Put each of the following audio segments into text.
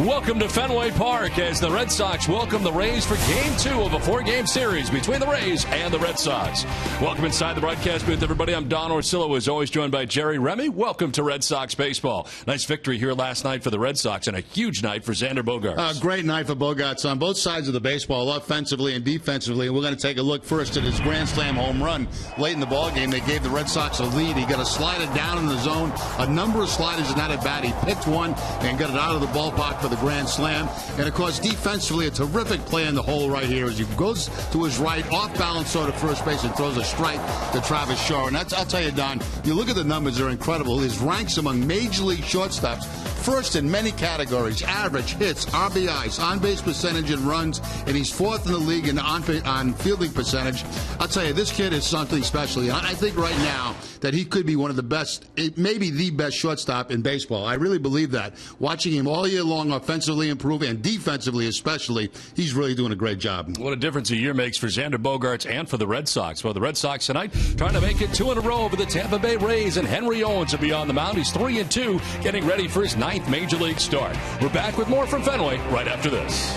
Welcome to Fenway Park as the Red Sox welcome the Rays for Game 2 of a 4-game series between the Rays and the Red Sox. Welcome inside the broadcast booth, everybody. I'm Don Orsillo, as always, joined by Jerry Remy. Welcome to Red Sox baseball. Nice victory here last night for the Red Sox and a huge night for Xander Bogaerts. Great night for Bogaerts on both sides of the baseball, offensively and defensively. And we're going to take a look first at his grand slam home run late in the ballgame. They gave the Red Sox a lead. He got a slider down in the zone, a number of sliders in that at bat. He picked one and got it out of the ballpark for the grand slam. And, of course, defensively, a terrific play in the hole right here as he goes to his right, off balance throw to first base and throws a strike to Travis Shaw. And I'll tell you, Don, you look at the numbers, they're incredible. His ranks among major league shortstops, first in many categories: average, hits, RBIs, on-base percentage, and runs. And he's fourth in the league in on fielding percentage. I'll tell you, this kid is something special. I think right now that he could be one of the best, maybe the best shortstop in baseball. I really believe that. Watching him all year long offensively improve and defensively especially, he's really doing a great job. What a difference a year makes for Xander Bogaerts and for the Red Sox. Well, the Red Sox tonight trying to make it 2 in a row over the Tampa Bay Rays, and Henry Owens will be on the mound. He's 3-2, getting ready for his 9th Major League start. We're back with more from Fenway right after this.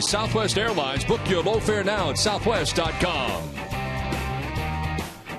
Southwest Airlines. Book your low fare now at southwest.com.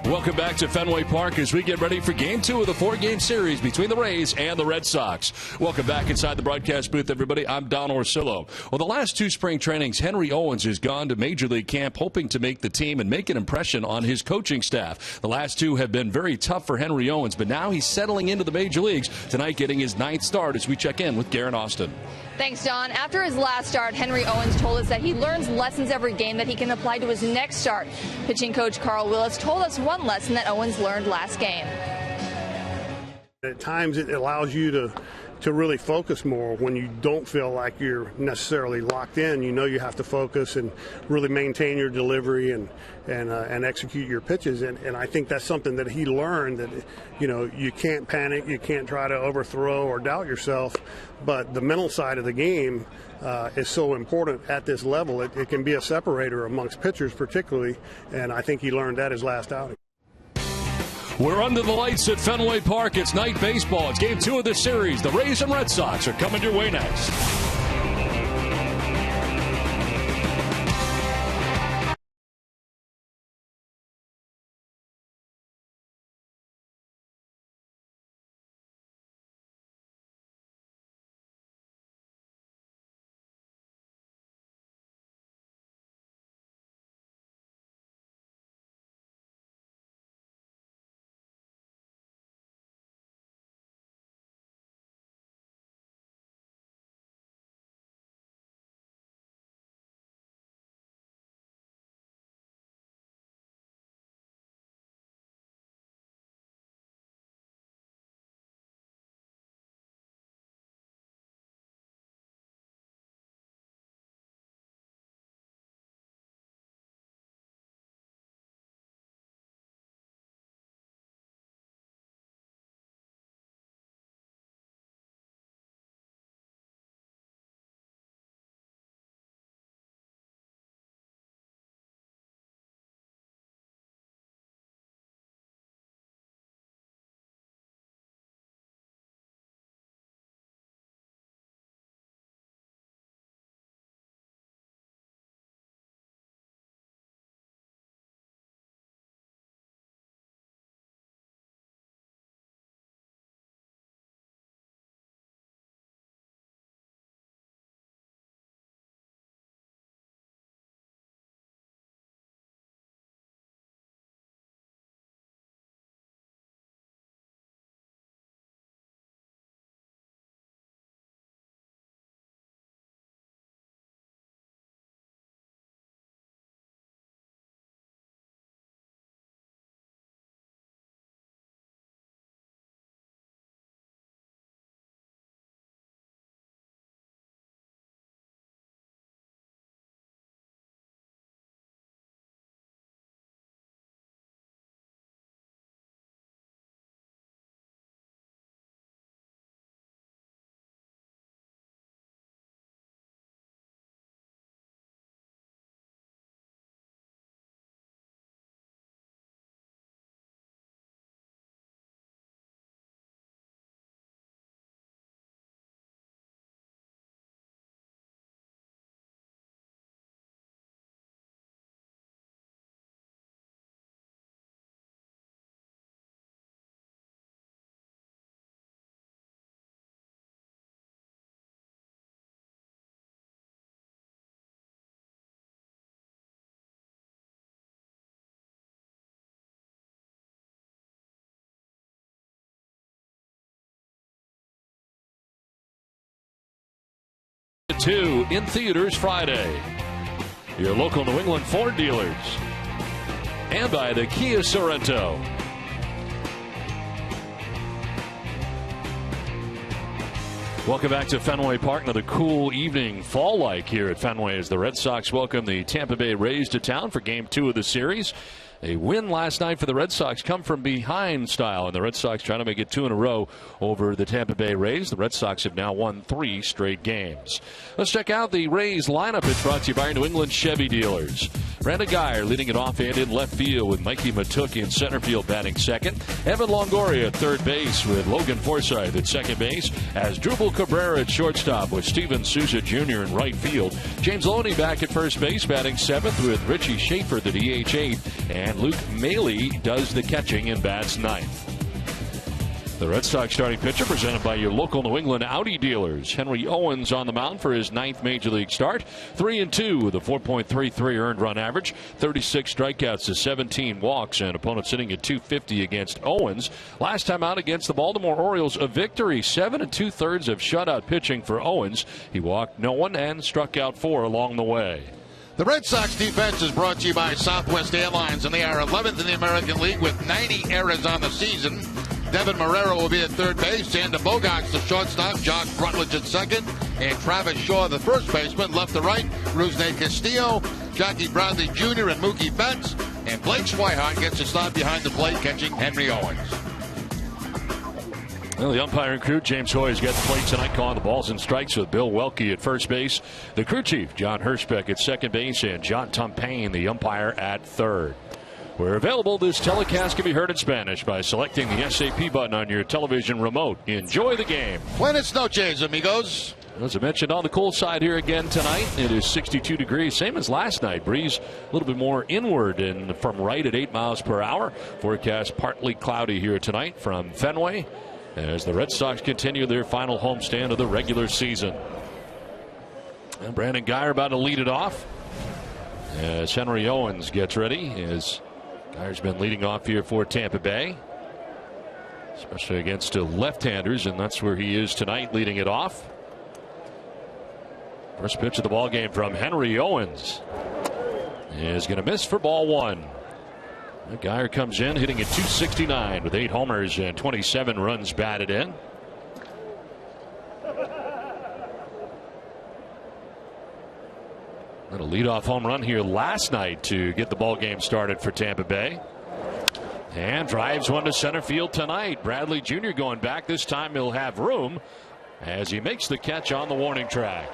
Welcome back to Fenway Park as we get ready for Game 2 of the 4-game series between the Rays and the Red Sox. Welcome back inside the broadcast booth, everybody. I'm Don Orsillo. Well, the last 2 spring trainings, Henry Owens has gone to Major League camp hoping to make the team and make an impression on his coaching staff. The last 2 have been very tough for Henry Owens, but now he's settling into the Major Leagues. Tonight getting his 9th start as we check in with Garen Austin. Thanks, Don. After his last start, Henry Owens told us that he learns lessons every game that he can apply to his next start. Pitching coach Carl Willis told us one lesson that Owens learned last game. At times it allows you to really focus more when you don't feel like you're necessarily locked in. You know you have to focus and really maintain your delivery and execute your pitches. And I think that's something that he learned, that, you know, you can't panic, you can't try to overthrow or doubt yourself. But the mental side of the game is so important at this level. It can be a separator amongst pitchers particularly, and I think he learned that his last outing. We're under the lights at Fenway Park. It's night baseball. It's Game 2 of this series. The Rays and Red Sox are coming your way next. 2 in theaters Friday. Your local New England Ford dealers. And by the Kia Sorrento. Welcome back to Fenway Park. Another cool evening, fall-like here at Fenway as the Red Sox welcome the Tampa Bay Rays to town for Game 2 of the series. A win last night for the Red Sox, come from behind style, and the Red Sox trying to make it 2 in a row over the Tampa Bay Rays. The Red Sox have now won 3 straight games. Let's check out the Rays lineup. It's brought to you by your New England Chevy dealers. Brandon Guyer leading it off and in left field with Mikey Matuk in center field batting second. Evan Longoria at third base with Logan Forsythe at second base. As Drupal Cabrera at shortstop with Steven Souza Jr. in right field. James Loney back at first base batting seventh with Richie Schaefer the DH 8. And Luke Maile does the catching and bats ninth. The Red Sox starting pitcher presented by your local New England Audi dealers. Henry Owens on the mound for his 9th Major League start. 3-2 with a 4.33 earned run average. 36 strikeouts to 17 walks, and opponent sitting at 250 against Owens. Last time out against the Baltimore Orioles, a victory. 7 2/3 of shutout pitching for Owens. He walked no one and struck out 4 along the way. The Red Sox defense is brought to you by Southwest Airlines, and they are 11th in the American League with 90 errors on the season. Devin Marrero will be at third base. Xander Bogaerts, the shortstop. Josh Rutledge at second. And Travis Shaw, the first baseman. Left to right, Rusney Castillo, Jackie Bradley Jr., and Mookie Betts. And Blake Swihart gets a start behind the plate, catching Henry Owens. Well, the umpiring crew, James Hoy's got the plate tonight, calling the balls and strikes with Bill Welke at first base. The crew chief, John Hirschbeck at second base, and John Tumpain, the umpire, at third. Where available, this telecast can be heard in Spanish by selecting the SAP button on your television remote. Enjoy the game. Buenas noches, amigos. As I mentioned, on the cool side here again tonight, it is 62 degrees, same as last night. Breeze a little bit more inward and from right at 8 miles per hour. Forecast partly cloudy here tonight from Fenway as the Red Sox continue their final homestand of the regular season. And Brandon Guyer about to lead it off as Henry Owens gets ready. As Guyer's been leading off here for Tampa Bay, especially against left-handers, and that's where he is tonight, leading it off. First pitch of the ball game from Henry Owens is going to miss for ball 1. Guyer comes in hitting at .269 with 8 homers and 27 runs batted in. A leadoff home run here last night to get the ball game started for Tampa Bay. And drives one to center field tonight. Bradley Jr. going back. This time he'll have room as he makes the catch on the warning track.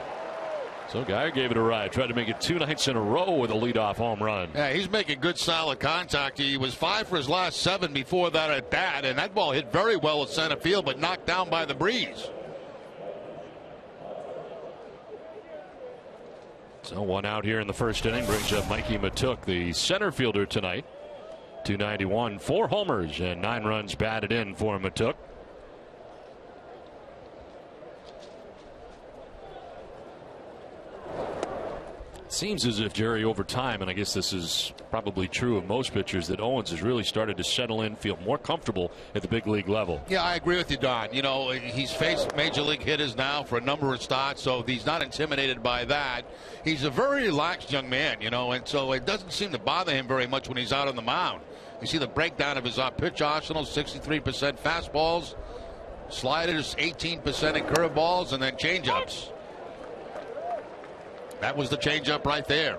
So Guyer gave it a ride. Tried to make it 2 nights in a row with a leadoff home run. Yeah, he's making good solid contact. He was 5 for his last 7 before that at bat, and that ball hit very well at center field, but knocked down by the breeze. So 1 out here in the first inning brings up Mikey Matuk, the center fielder tonight. .291, 4 homers and 9 runs batted in for Matuk. Seems as if, Jerry, over time, and I guess this is probably true of most pitchers, that Owens has really started to settle in, feel more comfortable at the big league level. Yeah, I agree with you, Don. You know, he's faced major league hitters now for a number of starts, so he's not intimidated by that. He's a very relaxed young man, you know, and so it doesn't seem to bother him very much when he's out on the mound. You see the breakdown of his pitch arsenal: 63% fastballs, sliders 18% in curveballs, and then changeups. That was the changeup right there.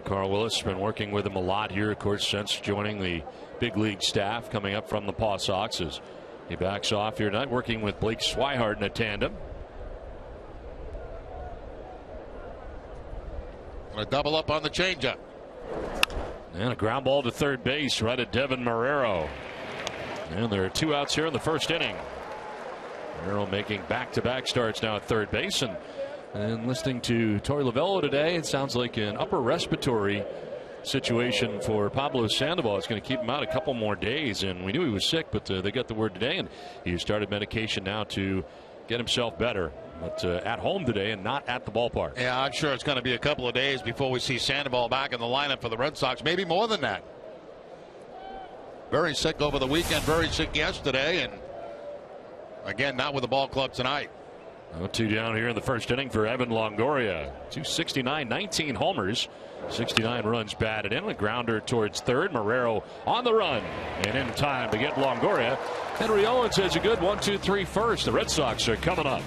Carl Willis has been working with him a lot here, of course, since joining the big league staff coming up from the Paw Sox, as he backs off here tonight, working with Blake Swihart in a tandem. A double up on the changeup. And a ground ball to third base right at Devin Marrero. And there are 2 outs here in the first inning. Marrero making back-to-back starts now at third base. And listening to Torey Lovello today, it sounds like an upper respiratory situation for Pablo Sandoval. It's going to keep him out a couple more days. And we knew he was sick, but they got the word today, and he started medication now to get himself better. But at home today and not at the ballpark. Yeah, I'm sure it's going to be a couple of days before we see Sandoval back in the lineup for the Red Sox. Maybe more than that. Very sick over the weekend, very sick yesterday, and Again, not with the ball club tonight. 0-2 down here in the first inning for Evan Longoria. 269, 19 homers, 69 runs batted in. A grounder towards third. Marrero on the run and in time to get Longoria. Henry Owens has a good 1-2-3 first. The Red Sox are coming up.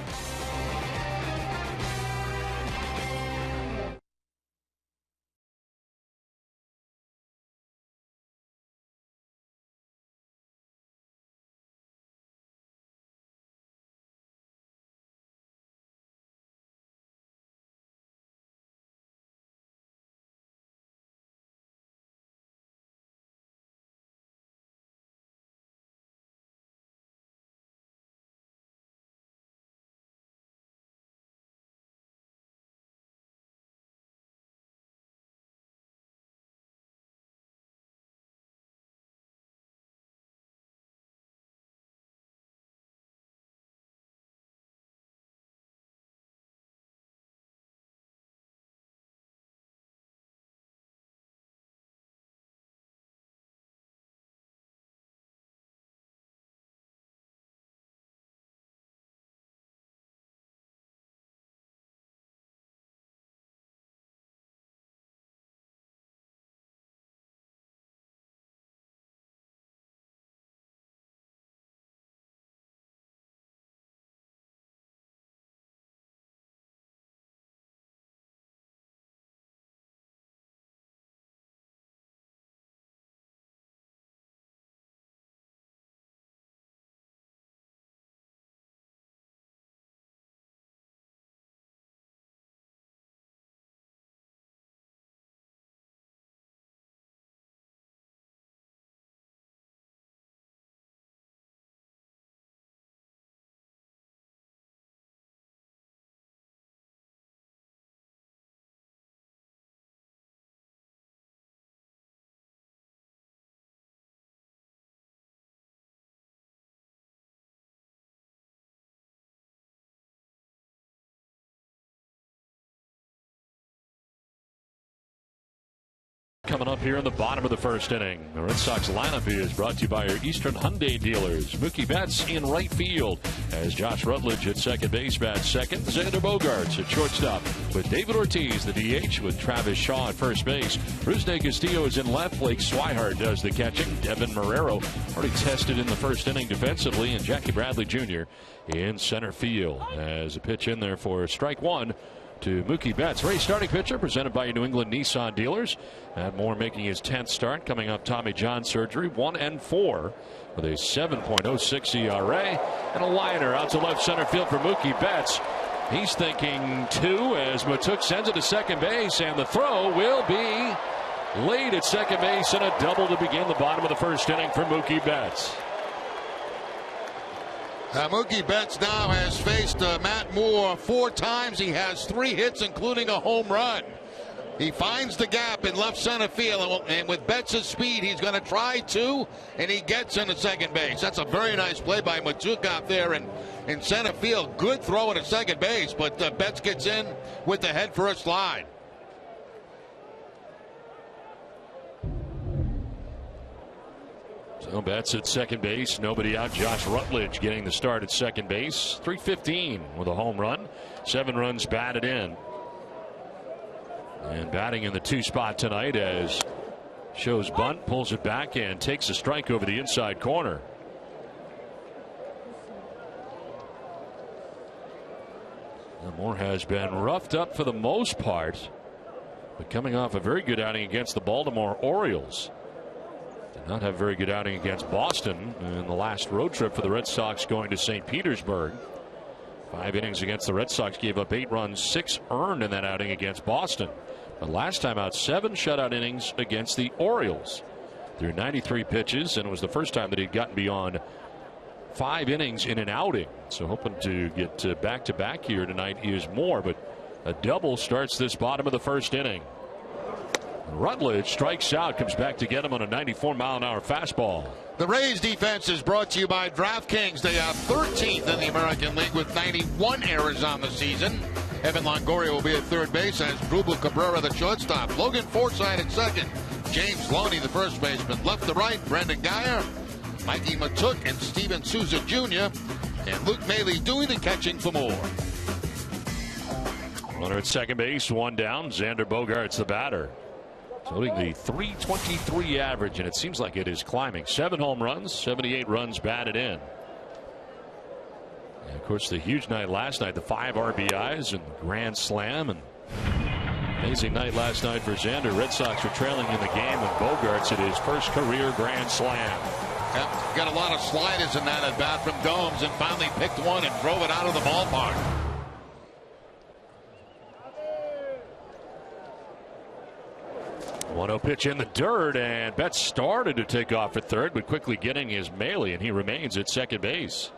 Coming up here in the bottom of the first inning, the Red Sox lineup is brought to you by our Eastern Hyundai dealers. Mookie Betts in right field as Josh Rutledge at second base bats second. Xander Bogaerts at shortstop with David Ortiz, the DH, with Travis Shaw at first base. Rusney Castillo is in left. Blake Swihart does the catching. Devin Marrero already tested in the first inning defensively, and Jackie Bradley Jr. in center field as a pitch in there for strike one to Mookie Betts. Ray starting pitcher presented by your New England Nissan dealers. Matt Moore making his 10th start, coming off Tommy John surgery, 1-4 with a 7.06 ERA and a liner out to left center field for Mookie Betts. He's thinking two as Matuk sends it to second base, and the throw will be late at second base and a double to begin the bottom of the first inning for Mookie Betts. Mookie Betts now has faced Matt Moore 4 times. He has 3 hits, including a home run. He finds the gap in left center field, and with Betts' speed, he's going to try 2, and he gets into second base. That's a very nice play by Matuk out there in center field. Good throw at second base, but Betts gets in with the head first slide. So Betts at second base, nobody out. Josh Rutledge getting the start at second base. 315 with a home run, 7 runs batted in. And batting in the 2 spot tonight as shows bunt, pulls it back, and takes a strike over the inside corner. And Moore has been roughed up for the most part, but coming off a very good outing against the Baltimore Orioles. Did not have a very good outing against Boston in the last road trip for the Red Sox going to St. Petersburg. 5 innings against the Red Sox, gave up 8 runs, 6 earned in that outing against Boston. But last time out, 7 shutout innings against the Orioles. Through 93 pitches, and it was the first time that he'd gotten beyond 5 innings in an outing. So hoping to get back-to-back here tonight is Moore, but a double starts this bottom of the first inning. Rutledge strikes out, comes back to get him on a 94-mile-an-hour fastball. The Rays defense is brought to you by DraftKings. They are 13th in the American League with 91 errors on the season. Evan Longoria will be at third base as Drupal Cabrera the shortstop. Logan Forsythe at second. James Loney the first baseman. Left to right, Brendan Guyer, Mikey Matuk, and Steven Souza Jr. And Luke Mailey doing the catching for Moore. Runner at second base, one down. Xander Bogaerts the batter. Holding the .323 average, and it seems like it is climbing. 7 home runs, 78 runs batted in. And of course, the huge night last night, the 5 RBIs and grand slam, and amazing night last night for Xander. Red Sox were trailing in the game, and Bogaerts hit his first career grand slam. Yep, got a lot of sliders in that at bat from Gomes, and finally picked one and drove it out of the ballpark. One-0 pitch in the dirt, and Betts started to take off at third, but quickly getting his Mailey, and he remains at second base.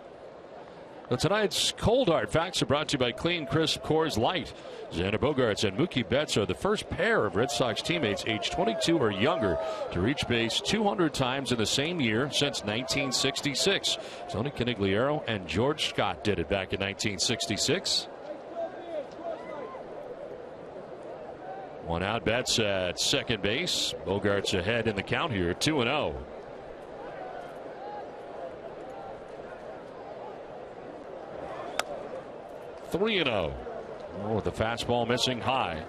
Well, tonight's Cold Hard Facts are brought to you by Clean Crisp Coors Light. Xander Bogaerts and Mookie Betts are the first pair of Red Sox teammates aged 22 or younger to reach base 200 times in the same year since 1966. Tony Canigliaro and George Scott did it back in 1966. One out, Betts at second base. Bogaerts ahead in the count here, 2-0. Three and 0. Oh, with the fastball missing high.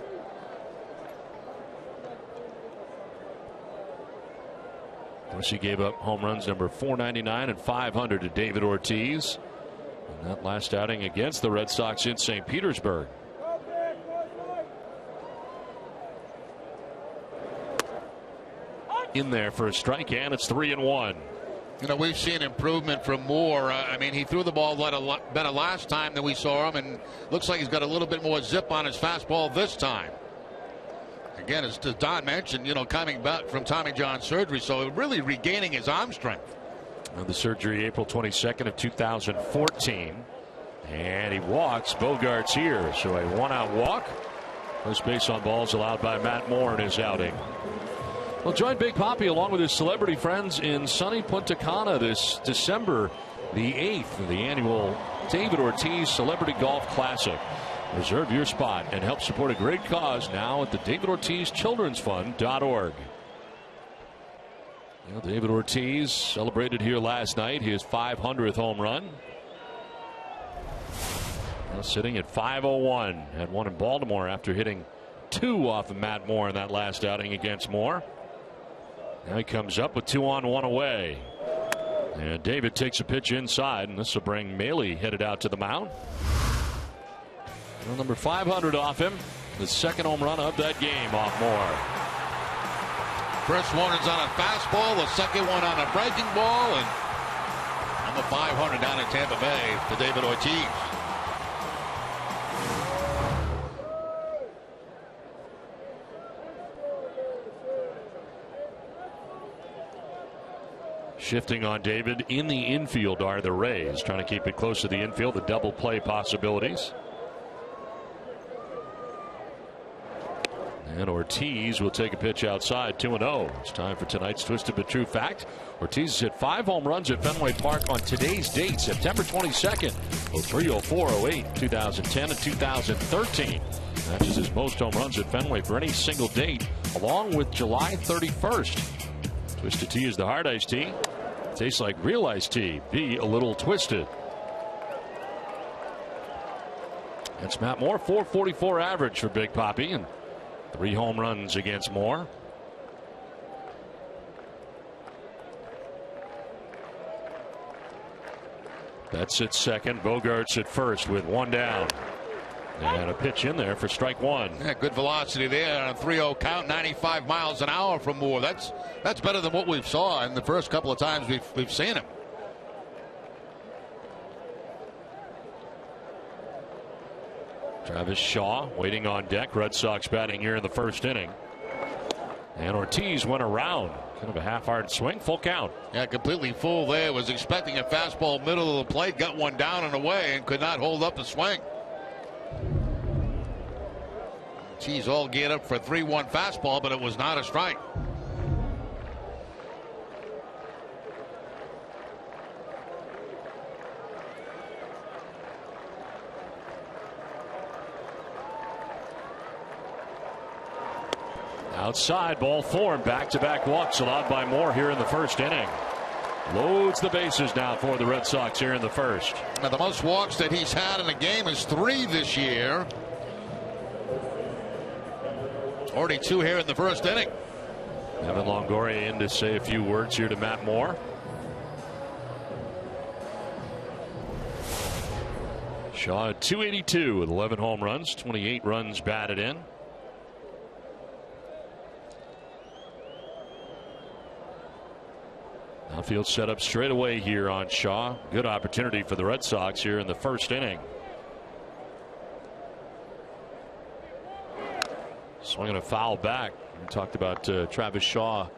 Of course, he gave up home runs number 499 and 500 to David Ortiz. And that last outing against the Red Sox in St. Petersburg. In there for a strike, and it's 3-1. You know, we've seen improvement from Moore. I mean, he threw the ball a lot better last time than we saw him, and looks like he's got a little bit more zip on his fastball this time. Again, as Don mentioned, you know, coming back from Tommy John surgery, so really regaining his arm strength. The surgery April 22nd of 2014, and he walks. Bogaerts here, so a one-out walk. First base on balls allowed by Matt Moore in his outing. Well, join Big Papi along with his celebrity friends in sunny Punta Cana this December the 8th, the annual David Ortiz Celebrity Golf Classic. Reserve your spot and help support a great cause now at the DavidOrtizChildren'sFund.org. You know, David Ortiz celebrated here last night his 500th home run. Now sitting at 501. Had one in Baltimore after hitting 2 off of Matt Moore in that last outing against Moore. Now he comes up with 2 on, 1 away. And David takes a pitch inside, and this will bring Mailey headed out to the mound. Well, number 500 off him. The second home run of that game off Moore. First one is on a fastball, the second one on a breaking ball, and number 500 down in Tampa Bay for David Ortiz. Shifting on David in the infield are the Rays, trying to keep it close to the infield, the double play possibilities. And Ortiz will take a pitch outside, 2-0. It's time for tonight's Twisted but True Fact. Ortiz has hit 5 home runs at Fenway Park on today's date, September 22nd, 03, 04, 08, 2010, and 2013. Matches his most home runs at Fenway for any single date, along with July 31st. Twisted tea is the hard iced tea. Tastes like real iced tea. Be a little twisted. That's Matt Moore, 444 average for Big Papi, and 3 home runs against Moore. That's at second. Bogaerts at first with 1 down. And a pitch in there for strike 1. Yeah, good velocity there on a 3-0 count, 95 miles an hour from Moore. That's better than what we've saw in the first couple of times we've seen him. Travis Shaw waiting on deck. Red Sox batting here in the first inning. And Ortiz went around. Kind of a half-hard swing. Full count. Yeah, completely full there. Was expecting a fastball middle of the plate. Got one down and away and could not hold up the swing. Ortiz all geared up for a 3-1 fastball, but it was not a strike. Outside, ball 4, back-to-back walks allowed by Moore here in the first inning. Loads the bases now for the Red Sox here in the first. Now, the most walks that he's had in a game is 3 this year. Already 2 here in the first inning. Evan Longoria in to say a few words here to Matt Moore. Shaw at 282 with 11 home runs, 28 runs batted in. Outfield set up straight away here on Shaw. Good opportunity for the Red Sox here in the first inning. Swinging a foul back. We talked about Travis Shaw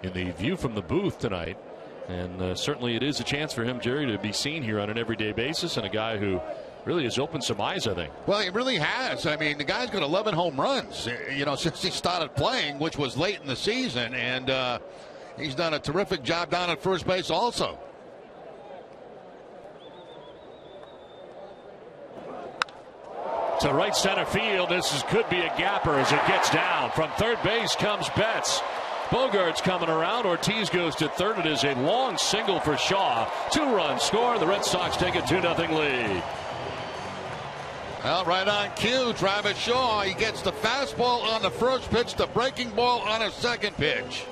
in the view from the booth tonight. And certainly it is a chance for him, Jerry, to be seen here on an everyday basis, and a guy who really has opened some eyes, I think. Well, he really has. I mean, the guy's got 11 home runs, since he started playing, which was late in the season. And he's done a terrific job down at first base also. To right center field, could be a gapper as it gets down. From third base comes Betts. Bogart's coming around. Ortiz goes to third. It is a long single for Shaw. 2-run score. The Red Sox take a 2-0 lead. Well, right on cue, Travis Shaw. He gets the fastball on the first pitch, the breaking ball on his second pitch.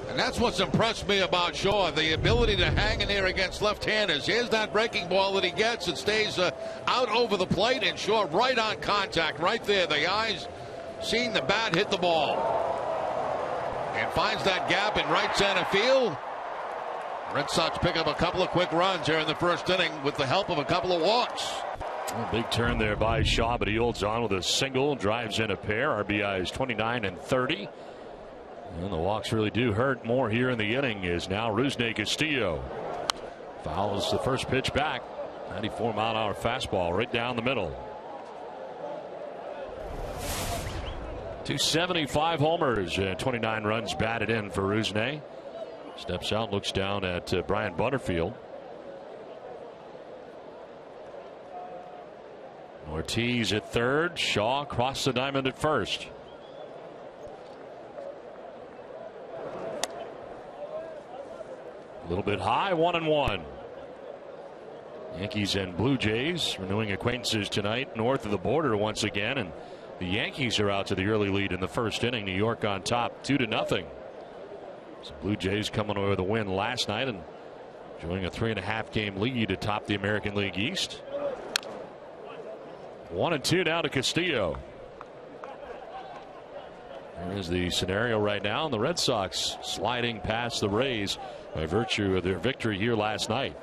And that's what's impressed me about Shaw, the ability to hang in there against left-handers. Here's that breaking ball that he gets. It stays out over the plate, and Shaw right on contact, right there. The eyes seeing the bat hit the ball. And finds that gap in right center field. Red Sox pick up a couple of quick runs here in the first inning with the help of a couple of walks. A big turn there by Shaw, but he holds on with a single, drives in a pair. RBIs 29 and 30. And the walks really do hurt. More here in the inning is now Rusney Castillo. Fouls the first pitch back. 94-mile-an-hour fastball right down the middle. 275 homers, 29 runs batted in for Rusney. Steps out, looks down at Brian Butterfield. Ortiz at third. Shaw across the diamond at first. A little bit high, 1-1. Yankees and Blue Jays renewing acquaintances tonight north of the border once again, and the Yankees are out to the early lead in the first inning. New York on top 2-0. So Blue Jays coming over the win last night and enjoying a 3.5 game lead atop the American League East. 1-2 now to Castillo. There is the scenario right now, and the Red Sox sliding past the Rays by virtue of their victory here last night.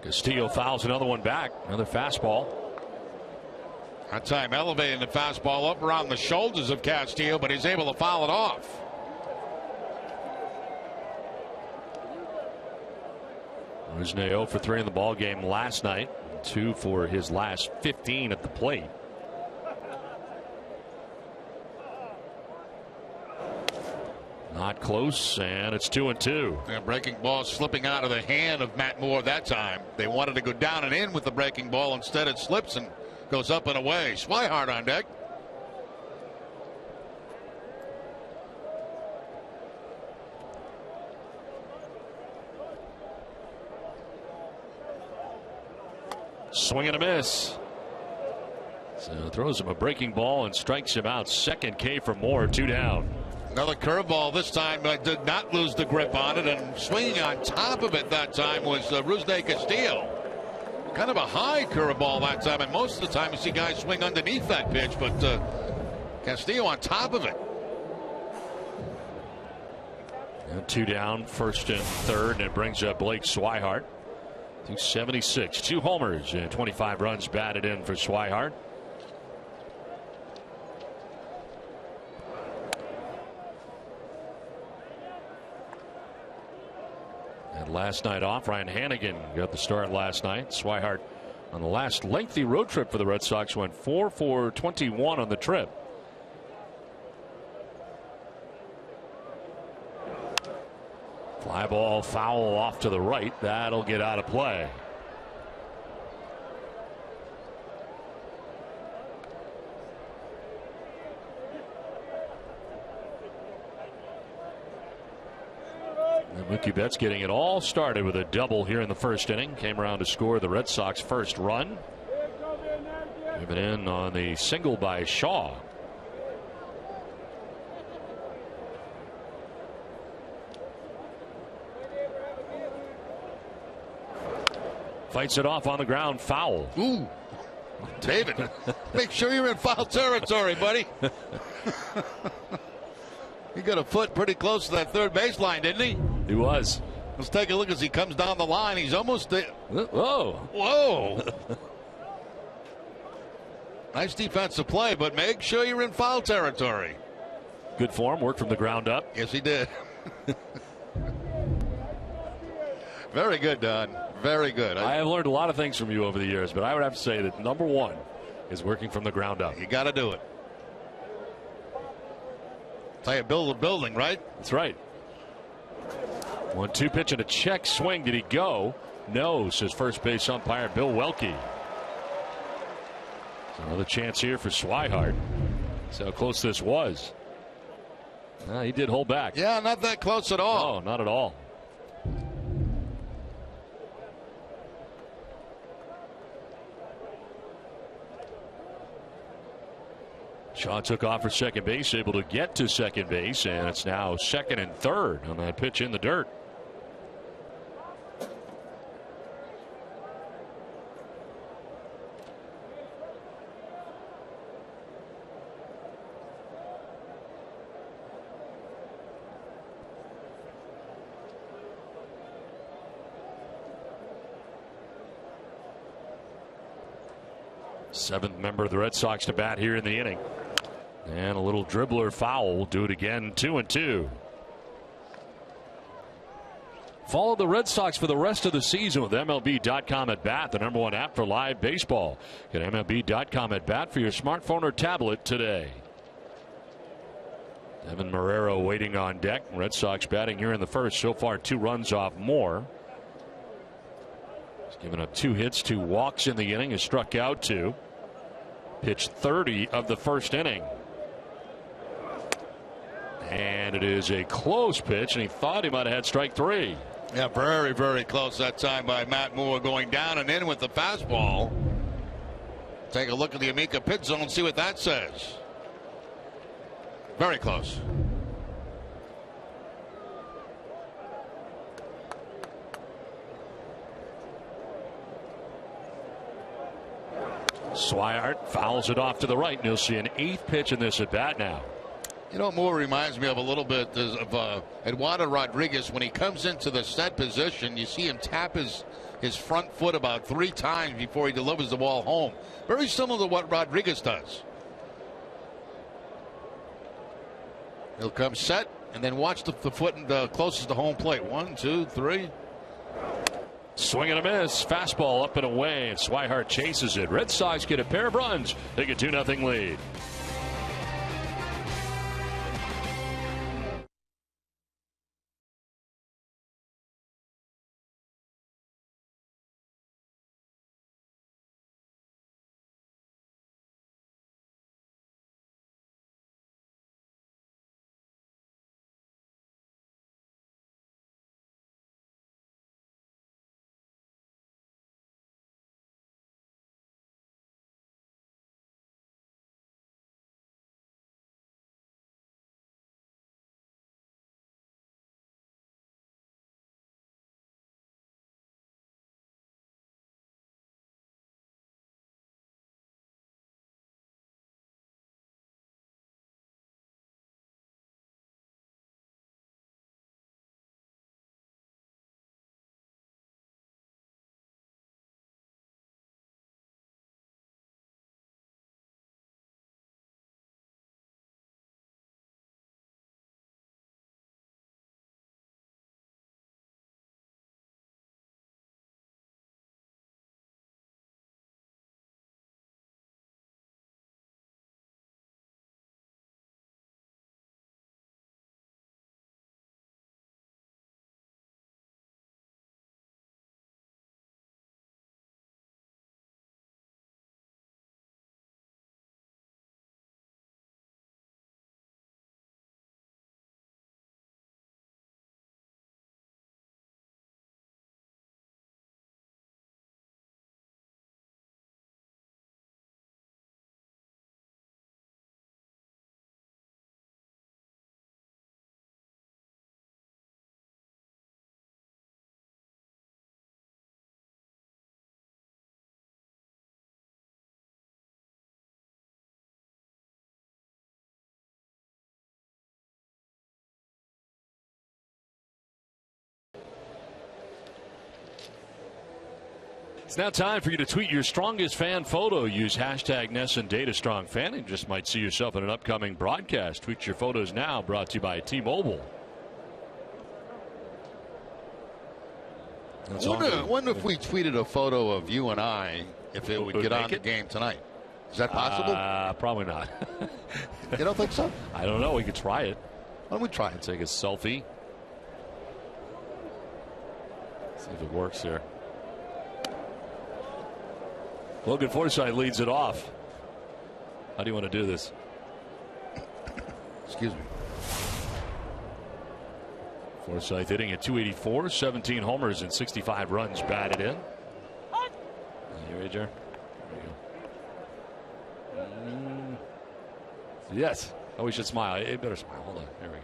Castillo fouls another one back. Another fastball. That time elevating the fastball up around the shoulders of Castillo, but he's able to foul it off. Rusney 0 for 3 in the ball game last night. 2 for his last 15 at the plate. Not close, and it's 2-2. Yeah, breaking ball slipping out of the hand of Matt Moore that time. They wanted to go down and in with the breaking ball. Instead, it slips and goes up and away. Swihart on deck. Swing and a miss. So throws him a breaking ball and strikes him out. Second K for Moore, 2 down. Another curveball this time, but did not lose the grip on it, and swinging on top of it that time was Rusney Castillo. Kind of a high curveball that time, and most of the time you see guys swing underneath that pitch, but Castillo on top of it. And 2 down, first and third, and it brings up Blake Swihart. 276, 2 homers, and 25 runs batted in for Swihart. And last night off, Ryan Hannigan got the start last night. Swihart on the last lengthy road trip for the Red Sox went 4 for 21 on the trip. Fly ball foul off to the right. That'll get out of play. Mookie Betts getting it all started with a double here in the first inning. Came around to score the Red Sox first run. Moving in on the single by Shaw. Fights it off on the ground, foul. Ooh, David, make sure you're in foul territory, buddy. He got a foot pretty close to that third baseline, didn't he? He was. Let's take a look as he comes down the line. He's almost there. Whoa. Whoa. Nice defensive play, but make sure you're in foul territory. Good form, work from the ground up. Yes, he did. Very good, Don. Very good. I have learned a lot of things from you over the years, but I would have to say that number one is working from the ground up. You got to do it. That's how you build a building, right? That's right. 1-2 pitch and a check swing. Did he go? No, says first base umpire Bill Welke. So another chance here for Swihart. See how close this was. He did hold back. Yeah, not that close at all. No, not at all. Shaw took off for second base, able to get to second base, and it's now second and third on that pitch in the dirt. Seventh member of the Red Sox to bat here in the inning. And a little dribbler foul will do it again. 2-2. Follow the Red Sox for the rest of the season with MLB.com at bat, the #1 app for live baseball. Get MLB.com at bat for your smartphone or tablet today. Evan Marrero waiting on deck. Red Sox batting here in the first. So far 2 runs off Moore. He's given up 2 hits, 2 walks in the inning. Has struck out 2. Pitched 30 of the first inning. And it is a close pitch, and he thought he might have had strike 3. Yeah, very, very close that time by Matt Moore, going down and in with the fastball. Take a look at the Amica pitch zone and see what that says. Very close. Swihart fouls it off to the right, and you'll see an 8th pitch in this at bat now. You know what Moore reminds me of a little bit of Eduardo Rodriguez. When he comes into the set position, you see him tap his front foot about 3 times before he delivers the ball home. Very similar to what Rodriguez does. He'll come set and then watch the foot closest to home plate. 1, 2, 3. Swing and a miss. Fastball up and away, and Swihart chases it. Red Sox get a pair of runs. Take a 2-0 lead. It's now time for you to tweet your strongest fan photo. Use hashtag #NESSANDATAStrongFan and just might see yourself in an upcoming broadcast. Tweet your photos now, brought to you by T-Mobile. I wonder if we tweeted a photo of you and I, if it would get on the game tonight. Is that possible? Probably not. You don't think so? I don't know. We could try it. Why don't we try it? Take a selfie. See if it works here. Logan Forsythe leads it off. How do you want to do this? Excuse me. Forsythe hitting at .284, 17 homers and 65 runs batted in. You ready, Jer? There you go. Yes. Oh, we should smile. It better smile. Hold on. There we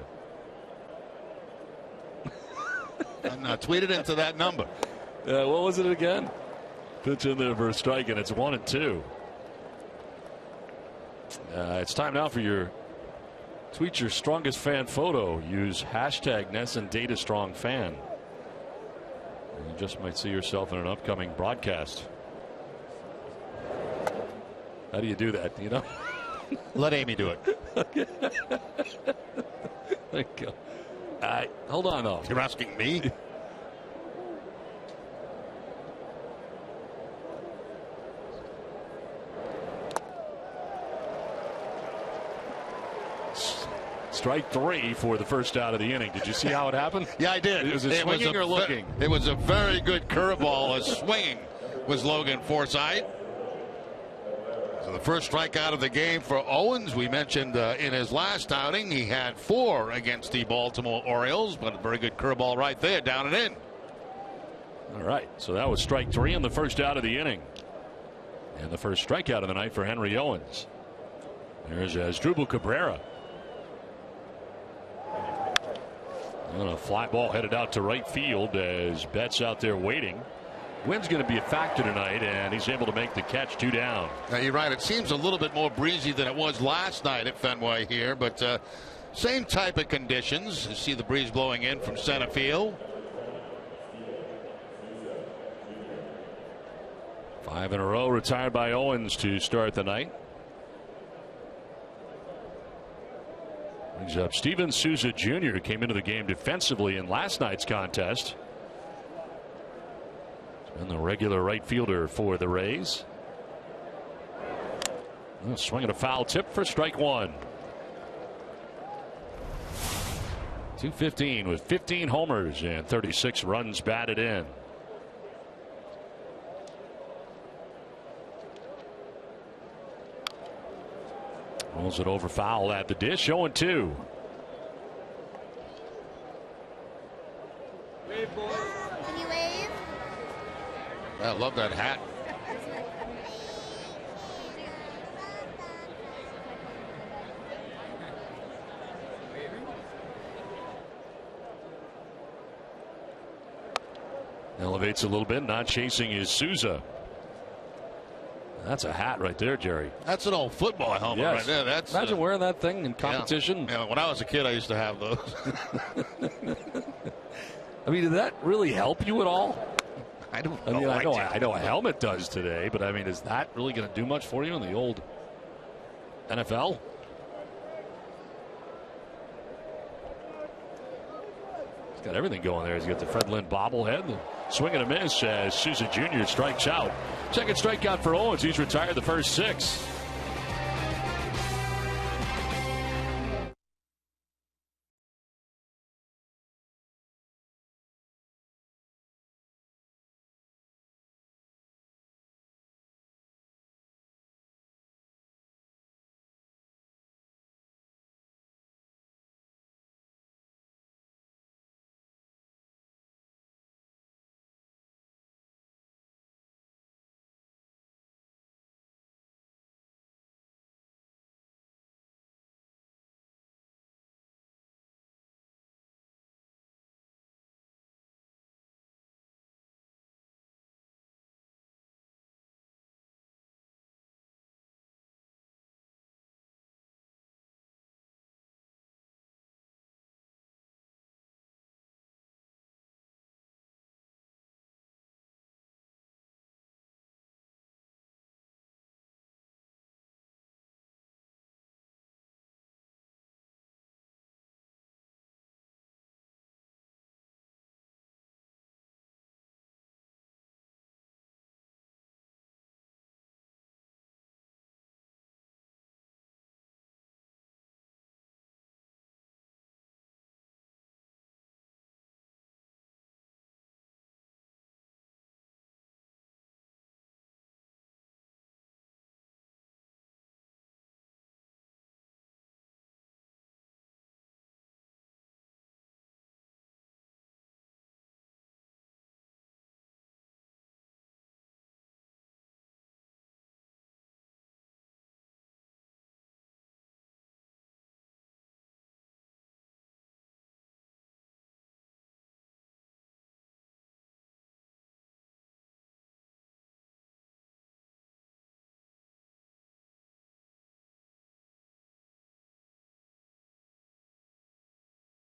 go. And tweet it into that number. What was it again? Pitch in there for a strike, and it's 1-2. It's time now for your tweet your strongest fan photo. Use hashtag #NESSANDATAStrongFan. You just might see yourself in an upcoming broadcast. How do you do that? You know? Let Amy do it. There you go. Hold on, though. You're asking me? Strike 3 for the first out of the inning. Did you see how it happened? Yeah, I did. It was a swinging or looking? It was a very good curveball. A swinging was Logan Forsythe. So the first strikeout of the game for Owens. We mentioned in his last outing he had 4 against the Baltimore Orioles, but a very good curveball right there, down and in. All right, so that was strike 3 on the first out of the inning. And the first strikeout of the night for Henry Owens. There's Asdrubal Cabrera. And a fly ball headed out to right field as Betts out there waiting. Wind's going to be a factor tonight, and he's able to make the catch, 2 down. Now, you're right. It seems a little bit more breezy than it was last night at Fenway here, but same type of conditions. You see the breeze blowing in from center field. 5 in a row retired by Owens to start the night. Brings up Steven Souza Jr., who came into the game defensively in last night's contest. He's been the regular right fielder for the Rays. Swinging a foul tip for strike 1. 215 with 15 homers and 36 runs batted in. Rolls it over foul at the dish, 0-2. Wave, boys. Can you wave? I love that hat. Elevates a little bit, not chasing is Souza. That's a hat right there, Jerry. That's an old football helmet right there. That's, imagine wearing that thing in competition. Yeah, when I was a kid, I used to have those. I mean, did that really help you at all? I don't know. I know a helmet does today, but I mean, is that really going to do much for you in the old NFL? He's got everything going there. He's got the Fred Lynn bobblehead. The swing and a miss as Souza Jr. strikes out. Second strikeout for Owens. He's retired the first 6.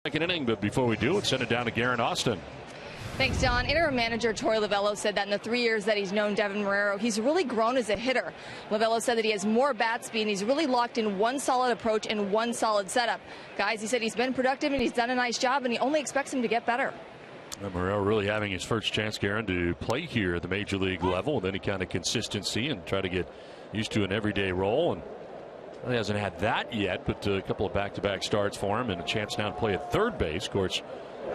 Second inning, but before we do, let's send it down to Garen Austin. Thanks, Don. Interim manager Torey Lovullo said that in the 3 years that he's known Devin Marrero, he's really grown as a hitter. Lovullo said that he has more bat speed and he's really locked in one solid approach and one solid setup. Guys, he said he's been productive and he's done a nice job, and he only expects him to get better. Marrero really having his first chance, Garen, to play here at the major league level with any kind of consistency and try to get used to an everyday role. And he hasn't had that yet, but a couple of back-to-back starts for him and a chance now to play at third base. Of course,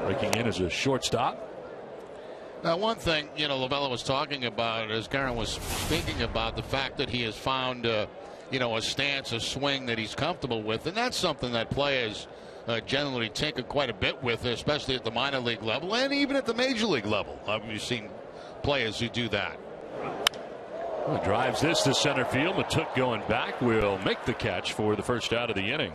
breaking in as a shortstop. Now, one thing, Lovullo was talking about, as Garen was speaking about, the fact that he has found, a stance, a swing that he's comfortable with. And that's something that players generally tinker quite a bit with, especially at the minor league level and even at the major league level. We've seen players who do that. Well, drives this to center field. Matuk going back will make the catch for the first out of the inning.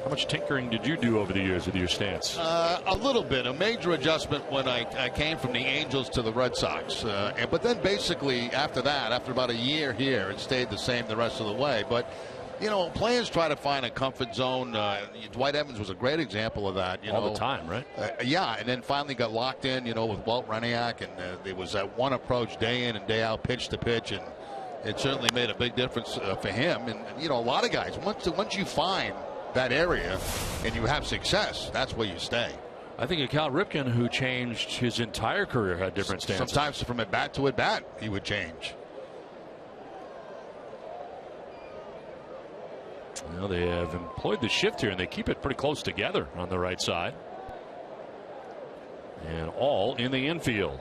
How much tinkering did you do over the years with your stance? A little bit. A major adjustment when I came from the Angels to the Red Sox. But then basically after that, after about a year here, it stayed the same the rest of the way. But, players try to find a comfort zone. Dwight Evans was a great example of that. All the time, right? Yeah, and then finally got locked in, with Walt Reniak. And there was that one approach day in and day out, pitch to pitch. And it certainly made a big difference for him. And, a lot of guys, once you find that area and you have success, that's where you stay. I think Cal Ripken, who changed his entire career, had different stances. Sometimes from at bat to at bat he would change. Well, they have employed the shift here and they keep it pretty close together on the right side, and all in the infield.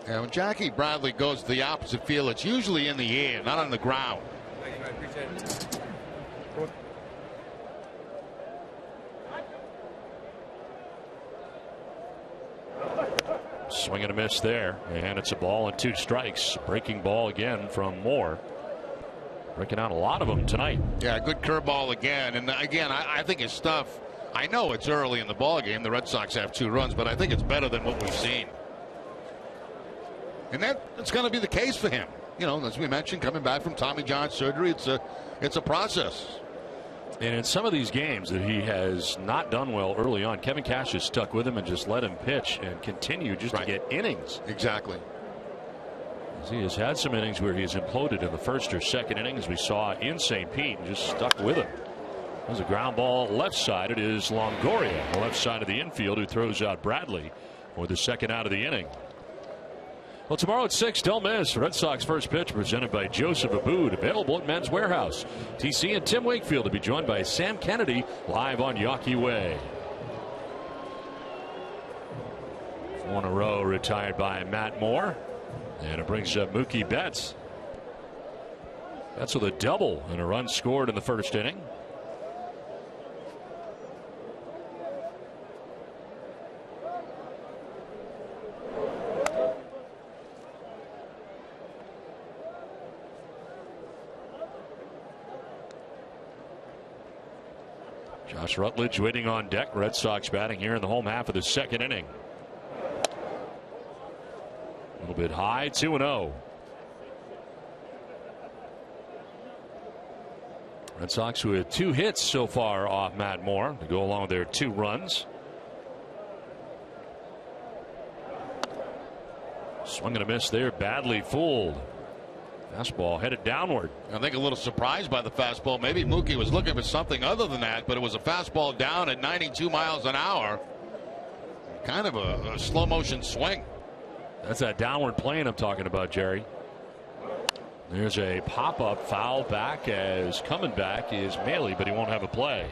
And when Jackie Bradley goes to the opposite field, it's usually in the air, not on the ground. Swing and a miss there, and it's a ball and 2 strikes. Breaking ball again from Moore. Breaking out a lot of them tonight. Yeah, good curveball again. And again, I think his stuff, I know it's early in the ball game. The Red Sox have 2 runs, but I think it's better than what we've seen. And that's going to be the case for him. As we mentioned, coming back from Tommy John surgery, it's a process. And in some of these games that he has not done well early on, Kevin Cash has stuck with him and just let him pitch and continue just to get innings. Exactly. He has had some innings where he has imploded in the first or second inning, as we saw in St. Pete, and just stuck with him. There's a ground ball left side. It is Longoria, the left side of the infield, who throws out Bradley for the second out of the inning. Well, tomorrow at 6, don't miss. Red Sox first pitch presented by Joseph Abboud, available at Men's Warehouse. TC and Tim Wakefield to be joined by Sam Kennedy live on Yawkey Way. 4 in a row retired by Matt Moore. And it brings up Mookie Betts. That's with a double and a run scored in the first inning. Josh Rutledge waiting on deck. Red Sox batting here in the home half of the second inning. A little bit high, 2-0. Red Sox with 2 hits so far off Matt Moore to go along with their 2 runs. Swing and a miss there, badly fooled. Fastball headed downward. I think a little surprised by the fastball. Maybe Mookie was looking for something other than that, but it was a fastball down at 92 miles an hour. Kind of a slow motion swing. That's that downward plane I'm talking about, Jerry. There's a pop-up foul back, as coming back is Maley, but he won't have a play.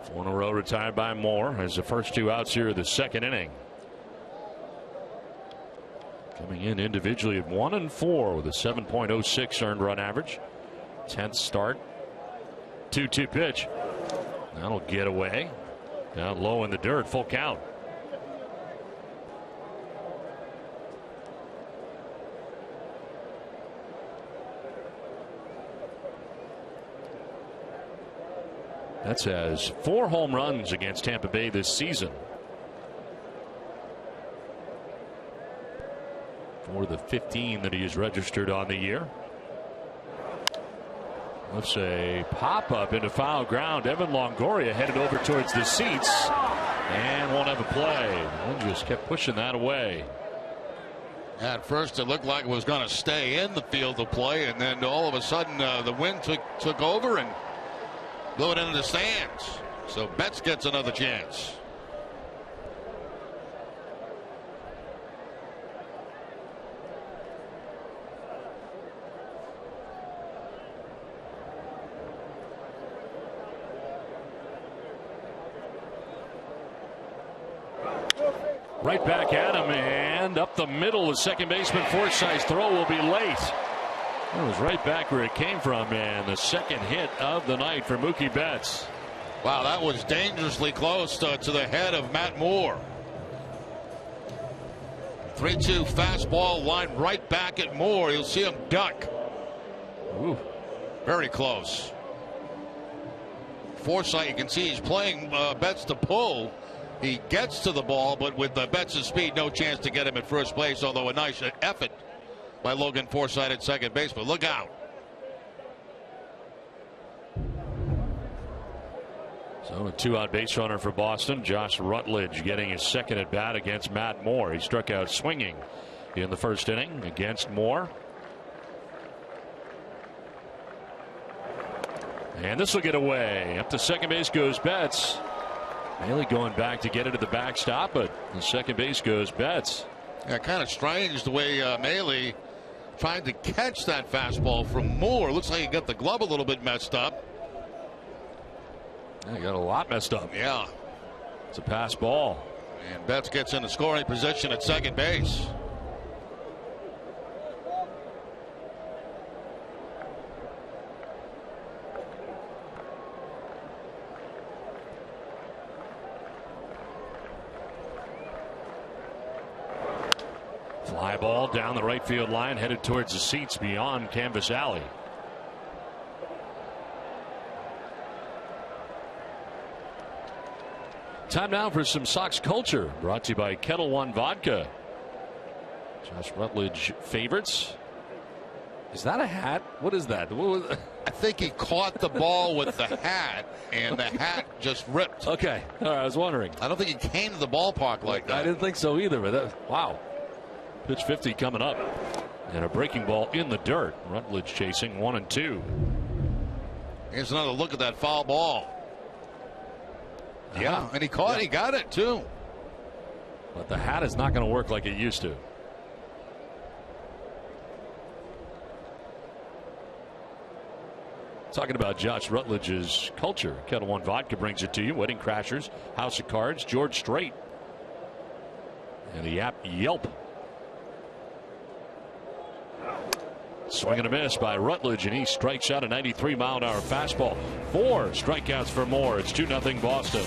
Four in a row retired by Moore as the first 2 outs here of the second inning. Coming in individually at 1 and 4 with a 7.06 earned run average. 10th start. 2-2 pitch. That'll get away. Down low in the dirt. Full count. Betts has 4 home runs against Tampa Bay this season. For the 15 that he has registered on the year. Let's a pop up into foul ground. Evan Longoria headed over towards the seats and won't have a play. And just kept pushing that away. At first, it looked like it was going to stay in the field of play, and then all of a sudden, the wind took over and blew it into the stands. So Betts gets another chance. Right back at him, and up the middle. The second baseman Forsythe's throw will be late. It was right back where it came from, and the second hit of the night for Mookie Betts. Wow, that was dangerously close to the head of Matt Moore. 3-2 fastball line right back at Moore. You'll see him duck. Ooh. Very close. Forsythe, you can see he's playing Betts to pull. He gets to the ball, but with Betts' speed, no chance to get him at first base, although a nice effort by Logan Forsythe at second base. But look out. So a 2-out base runner for Boston. Josh Rutledge getting his second at bat against Matt Moore. He struck out swinging in the first inning against Moore. And this will get away. Up to second base goes Betts. Maley going back to get it to the backstop, but the second base goes Betts. Yeah, kind of strange the way Maley tried to catch that fastball from Moore. Looks like he got the glove a little bit messed up. Yeah, he got a lot messed up. Yeah. It's a pass ball. And Betts gets in the scoring position at second base. Fly ball down the right field line, headed towards the seats beyond Canvas Alley. Time now for some Sox culture, brought to you by Kettle One Vodka. Josh Rutledge favorites. Is that a hat? What is that? I think he caught the ball with the hat, and the hat just ripped. Okay, all right, I was wondering. I don't think he came to the ballpark like that. I didn't think so either, but wow. Pitch 50 coming up. And a breaking ball in the dirt. Rutledge chasing 1-2. Here's another look at that foul ball. Yeah, and he caught it. He got it, too. But the hat is not going to work like it used to. Talking about Josh Rutledge's culture. Kettle One Vodka brings it to you. Wedding Crashers, House of Cards, George Strait. And the app Yelp. Swing and a miss by Rutledge, and he strikes out a 93-mile-an-hour fastball. 4 strikeouts for Moore. It's 2-0 Boston.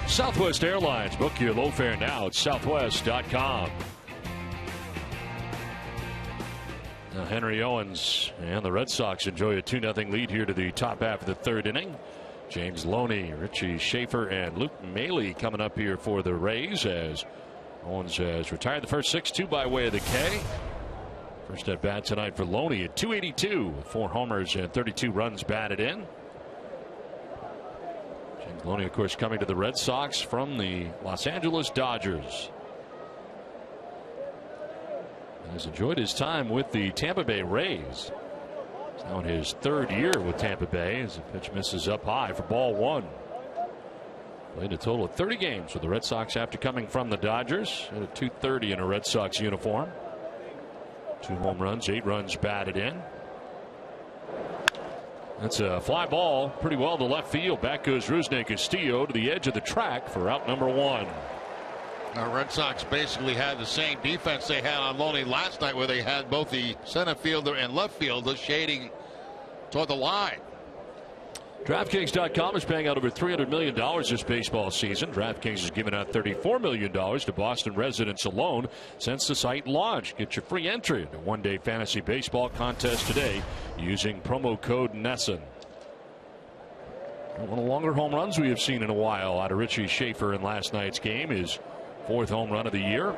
Southwest Airlines. Book your low fare now at southwest.com. Now Henry Owens and the Red Sox enjoy a 2-0 lead here to the top half of the third inning. James Loney, Richie Schaefer, and Luke Maile coming up here for the Rays as Owens has retired the first 6, 2 by way of the K. First at bat tonight for Loney at .282 with 4 homers and 32 runs batted in. James Loney, of course, coming to the Red Sox from the Los Angeles Dodgers. And has enjoyed his time with the Tampa Bay Rays. He's now in his 3rd year with Tampa Bay as the pitch misses up high for ball 1. Played a total of 30 games with the Red Sox after coming from the Dodgers. At a .230 in a Red Sox uniform. 2 home runs, 8 runs batted in. That's a fly ball pretty well to left field. Back goes Rusney Castillo to the edge of the track for out number 1. Now, Red Sox basically had the same defense they had on Loney last night, where they had both the center fielder and left fielder shading toward the line. DraftKings.com is paying out over $300 million this baseball season. DraftKings has given out $34 million to Boston residents alone since the site launched. Get your free entry to one-day fantasy baseball contest today using promo code NESSN. One of the longer home runs we have seen in a while out of Richie Schaefer in last night's game. His 4th home run of the year.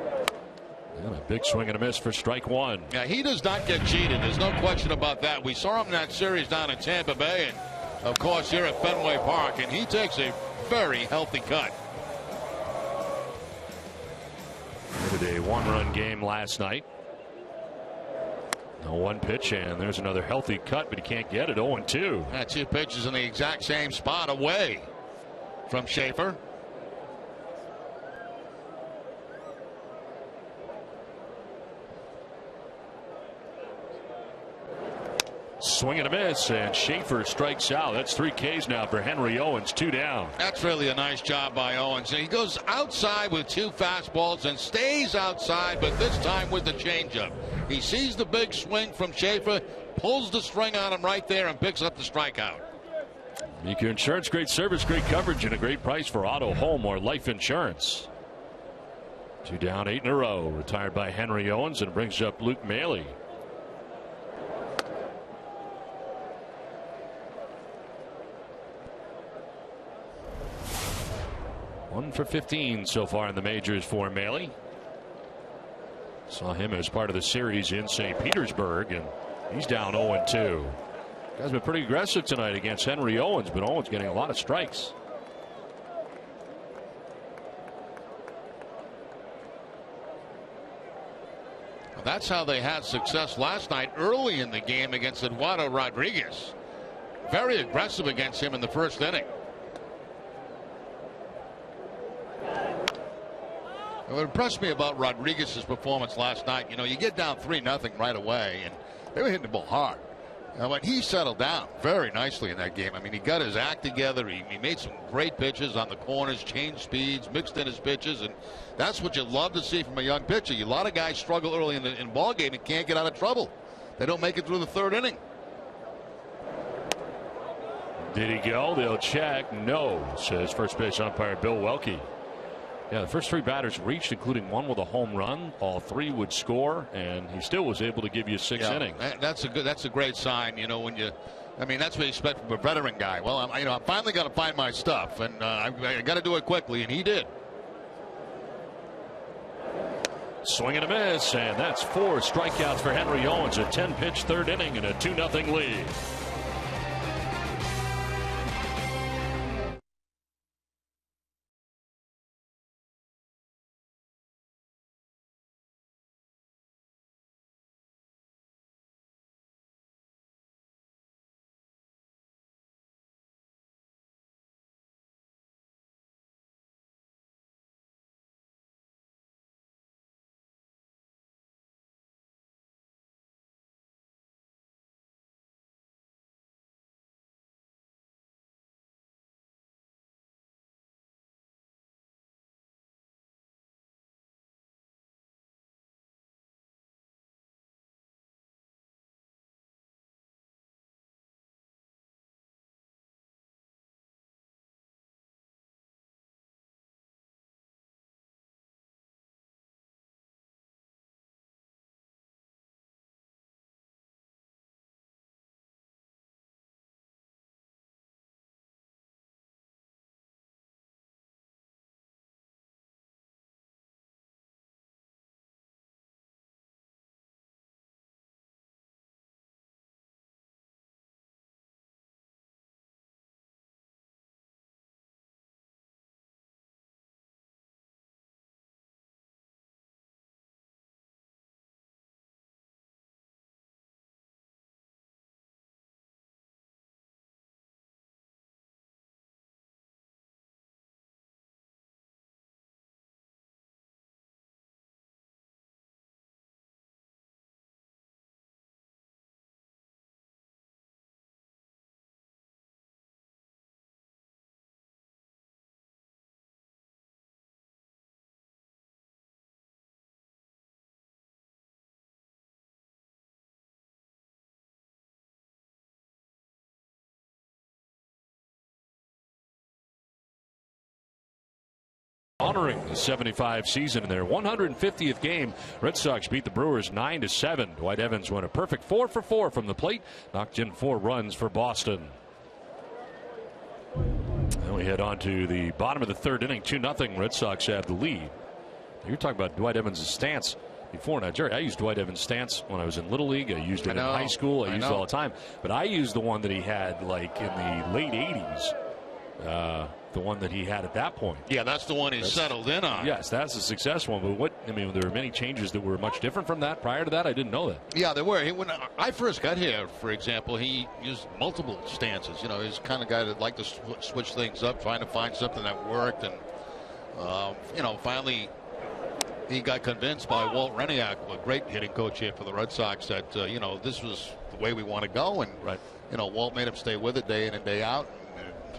And a big swing and a miss for strike 1. Yeah, he does not get cheated. There's no question about that. We saw him in that series down in Tampa Bay, and of course here at Fenway Park, and he takes a very healthy cut. Did a 1-run game last night. No 1 pitch, and there's another healthy cut, but he can't get it. 0-2. Yeah, 2 pitches in the exact same spot away from Schaefer. Swing and a miss, and Schaefer strikes out. That's 3 Ks now for Henry Owens, 2 down. That's really a nice job by Owens. He goes outside with 2 fastballs and stays outside, but this time with the changeup. He sees the big swing from Schaefer, pulls the string on him right there, and picks up the strikeout. Make your insurance, great service, great coverage, and a great price for auto, home, or life insurance. 2 down, 8 in a row. Retired by Henry Owens, and brings up Luke Maile. One for 15 so far in the majors for Maile. Saw him as part of the series in St. Petersburg, and he's down 0-2. Guy's been pretty aggressive tonight against Henry Owens, but Owens getting a lot of strikes. Well, that's how they had success last night early in the game against Eduardo Rodriguez. Very aggressive against him in the 1st inning. What impressed me about Rodriguez's performance last night, you get down 3-0 right away, and they were hitting the ball hard. But he settled down very nicely in that game. I mean, he got his act together. He made some great pitches on the corners, changed speeds, mixed in his pitches, and that's what you love to see from a young pitcher. A lot of guys struggle early in the ball game and can't get out of trouble. They don't make it through the 3rd inning. Did he go? They'll check. No, says first base umpire Bill Welke. Yeah, the first 3 batters reached, including 1 with a home run. All 3 would score, and he still was able to give you 6 innings. That's a great sign. That's what you expect from a veteran guy. Well, I'm finally got to find my stuff, and I got to do it quickly, and he did. Swing and a miss, and that's 4 strikeouts for Henry Owens. A 10-pitch 3rd inning and a 2-0 lead. honoring the 75 season in their 150th game. Red Sox beat the Brewers 9-7. Dwight Evans went a perfect 4 for 4 from the plate, knocked in 4 runs for Boston. Then we head on to the bottom of the 3rd inning. 2-0. Red Sox have the lead. You're talking about Dwight Evans' stance before. Now, Jerry, I used Dwight Evans' stance when I was in Little League. I used it in high school. I used it all the time. But I used the one that he had like in the late 80s. The one that he had at that point. Yeah, that's the one he settled in on. Yes, that's a success one. But there were many changes that were much different from that. Prior to that, I didn't know that. Yeah, there were. When I first got here, for example, he used multiple stances. He's the kind of guy that liked to switch things up, trying to find something that worked. And, finally, he got convinced by Walt Reniak, a great hitting coach here for the Red Sox, that, this was the way we want to go. And, Walt made him stay with it day in and day out.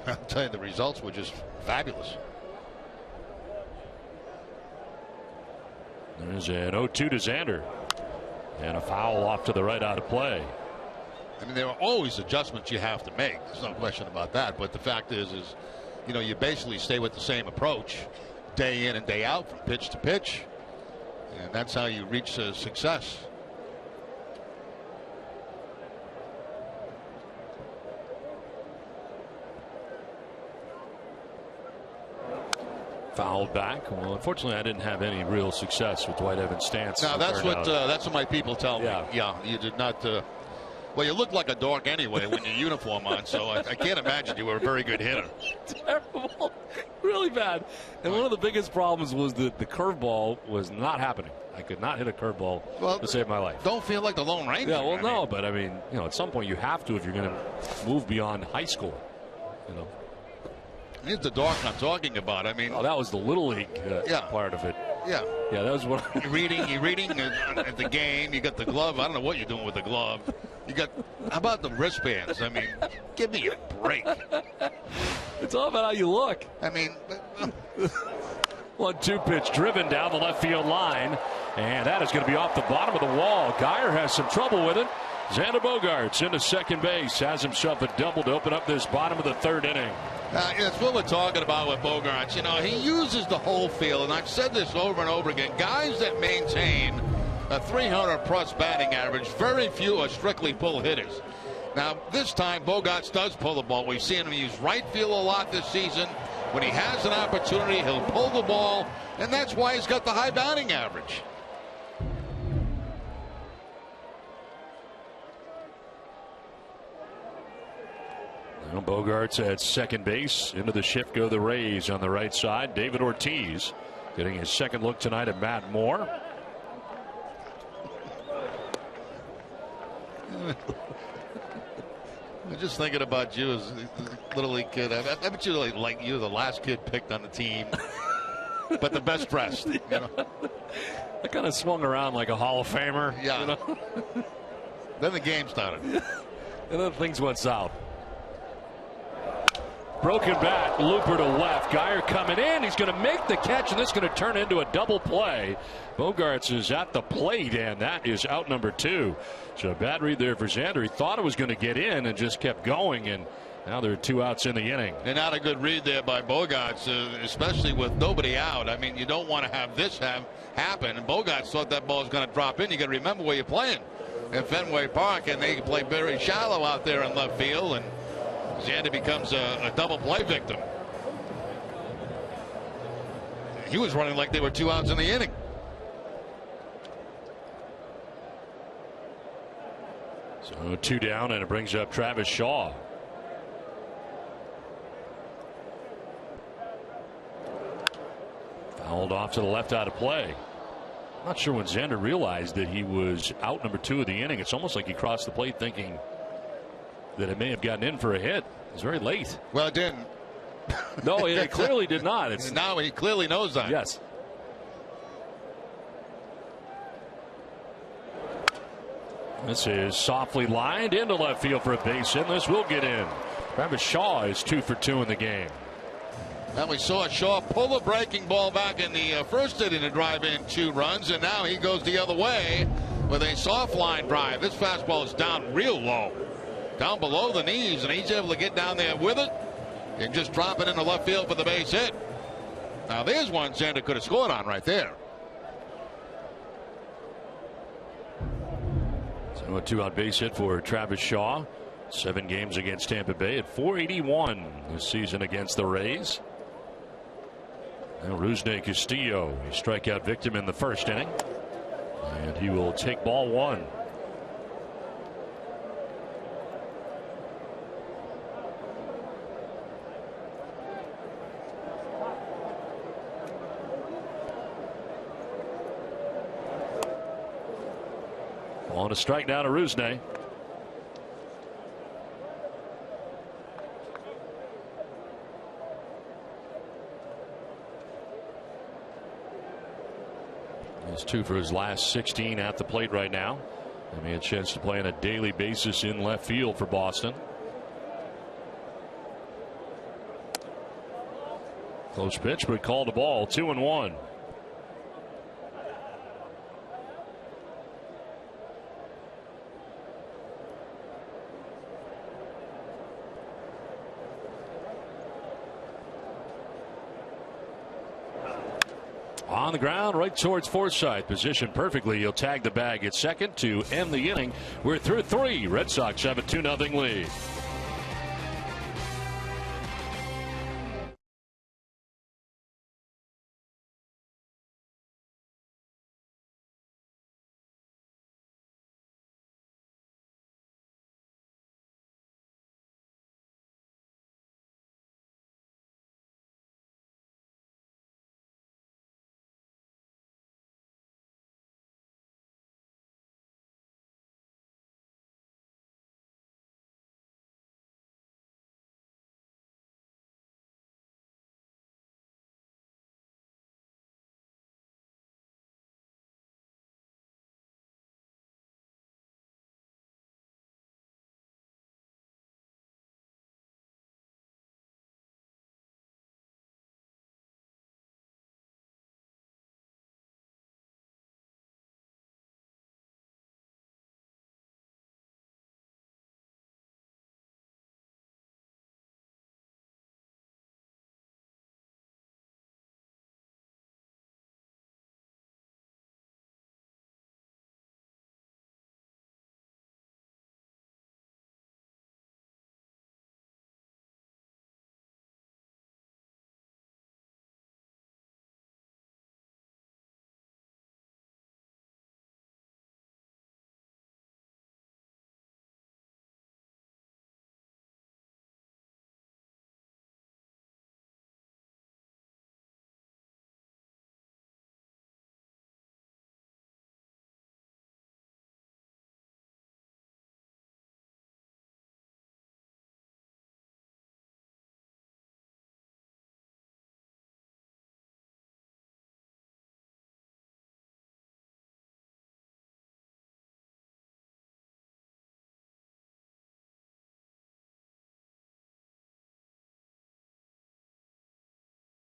I'll tell you, the results were just fabulous. There's an 0-2 to Xander. And a foul off to the right out of play. I mean, there are always adjustments you have to make. There's no question about that. But the fact is you basically stay with the same approach day in and day out from pitch to pitch. And that's how you reach success. Fouled back. Well, unfortunately, I didn't have any real success with Dwight Evans' stance. Now that's what my people tell me. Yeah, you did not. Well, you look like a dog anyway when your uniform on, so I can't imagine you were a very good hitter. Terrible, really bad. And one of the biggest problems was that the curveball was not happening. I could not hit a curveball to save my life. Don't feel like the Lone Ranger. Yeah, well, no, but I mean, at some point you have to if you're going to move beyond high school. Here's the dog I'm talking about. I mean, that was the Little League part of it. Yeah, that was what you're reading at the game. You got the glove. I don't know what you're doing with the glove. How about the wristbands? I mean, give me a break. It's all about how you look. I mean, 1-2 pitch driven down the left field line, and that is going to be off the bottom of the wall. Geyer has some trouble with it. Xander Bogaerts into second base, has himself a double to open up this bottom of the 3rd inning. It's what we're talking about with Bogaerts. He uses the whole field, and I've said this over and over again. Guys that maintain a 300-plus batting average, very few are strictly pull hitters. Now, this time, Bogaerts does pull the ball. We've seen him use right field a lot this season. When he has an opportunity, he'll pull the ball, and that's why he's got the high batting average. Bogaerts at second base. Into the shift go the Rays on the right side. David Ortiz getting his second look tonight at Matt Moore. I'm just thinking about you as a Little League kid. I bet you like you, the last kid picked on the team, but the best dressed. I kind of swung around like a Hall of Famer. Yeah. Then the game started. And then things went south. Broken bat, looper to left. Geyer coming in. He's going to make the catch, and this is going to turn into a double play. Bogaerts is at the plate, and that is out number 2. So a bad read there for Xander. He thought it was going to get in and just kept going, and now there are 2 outs in the inning. And not a good read there by Bogaerts, especially with nobody out. I mean, you don't want to have this happen. And Bogaerts thought that ball was going to drop in. You got to remember where you're playing at Fenway Park, and they play very shallow out there in left field, and Xander becomes a double play victim. He was running like they were 2 outs in the inning. So 2 down, and it brings up Travis Shaw. Fouled off to the left out of play. I'm not sure when Xander realized that he was out number 2 of the inning. It's almost like he crossed the plate thinking that it may have gotten in for a hit. It was very late. Well, it didn't. No, it clearly did not. Now he clearly knows that. Yes. This is softly lined into left field for a base hit. This will get in. Travis Shaw is 2 for 2 in the game. And we saw Shaw pull a breaking ball back in the first inning to drive in 2 runs, and now he goes the other way with a soft line drive. This fastball is down real low, down below the knees, and he's able to get down there with it and just drop it into left field for the base hit. Now there's one Sander could have scored on right there. So a 2-out base hit for Travis Shaw. 7 games against Tampa Bay at .481 this season against the Rays. Now Rusney Castillo, a strikeout victim in the first inning. And he will take ball 1. On a strike down to Rusney. He's 2 for his last 16 at the plate right now. And he had a chance to play on a daily basis in left field for Boston. Close pitch, but called a ball. 2-1. On the ground, right towards Forsythe. Positioned perfectly. He'll tag the bag at second to end the inning. We're through 3. Red Sox have a 2-0 lead.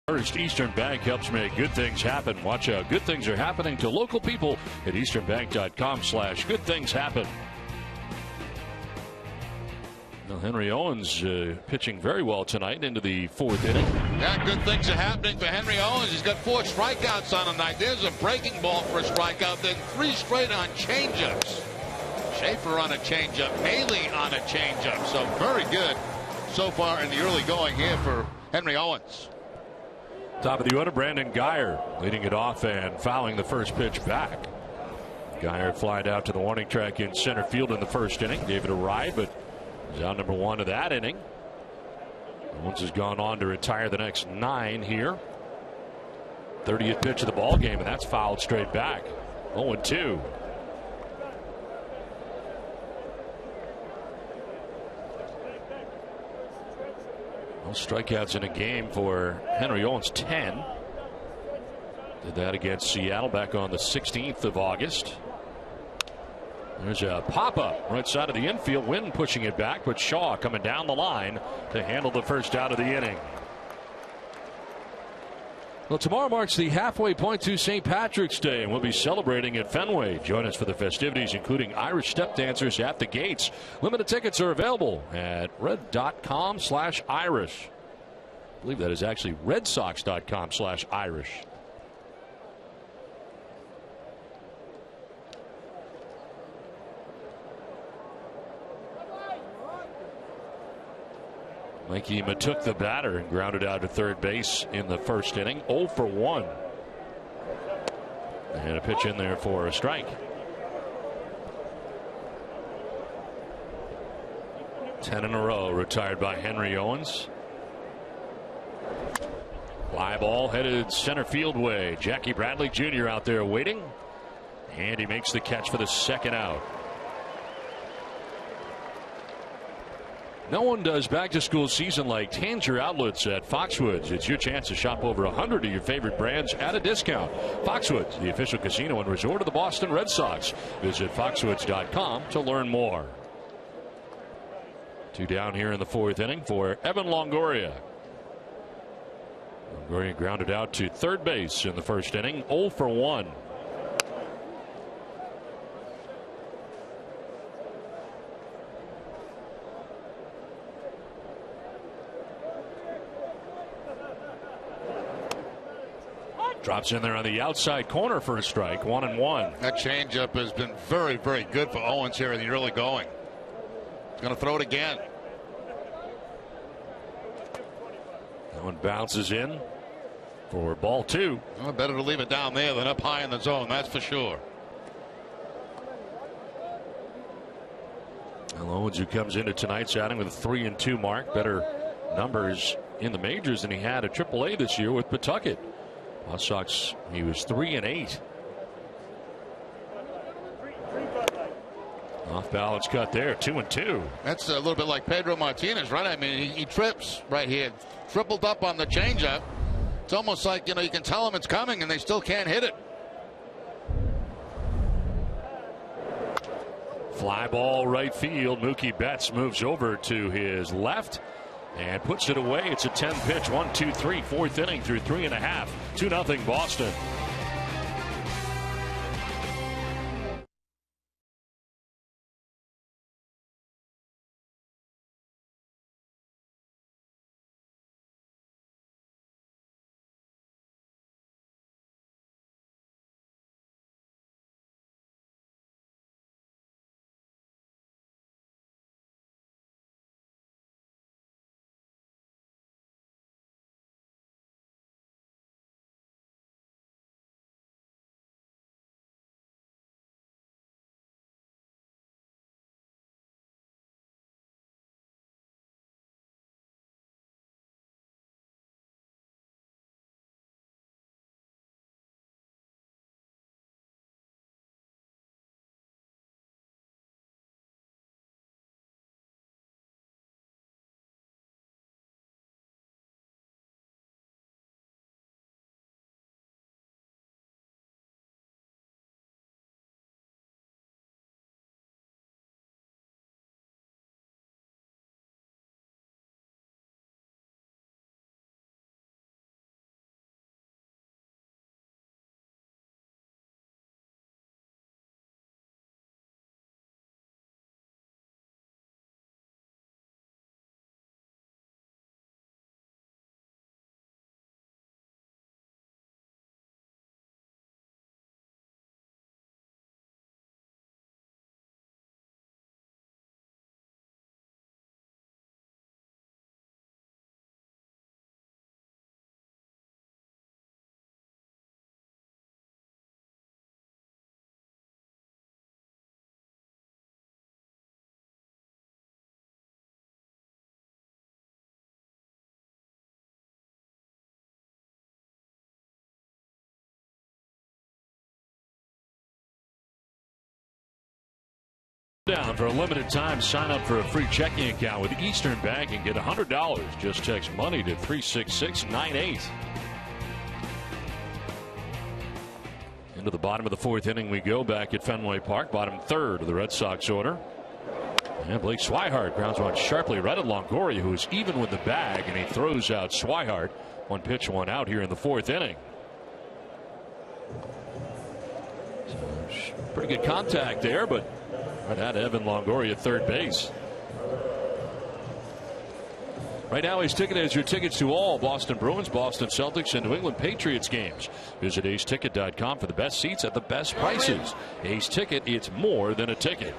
First, Eastern Bank helps make good things happen. Watch how good things are happening to local people at easternbank.com/goodthingshappen. Well, Henry Owens pitching very well tonight into the 4th inning. Yeah, good things are happening for Henry Owens. He's got 4 strikeouts on a night. There's a breaking ball for a strikeout, then 3 straight on changeups. Schaefer on a changeup, Haley on a changeup. So very good so far in the early going here for Henry Owens. Top of the order, Brandon Guyer leading it off and fouling the first pitch back. Guyer flied out to the warning track in center field in the first inning. Gave it a ride, but he's out number 1 of that inning. Owens has gone on to retire the next 9 here. 30th pitch of the ball game, and that's fouled straight back. 0-2. Strikeouts in a game for Henry Owens, 10. Did that against Seattle back on the 16th of August. There's a pop-up right side of the infield. Wynn pushing it back, but Shaw coming down the line to handle the first out of the inning. Well, tomorrow marks the halfway point to St. Patrick's Day, and we'll be celebrating at Fenway. Join us for the festivities, including Irish step dancers at the gates. Limited tickets are available at red.com/Irish. I believe that is actually redsox.com/Irish. Mikey took the batter and grounded out to third base in the first inning. 0 for 1. And a pitch in there for a strike. 10 in a row retired by Henry Owens. Fly ball headed center field way. Jackie Bradley Jr. out there waiting. And he makes the catch for the second out. No one does back to school season like Tanger Outlets at Foxwoods. It's your chance to shop over 100 of your favorite brands at a discount. Foxwoods, the official casino and resort of the Boston Red Sox. Visit foxwoods.com to learn more. 2 down here in the 4th inning for Evan Longoria. Longoria grounded out to third base in the first inning. 0 for 1. Drops in there on the outside corner for a strike. 1-1. That changeup has been very, very good for Owens here in the early going. He's going to throw it again. That one bounces in for ball 2. Well, better to leave it down there than up high in the zone, that's for sure. Well, Owens, who comes into tonight's outing with a 3-2 mark, better numbers in the majors than he had at AAA this year with Pawtucket. White Sox, he was 3-8. Off balance cut there, 2-2. That's a little bit like Pedro Martinez, right? I mean, he trips right here, tripled up on the changeup. It's almost like, you know, you can tell them it's coming and they still can't hit it. Fly ball right field. Mookie Betts moves over to his left and puts it away. It's a 10 pitch, 1-2-3, 4th inning through 3.5. 2-0 Boston. Down for a limited time. Sign up for a free checking account with Eastern Bank and get $100. Just text money to 36698. Into the bottom of the 4th inning we go back at Fenway Park. Bottom third of the Red Sox order. And Blake Swihart grounds one sharply right at Longoria, who is even with the bag, and he throws out Swihart. 1 pitch, 1 out here in the 4th inning. So, pretty good contact there, but right at Evan Longoria, third base. Right now, Ace Ticket has your tickets to all Boston Bruins, Boston Celtics, and New England Patriots games. Visit aceticket.com for the best seats at the best prices. Ace Ticket, it's more than a ticket.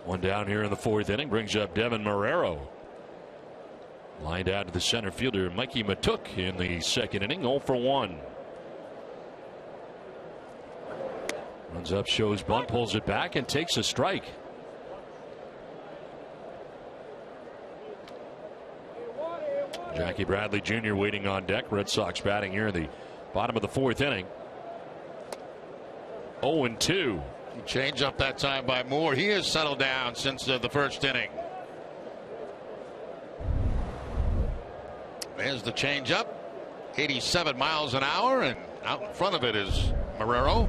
One down here in the fourth inning brings up Devin Marrero. Lined out to the center fielder, Mikey Matuk, in the second inning, 0 for 1. Runs up, shows bunt, pulls it back, and takes a strike. Jackie Bradley Jr. waiting on deck. Red Sox batting here in the bottom of the fourth inning. 0-2. Change up that time by Moore. He has settled down since the first inning. There's the change up. 87 miles an hour, and out in front of it is Marrero.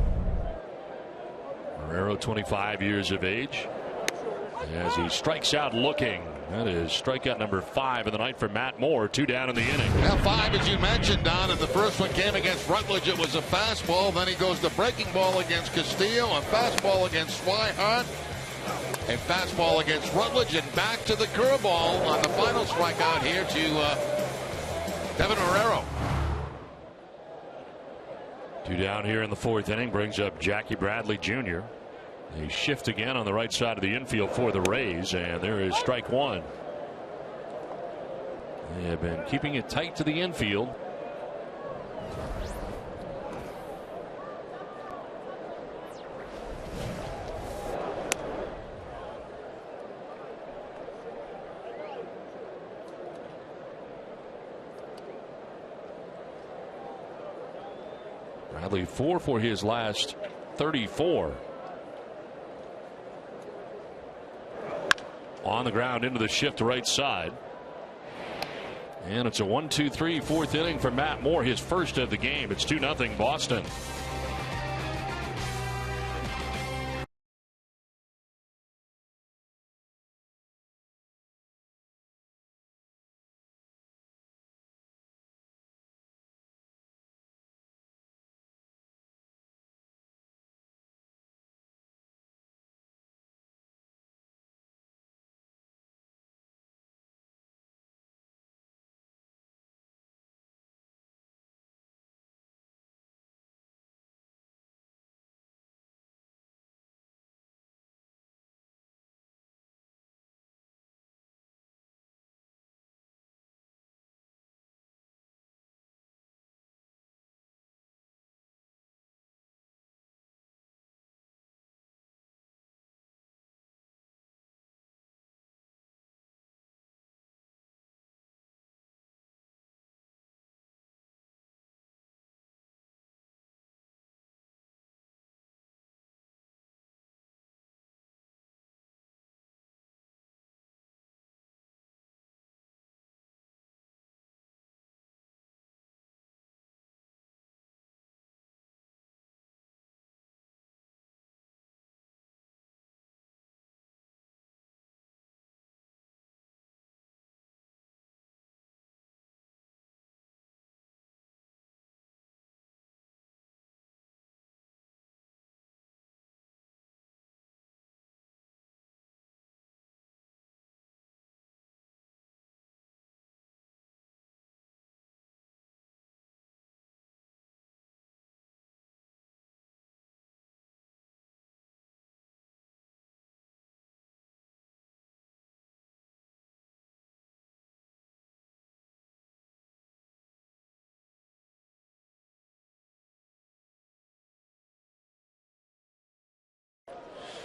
Marrero, 25 years of age, as he strikes out looking. That is strikeout number 5 of the night for Matt Moore. 2 down in the inning. Now 5, as you mentioned, Don. And the first one came against Rutledge. It was a fastball. Then he goes to breaking ball against Castillo, a fastball against Swihart, a fastball against Rutledge, and back to the curveball on the final strikeout here to Devin Marrero. 2 down here in the fourth inning brings up Jackie Bradley Jr. They shift again on the right side of the infield for the Rays, and there is strike 1. They have been keeping it tight to the infield. Bradley 4 for his last 34. On the ground into the shift to right side. And it's a 1-2-3 fourth inning for Matt Moore, his first of the game. It's 2-0 Boston.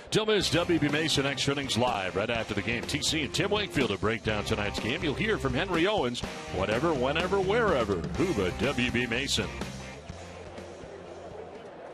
Don't miss WB Mason extra innings live right after the game. TC and Tim Wakefield to break down tonight's game. You'll hear from Henry Owens, whatever, whenever, wherever. Who WB Mason.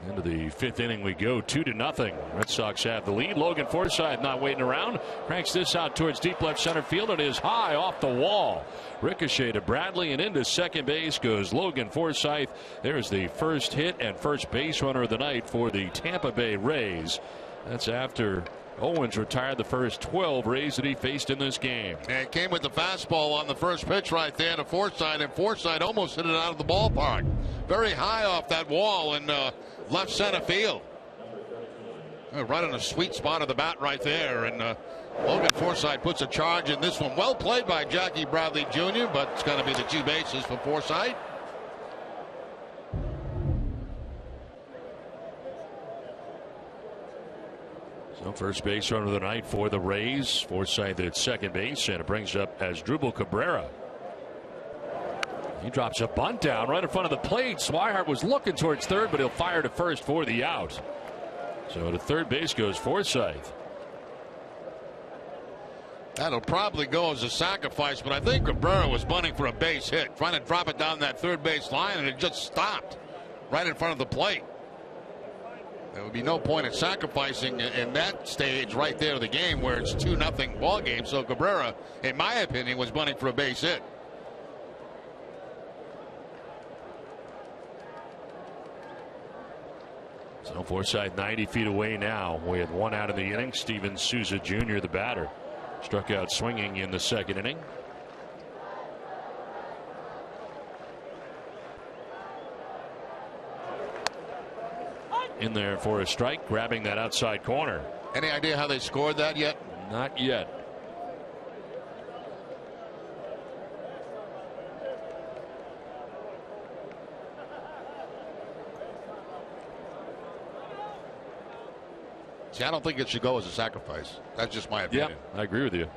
Into the fifth inning we go, 2-0. Red Sox have the lead. Logan Forsythe not waiting around. Cranks this out towards deep left center field. It is high off the wall. Ricochet to Bradley, and into second base goes Logan Forsythe. There's the first hit and first base runner of the night for the Tampa Bay Rays. That's after Owens retired the first 12 Rays that he faced in this game. And it came with the fastball on the first pitch right there to Forsythe, and Forsythe almost hit it out of the ballpark. Very high off that wall in left center field. Right on the sweet spot of the bat right there. And Logan Forsythe puts a charge in this one. Well played by Jackie Bradley Jr., but it's going to be the 2 bases for Forsythe. So first base runner of the night for the Rays. Forsythe at second base, and it brings up Asdrubal Cabrera. He drops a bunt down right in front of the plate. Swihart was looking towards third, but he'll fire to first for the out. So to third base goes Forsythe. That'll probably go as a sacrifice, but I think Cabrera was bunting for a base hit, trying to drop it down that third base line, and it just stopped right in front of the plate. There would be no point in sacrificing in that stage right there of the game where it's 2-0 ball game. So Cabrera, in my opinion, was bunting for a base hit. So Forsythe 90 feet away now with 1 out in the inning. Steven Souza Jr., the batter, struck out swinging in the second inning. In there for a strike, grabbing that outside corner. Any idea how they scored that yet? Not yet. See, I don't think it should go as a sacrifice. That's just my opinion. Yeah, I agree with you.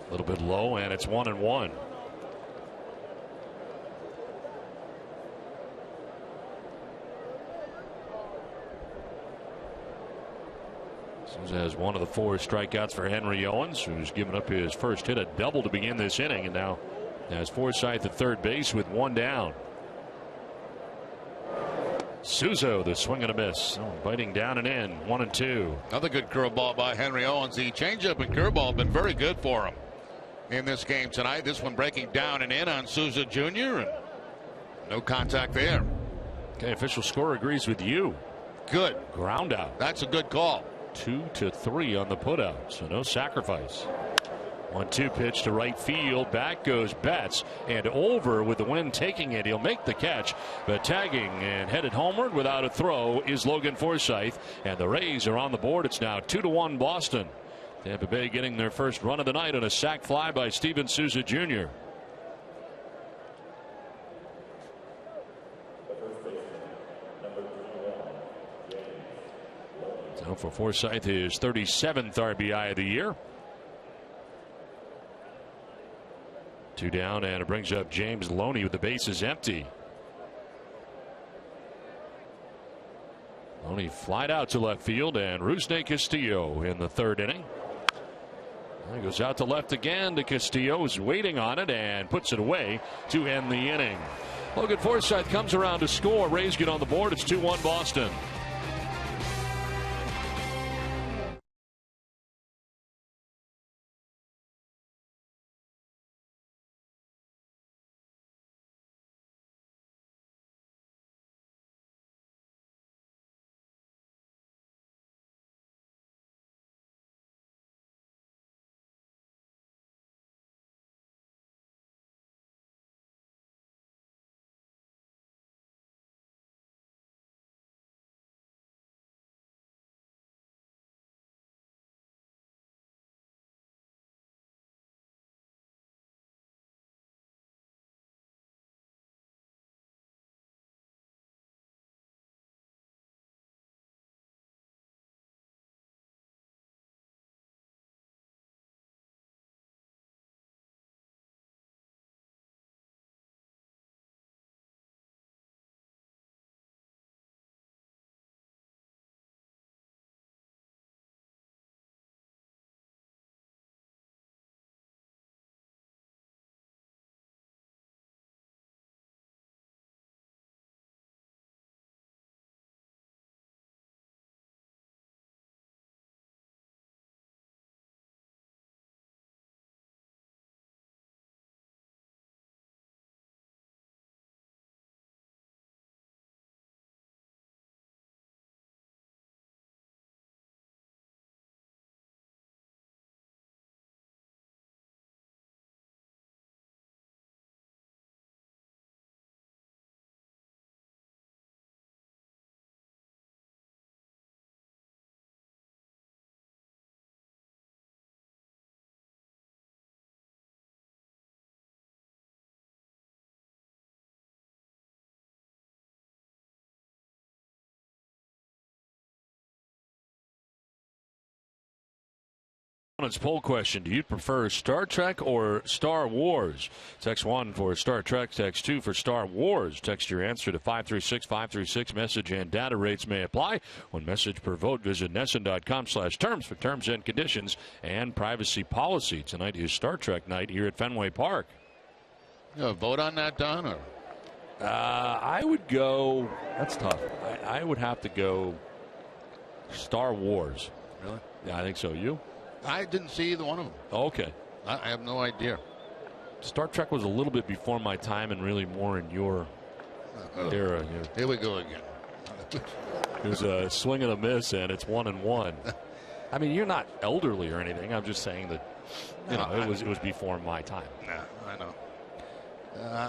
A little bit low, and it's 1-1. Souza has one of the 4 strikeouts for Henry Owens, who's given up his first hit, a double to begin this inning, and now has Forsythe at third base with 1 down. Souza, the swing and a miss, biting down and in, 1-2. Another good curveball by Henry Owens. The changeup and curveball have been very good for him in this game tonight. This one breaking down and in on Souza Jr. and no contact there. Okay, official score agrees with you. Good. Ground out. That's a good call. 2-3 on the putout, so no sacrifice. 1-2 pitch to right field. Back goes Betts, and over with the wind taking it. He'll make the catch, but tagging and headed homeward without a throw is Logan Forsythe, and the Rays are on the board. It's now 2-1 Boston. Tampa Bay getting their first run of the night on a sac fly by Steven Souza Jr. So for Forsythe, his 37th RBI of the year. 2 down, and it brings up James Loney with the bases empty. Loney flied out to left field, and Rusney Castillo in the third inning. He goes out to left again to Castillo, who's waiting on it and puts it away to end the inning. Logan Forsythe comes around to score. Rays get on the board. It's 2-1 Boston. It's a poll question. Do you prefer Star Trek or Star Wars? Text 1 for Star Trek. Text 2 for Star Wars. Text your answer to 536-536. Message and data rates may apply. One message per vote. Visit NESN.com/terms for terms and conditions and privacy policy. Tonight is Star Trek night here at Fenway Park. You gonna vote on that, Don? Or? I would go. That's tough. I would have to go Star Wars. Really? Yeah, I think so. You? I didn't see either one of them. Okay. I have no idea. Star Trek was a little bit before my time and really more in your era. Here we go again. It was a swing and a miss, and it's 1-1. I mean, you're not elderly or anything. I'm just saying that it was before my time. Yeah, I know.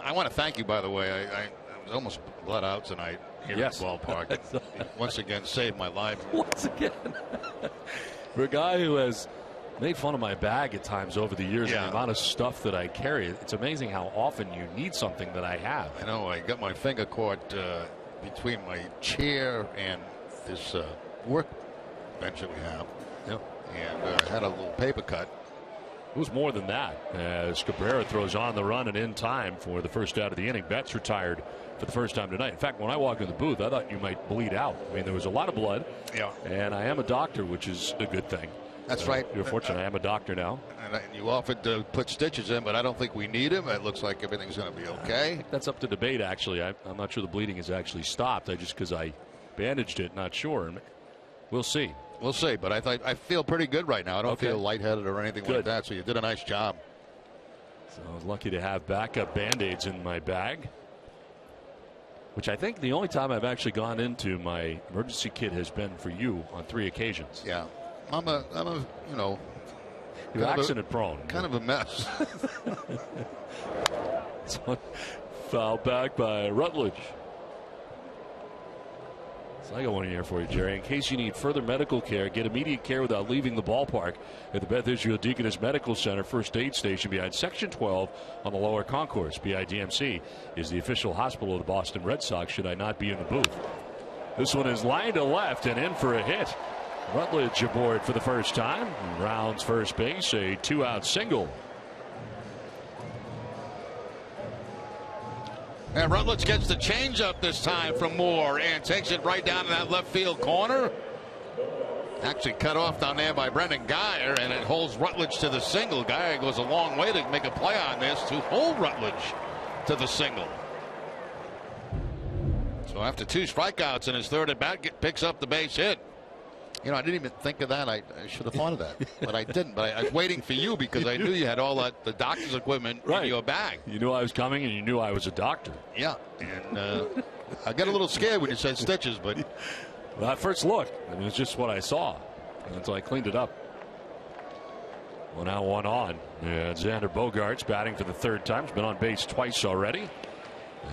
I want to thank you, by the way. I was almost bled out tonight here at the ballpark. Once again, saved my life. Once again. For a guy who has made fun of my bag at times over the years and the amount of stuff that I carry, it's amazing how often you need something that I have. I know. I got my finger caught between my chair and this work bench that we have. And had a little paper cut. It was more than that as Cabrera throws on the run and in time for the first out of the inning. Betts retired for the first time tonight. In fact, when I walked in the booth, I thought you might bleed out. I mean, there was a lot of blood. Yeah. And I am a doctor, which is a good thing. That's right. You're fortunate. I am a doctor now. And you offered to put stitches in, but I don't think we need them. It looks like everything's going to be okay. That's up to debate, actually. I'm not sure the bleeding has actually stopped. Just because I bandaged it, not sure. And we'll see. We'll see, but I feel pretty good right now. I don't feel lightheaded or anything like that, so you did a nice job. So I was lucky to have backup Band-Aids in my bag, which I think the only time I've actually gone into my emergency kit has been for you on 3 occasions. Yeah. I'm a you're accident prone. Kind of a mess. Foul back by Rutledge. So I got one here for you, Jerry. In case you need further medical care, get immediate care without leaving the ballpark at the Beth Israel Deaconess Medical Center First Aid Station behind Section 12 on the lower concourse. BIDMC is the official hospital of the Boston Red Sox should I not be in the booth. This one is lined to left and in for a hit. Rutledge aboard for the first time. Rounds first base, a 2-out single. And Rutledge gets the changeup this time from Moore and takes it right down in that left field corner. Actually cut off down there by Brendan Geyer, and it holds Rutledge to the single. Geyer goes a long way to make a play on this to hold Rutledge to the single. So after 2 strikeouts in his third at bat, picks up the base hit. I didn't even think of that. I should have thought of that, but I didn't. But I was waiting for you because I knew you had all the doctor's equipment in your bag. You knew I was coming, and you knew I was a doctor. Yeah, and I got a little scared when you said stitches, but well, at first look, it was just what I saw until I cleaned it up. Well, now 1 on. And Xander Bogaerts batting for the 3rd time. He's been on base twice already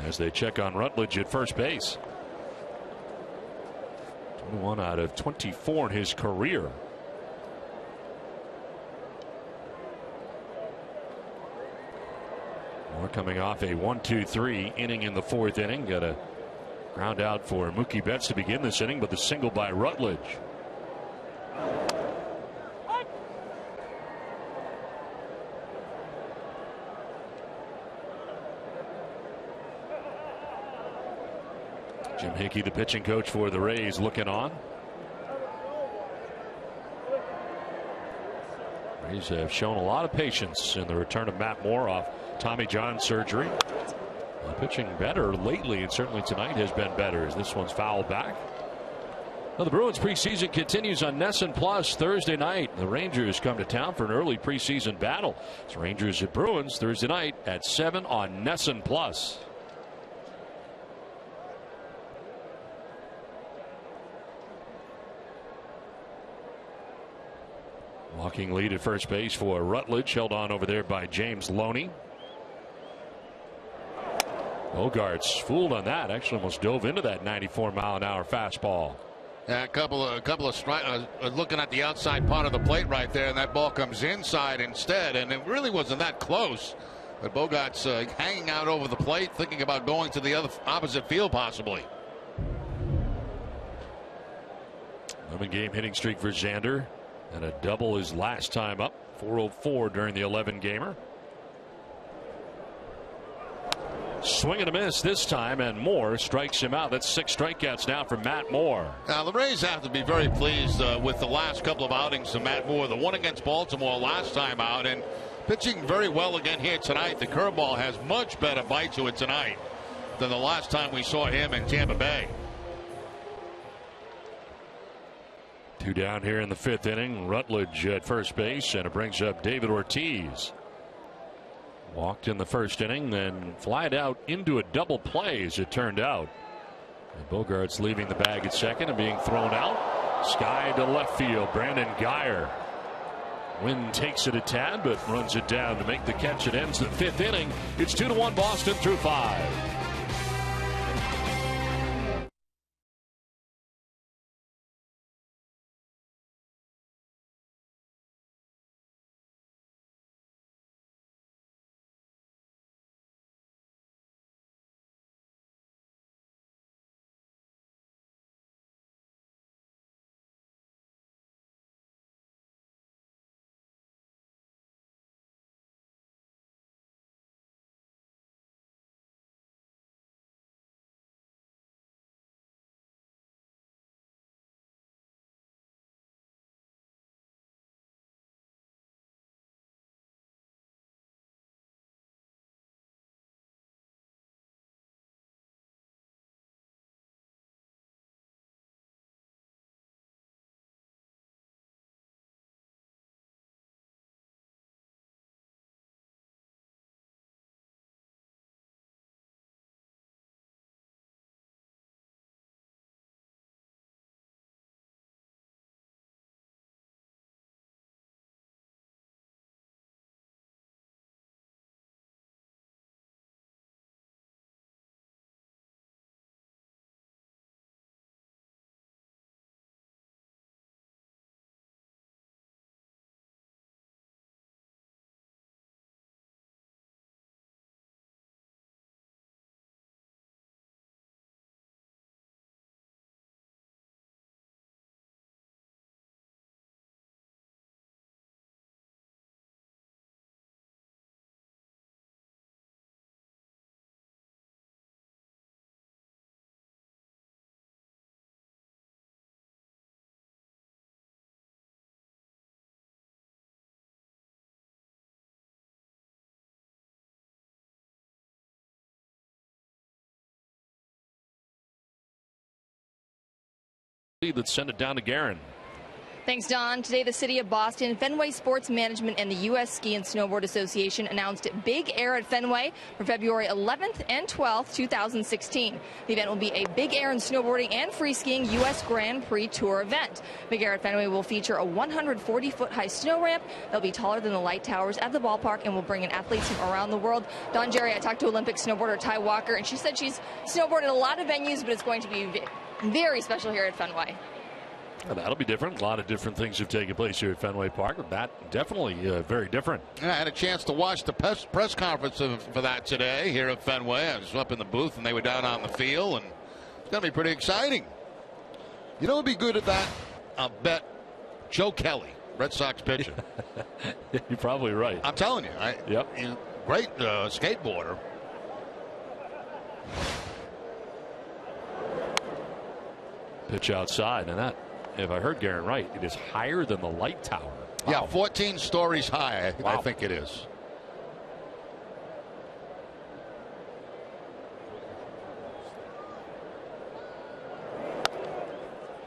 as they check on Rutledge at first base. 21 out of 24 in his career. Moore coming off a 1-2-3 inning in the 4th inning. Got a ground out for Mookie Betts to begin this inning, but the single by Rutledge. Jim Hickey, the pitching coach for the Rays, looking on. Rays have shown a lot of patience in the return of Matt Moore off Tommy John surgery. Pitching better lately, and certainly tonight has been better as this one's fouled back. Well, the Bruins preseason continues on NESN Plus Thursday night. The Rangers come to town for an early preseason battle. It's Rangers at Bruins Thursday night at 7 on NESN Plus. Walking lead at first base for Rutledge, held on over there by James Loney. Bogaerts fooled on that, actually almost dove into that 94-mile-an-hour fastball. Yeah, a couple of strikes. Looking at the outside part of the plate right there, and that ball comes inside instead, and it really wasn't that close. But Bogaerts hanging out over the plate, thinking about going to the opposite field possibly. 11-game hitting streak for Xander. And a double his last time up. 404 during the 11-gamer. Swing and a miss this time, and Moore strikes him out. That's 6 strikeouts now for Matt Moore. Now, the Rays have to be very pleased with the last couple of outings of Matt Moore. The one against Baltimore last time out, and pitching very well again here tonight. The curveball has much better bite to it tonight than the last time we saw him in Tampa Bay. 2 down here in the 5th inning. Rutledge at first base, and it brings up David Ortiz. Walked in the 1st inning, then flied out into a double play as it turned out. And Bogart's leaving the bag at second and being thrown out. Sky to left field. Brandon Guyer. Wynn takes it a tad, but runs it down to make the catch. It ends the 5th inning. It's 2-1 Boston through 5. Let's send it down to Guerin. Thanks, Don. Today, the City of Boston, Fenway Sports Management, and the U.S. Ski and Snowboard Association announced Big Air at Fenway for February 11th and 12th, 2016. The event will be a Big Air in snowboarding and free skiing U.S. Grand Prix Tour event. Big Air at Fenway will feature a 140-foot high snow ramp. They'll be taller than the light towers at the ballpark and will bring in athletes from around the world. Don, Jerry, I talked to Olympic snowboarder Ty Walker, and she said she's snowboarded a lot of venues, but it's going to be very special here at Fenway. Well, that'll be different. A lot of different things have taken place here at Fenway Park. That definitely very different. I had a chance to watch the press conference for that today here at Fenway. I was up in the booth and they were down on the field, and it's going to be pretty exciting. You know what would be good at that? I'll bet Joe Kelly, Red Sox pitcher. You're probably right. I'm telling you. Yep. Great skateboarder. Pitch outside, and that, if I heard Guerin right, it is higher than the light tower. Wow. Yeah, 14 stories high, wow. I think it is.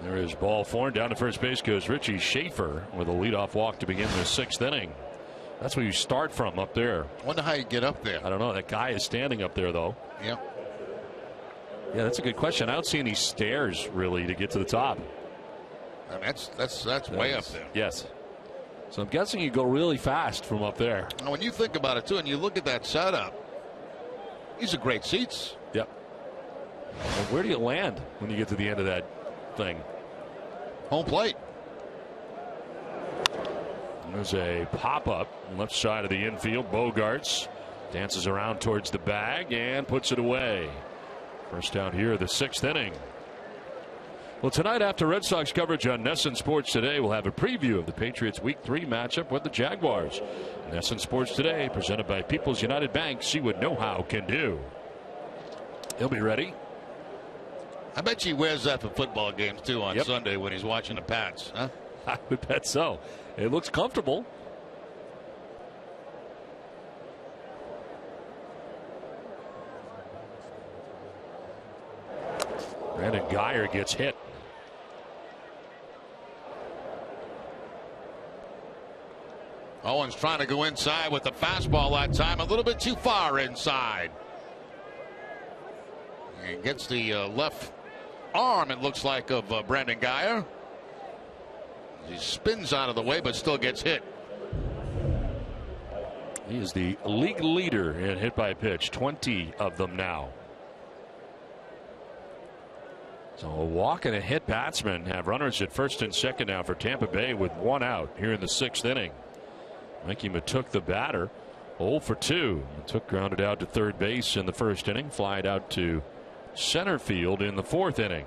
There is ball 4, down to first base goes Richie Schaefer with a leadoff walk to begin the 6th inning. That's where you start from up there. Wonder how you get up there. I don't know. That guy is standing up there, though. Yeah. Yeah, that's a good question. I don't see any stairs really to get to the top. And that's way up there. Yes. So I'm guessing you go really fast from up there. Now, when you think about it too, and you look at that setup, these are great seats. Yep. Well, where do you land when you get to the end of that thing? Home plate. And there's a pop up left side of the infield. Bogarts dances around towards the bag and puts it away. First down here, the 6th inning. Well, tonight after Red Sox coverage on NESN Sports Today, we'll have a preview of the Patriots Week 3 matchup with the Jaguars. NESN Sports Today, presented by People's United Bank. See what know-how can do. He'll be ready. I bet he wears that for football games, too, on Sunday when he's watching the Pats. Huh? I would bet so. It looks comfortable. Brandon Guyer gets hit. Owens trying to go inside with the fastball that time, a little bit too far inside. And gets the left arm, it looks like, of Brandon Guyer. He spins out of the way, but still gets hit. He is the league leader in hit by pitch, 20 of them now. So a walk and a hit batsman have runners at first and second now for Tampa Bay with one out here in the 6th inning. Mikey Matuk, the batter, 0 for 2. Matuk grounded out to third base in the 1st inning, flied out to center field in the 4th inning.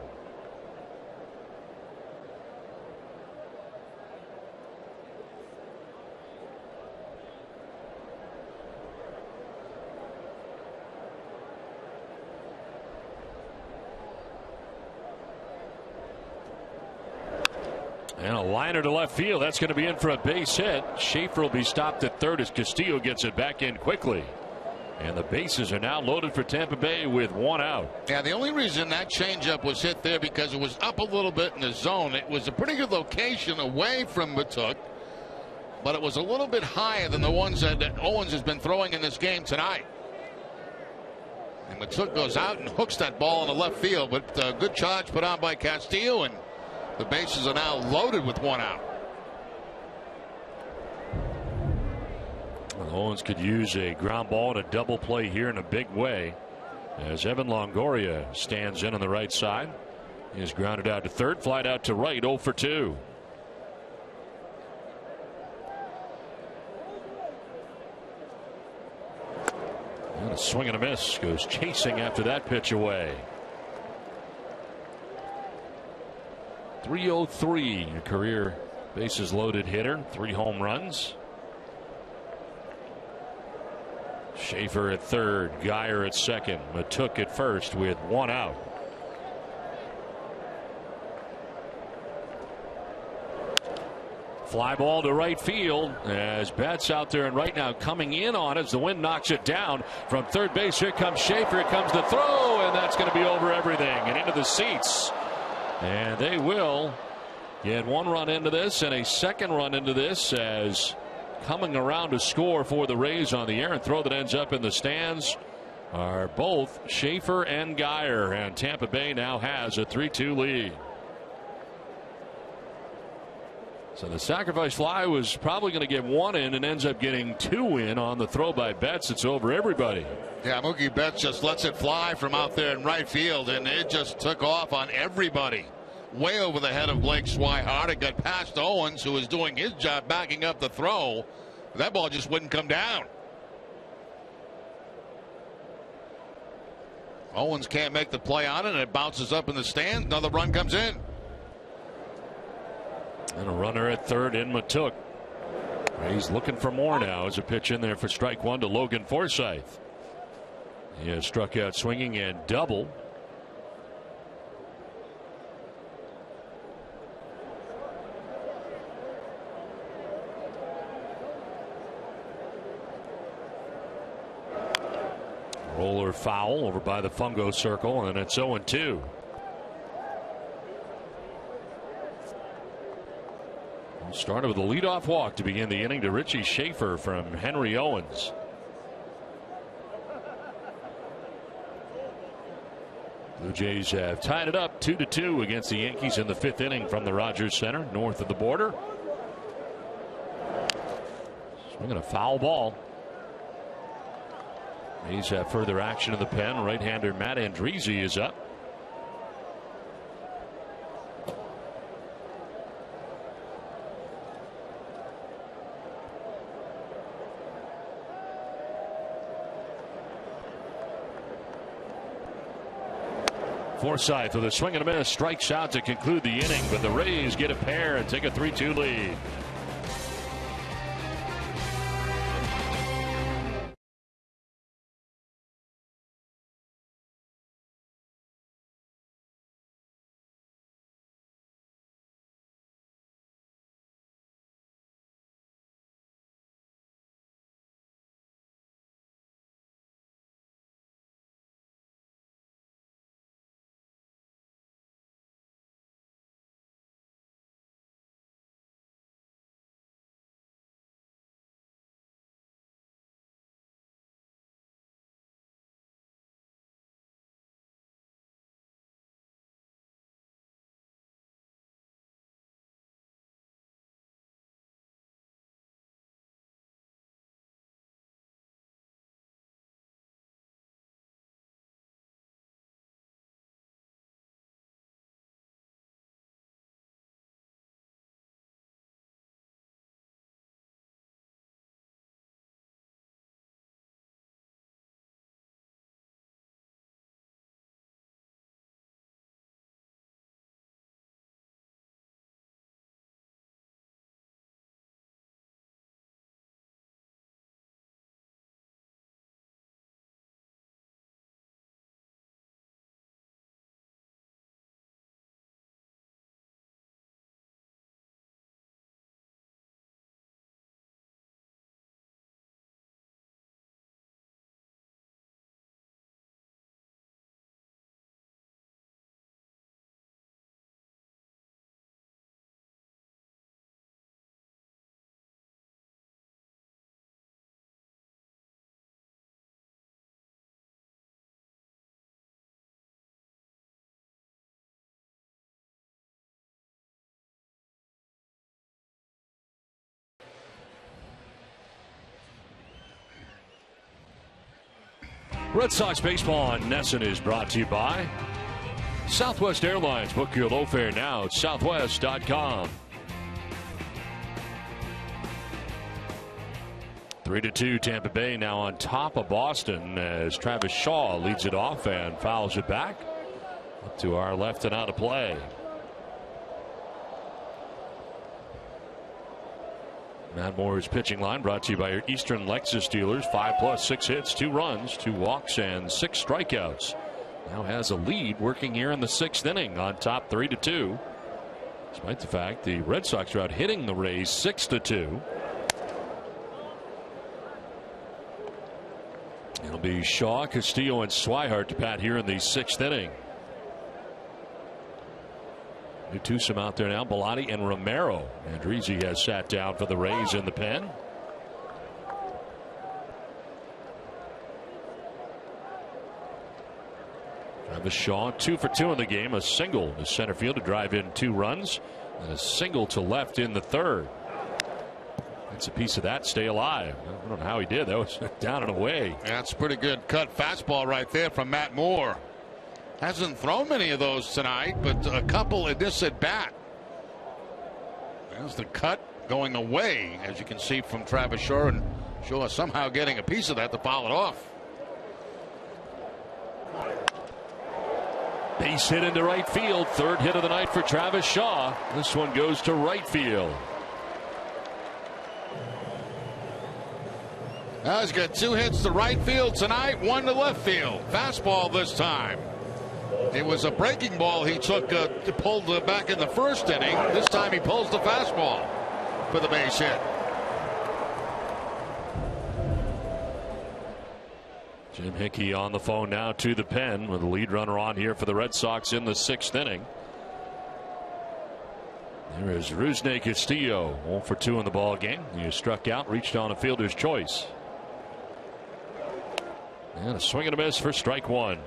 And a liner to left field. That's going to be in for a base hit. Schaefer will be stopped at third as Castillo gets it back in quickly. And the bases are now loaded for Tampa Bay with one out. Yeah, the only reason that changeup was hit there because it was up a little bit in the zone. It was a pretty good location away from Matuk, but it was a little bit higher than the ones that Owens has been throwing in this game tonight. And Matuk goes out and hooks that ball in the left field, but a good charge put on by Castillo, and the bases are now loaded with one out. Well, Owens could use a ground ball and a double play here in a big way as Evan Longoria stands in on the right side. He is grounded out to third, flied out to right, 0 for 2. And a swing and a miss, goes chasing after that pitch away. 303, a career bases loaded hitter, 3 home runs. Schaefer at third, Guyer at second, Matuk at first with one out. Fly ball to right field as Betts out there and right now coming in on as the wind knocks it down from third base. Here comes Schaefer, here comes the throw, and that's going to be over everything and into the seats. And they will get one run into this and a second run into this as coming around to score for the Rays on the errant throw that ends up in the stands are both Schaefer and Guyer, and Tampa Bay now has a 3-2 lead. So the sacrifice fly was probably going to get one in and ends up getting 2 in on the throw by Betts. It's over everybody. Yeah, Mookie Betts just lets it fly from out there in right field, and it just took off on everybody. Way over the head of Blake Swihart. It got past Owens, who was doing his job backing up the throw. That ball just wouldn't come down. Owens can't make the play on it, and it bounces up in the stand. Another run comes in. And a runner at third in Matuk. He's looking for more now as a pitch in there for strike one to Logan Forsythe. He has struck out swinging and double. Roller foul over by the fungo circle, and it's 0-2. Started with a leadoff walk to begin the inning to Richie Schaefer from Henry Owens. Blue Jays have tied it up 2-2 against the Yankees in the 5th inning from the Rogers Center north of the border. Swinging a foul ball. He's have further action in the pen. Right-hander Matt Andriese is up. Forsythe with a swing and a miss, strikes out to conclude the inning, but the Rays get a pair and take a 3-2 lead. Red Sox baseball on NESN is brought to you by Southwest Airlines. Book your low fare now at southwest.com. 3-2 Tampa Bay now on top of Boston as Travis Shaw leads it off and fouls it back up to our left and out of play. Matt Moore's pitching line brought to you by your Eastern Lexus dealers. 5+, 6 hits, 2 runs, 2 walks, and 6 strikeouts. Now has a lead working here in the 6th inning on top 3-2. Despite the fact the Red Sox are out hitting the Rays 6-2. It'll be Shaw, Castillo, and Swihart to bat here in the 6th inning. New twosome out there now, Bellotti and Romero. Andrizzi has sat down for the Rays in the pen. Travis Shaw 2 for 2 in the game, a single to center field to drive in 2 runs, and a single to left in the 3rd. That's a piece of that. Stay alive. I don't know how he did. That was down and away. Yeah, that's a pretty good cut fastball right there from Matt Moore. Hasn't thrown many of those tonight, but a couple in this at bat. There's the cut going away, as you can see from Travis Shaw, and Shaw somehow getting a piece of that to foul it off. Base hit into right field. 3rd hit of the night for Travis Shaw. This one goes to right field. Now he's got 2 hits to right field tonight, 1 to left field. Fastball this time. It was a breaking ball he took, pulled back in the 1st inning. This time he pulls the fastball for the base hit. Jim Hickey on the phone now to the pen with the lead runner on here for the Red Sox in the 6th inning. There is Rusney Castillo, 0 for 2 in the ball game. He struck out, reached on a fielder's choice. And a swing and a miss for strike 1.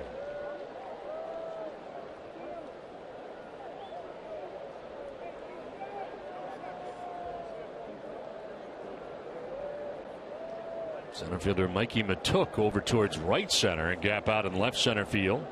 Center fielder Mikey Matuk over towards right center and gap out in left center field.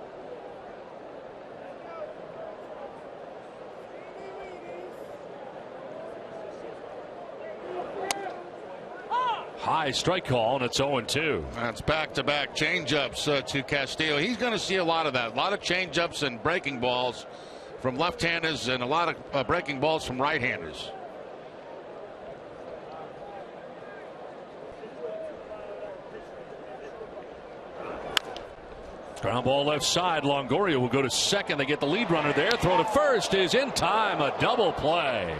High strike call, and it's 0-2. That's back-to-back changeups to Castillo. He's going to see a lot of that. A lot of changeups and breaking balls from left-handers and a lot of breaking balls from right-handers. Ground ball left side. Longoria will go to second. They get the lead runner there. Throw to first is in time. A double play.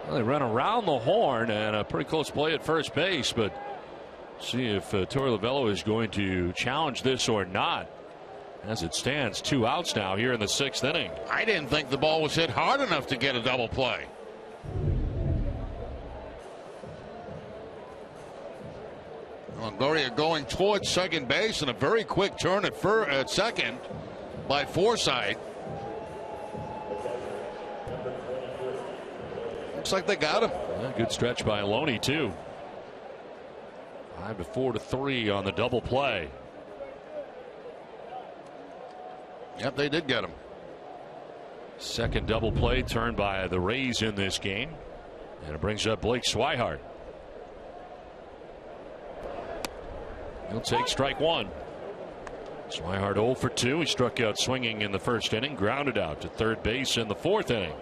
Well, they run around the horn, and a pretty close play at first base, but see if Torey Lovullo is going to challenge this or not. As it stands, 2 outs now here in the 6th inning. I didn't think the ball was hit hard enough to get a double play. Longoria going towards second base, and a very quick turn at second by Forsythe. Looks like they got him. Yeah, good stretch by Loney, too. 5-4-3 on the double play. Yep, they did get him. Second double play turned by the Rays in this game. And it brings up Blake Swihart. He'll take strike one. Swihart 0 for 2. He struck out swinging in the first inning, grounded out to third base in the 4th inning.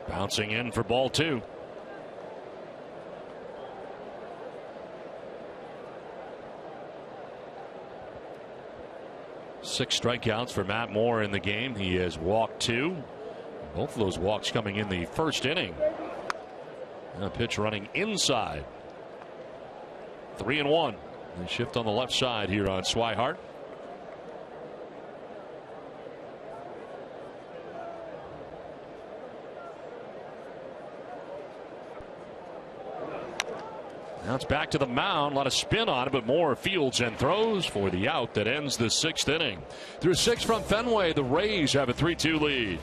Bouncing in for ball 2. Six strikeouts for Matt Moore in the game. He has walked 2. Both of those walks coming in the first inning. And a pitch running inside. 3-1. They shift on the left side here on Swihart. Now it's back to the mound. A lot of spin on it, but Moore fields and throws for the out that ends the 6th inning. Through 6 from Fenway, the Rays have a 3-2 lead.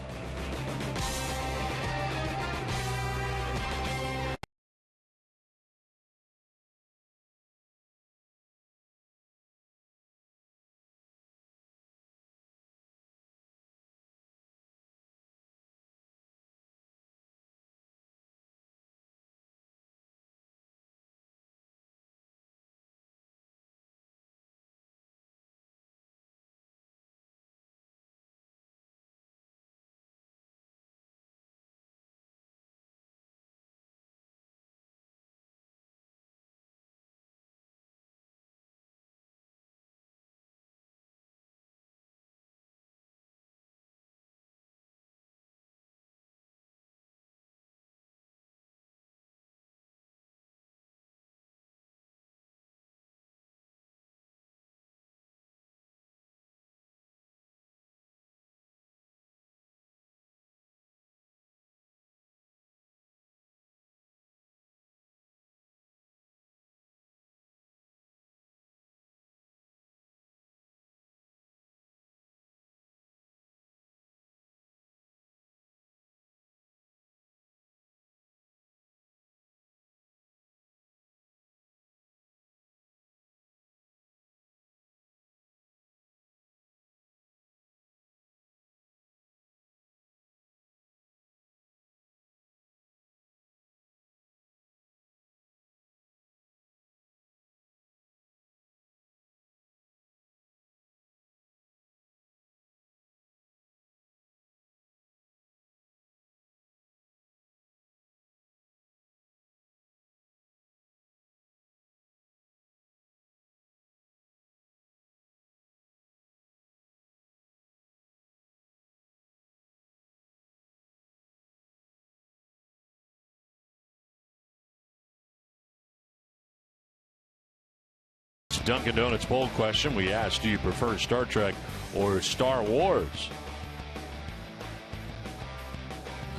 Dunkin' Donuts poll question. We asked, do you prefer Star Trek or Star Wars?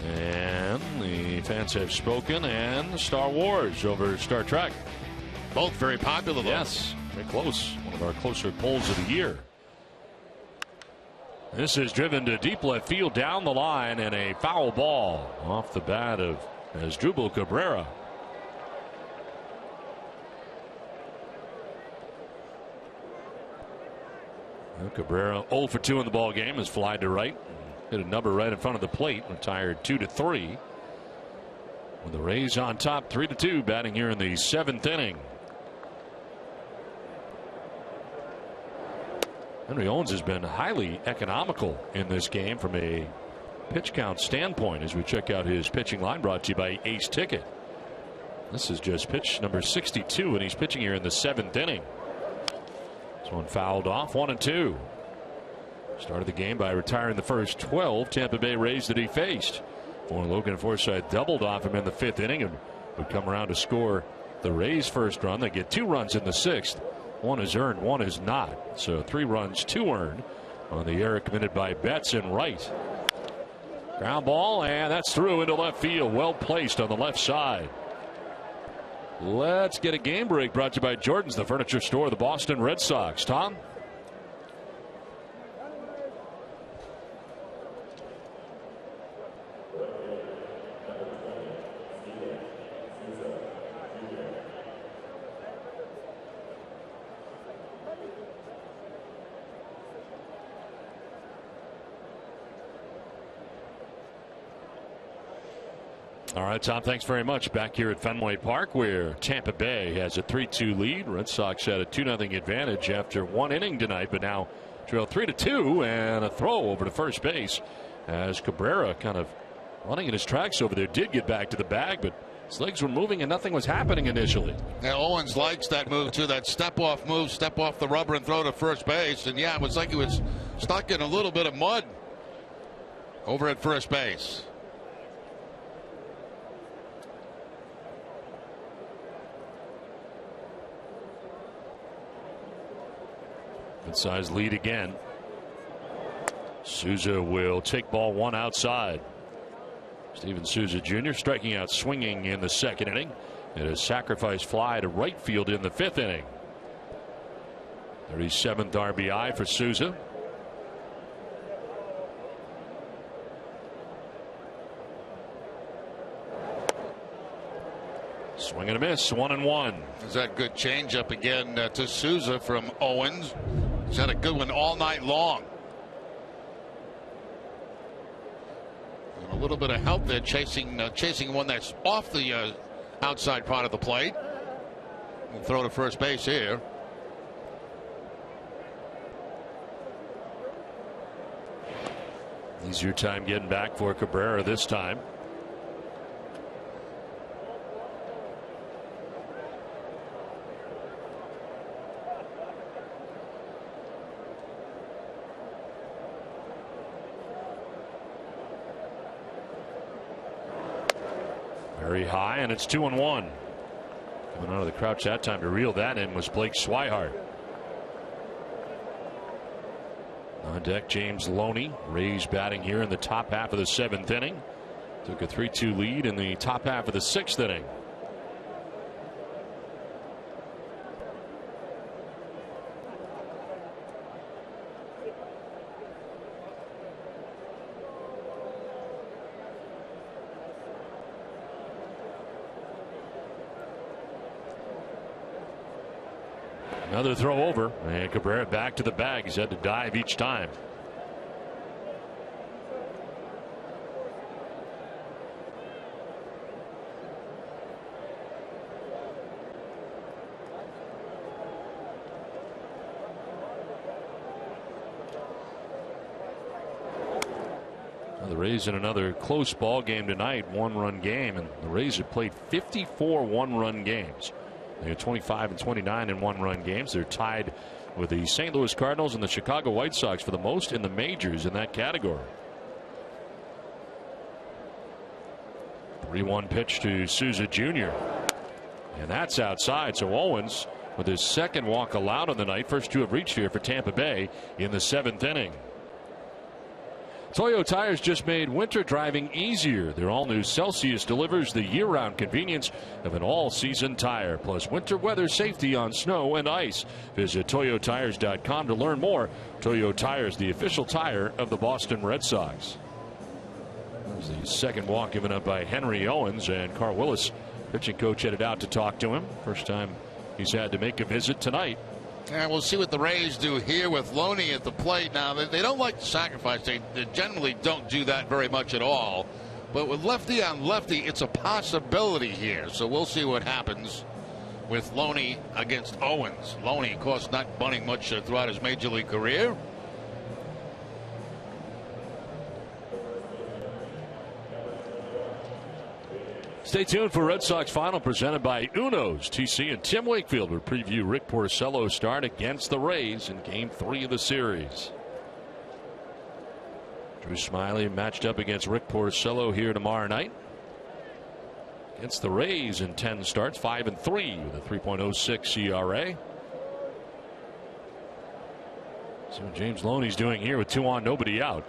And the fans have spoken, and Star Wars over Star Trek. Both very popular, though. Yes, very close. One of our closer polls of the year. This is driven to deep left field down the line, and a foul ball off the bat of Asdrubal Cabrera. Cabrera 0 for 2 in the ball game, has flied to right, hit a number right in front of the plate, retired 2-3. With the Rays on top 3-2, batting here in the 7th inning. Henry Owens has been highly economical in this game from a pitch count standpoint as we check out his pitching line, brought to you by Ace Ticket. This is just pitch number 62, and he's pitching here in the 7th inning. This one fouled off, 1-2. Started the game by retiring the first 12 Tampa Bay Rays that he faced. Logan Forsythe doubled off him in the 5th inning and would come around to score the Rays' first run. They get 2 runs in the 6th. 1 is earned, 1 is not. So 3 runs, 2 earned on the error committed by Betts and right. Ground ball, and that's through into left field. Well placed on the left side. Let's get a game break brought to you by Jordan's, the furniture store of the Boston Red Sox. Tom? All right, Tom, thanks very much. Back here at Fenway Park, where Tampa Bay has a 3-2 lead. Red Sox had a 2-0 advantage after 1 inning tonight, but now trail 3-2, and a throw over to first base as Cabrera, kind of running in his tracks over there, did get back to the bag, but his legs were moving and nothing was happening initially. Now Owens likes that move too, that step off move, step off the rubber and throw to first base. And yeah, it was like he was stuck in a little bit of mud over at first base. Good size lead again. Souza will take ball 1 outside. Steven Souza Jr. striking out swinging in the 2nd inning. And a sacrifice fly to right field in the 5th inning. 37th RBI for Souza. Swing and a miss, 1-1. Is that good changeup again to Souza from Owens? He's had a good one all night long. And a little bit of help there, chasing one that's off the outside part of the plate. We'll throw to first base here. Easier time getting back for Cabrera this time. Very high, and it's 2-1. Coming out of the crouch that time to reel that in was Blake Swihart. On deck, James Loney. Rays batting here in the top half of the 7th inning. Took a 3-2 lead in the top half of the 6th inning. Another throw over, and Cabrera back to the bag. He's had to dive each time. Well, the Rays in another close ball game tonight, 1-run game, and the Rays have played 54 1-run games. They're 25 and 29 in 1-run games. They're tied with the St. Louis Cardinals and the Chicago White Sox for the most in the majors in that category. 3-1 pitch to Souza Jr. And that's outside. So Owens with his 2nd walk allowed on the night. First 2 have reached here for Tampa Bay in the 7th inning. Toyo Tires just made winter driving easier. Their all-new Celsius delivers the year-round convenience of an all-season tire, plus winter weather safety on snow and ice. Visit toyotires.com to learn more. Toyo Tires, the official tire of the Boston Red Sox. That was the second walk given up by Henry Owens, and Carl Willis, pitching coach, headed out to talk to him. First time he's had to make a visit tonight. And we'll see what the Rays do here with Loney at the plate. Now, they don't like to sacrifice. They generally don't do that very much at all. But with lefty on lefty, it's a possibility here. So we'll see what happens with Loney against Owens. Loney, of course, not bunting much throughout his major league career. Stay tuned for Red Sox Final, presented by Uno's. TC and Tim Wakefield will preview Rick Porcello's start against the Rays in Game 3 of the series. Drew Smyly matched up against Rick Porcello here tomorrow night. Against the Rays in 10 starts, 5-3 with a 3.06 ERA. See what James Loney's doing here with 2 on, nobody out.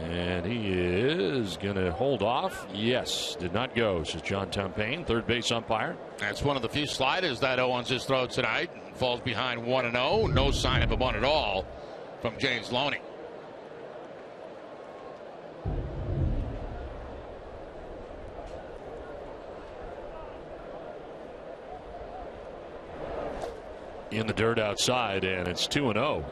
And he is going to hold off. Yes, did not go, says John Tumpain, third base umpire. That's one of the few sliders that Owens has thrown tonight. Falls behind 1-0. No sign of a bunt at all from James Loney. In the dirt outside, and it's 2-0.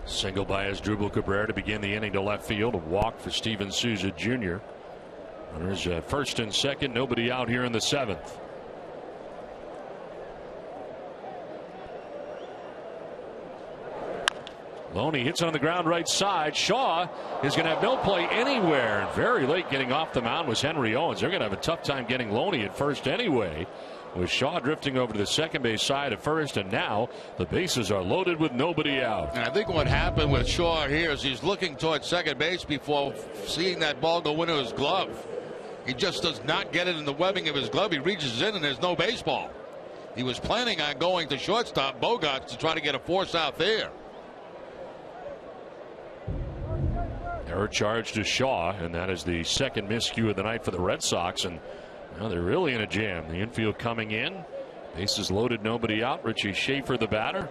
Single by Asdrubal Cabrera to begin the inning to left field. A walk for Steven Souza Jr. Runners first and second. Nobody out here in the 7th. Loney hits on the ground right side. Shaw is going to have no play anywhere. And very late getting off the mound was Henry Owens. They're going to have a tough time getting Loney at first anyway, with Shaw drifting over to the second base side at first, and now the bases are loaded with nobody out. And I think what happened with Shaw here is he's looking towards second base before seeing that ball go into his glove. He just does not get it in the webbing of his glove. He reaches in and there's no baseball. He was planning on going to shortstop Bogarts to try to get a force out there. Error charge to Shaw, and that is the second miscue of the night for the Red Sox, and now they're really in a jam. The infield coming in, bases loaded, nobody out. Richie Schaefer, the batter,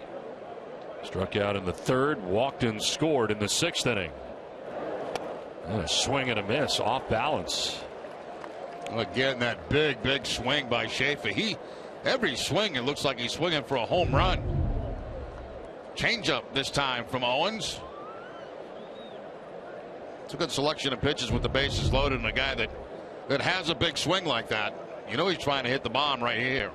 struck out in the 3rd, walked and scored in the 6th inning. And a swing and a miss, off balance. Again, that big swing by Schaefer. Every swing, it looks like he's swinging for a home run. Changeup this time from Owens. It's a good selection of pitches with the bases loaded, and a guy that has a big swing like that. You know he's trying to hit the bomb right here.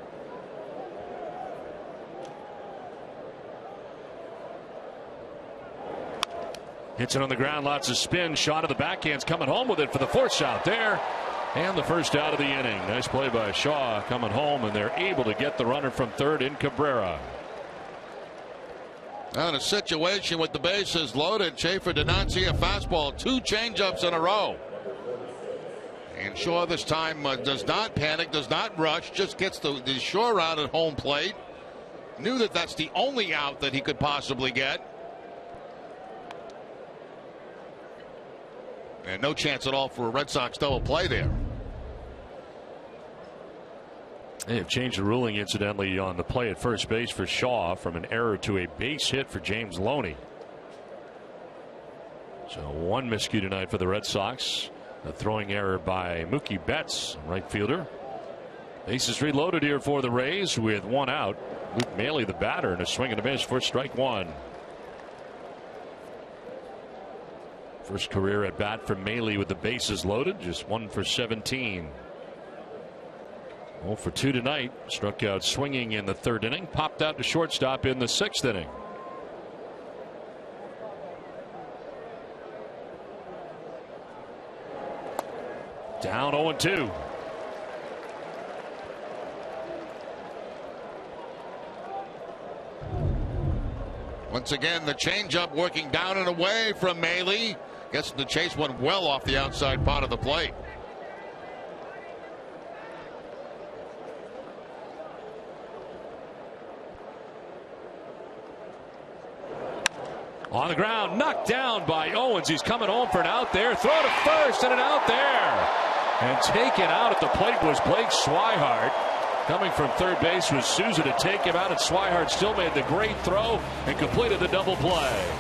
Hits it on the ground, lots of spin. Shot of the backhand's coming home with it for the force out there. And the first out of the inning. Nice play by Shaw coming home, and they're able to get the runner from third in Cabrera. Now in a situation with the bases loaded, Schaefer did not see a fastball. 2 changeups in a row. And Shaw this time does not panic, does not rush, just gets the sure out at home plate. Knew that that's the only out that he could possibly get. And no chance at all for a Red Sox double play there. They have changed the ruling, incidentally, on the play at first base for Shaw from an error to a base hit for James Loney. So 1 miscue tonight for the Red Sox. A throwing error by Mookie Betts, right fielder. Bases reloaded here for the Rays with 1 out. Luke Maile, the batter, and a swing and a miss for strike 1. First career at bat for Maile with the bases loaded, just 1 for 17. 0 for 2 tonight. Struck out swinging in the 3rd inning. Popped out to shortstop in the 6th inning. Down 0-2. Once again, the changeup working down and away from Maile. Gets the chase one well off the outside part of the plate. On the ground, knocked down by Owens. He's coming home for an out there. Throw to first and an out there. And taken out at the plate was Blake Swihart. Coming from third base was Souza to take him out, and Swihart still made the great throw and completed the double play.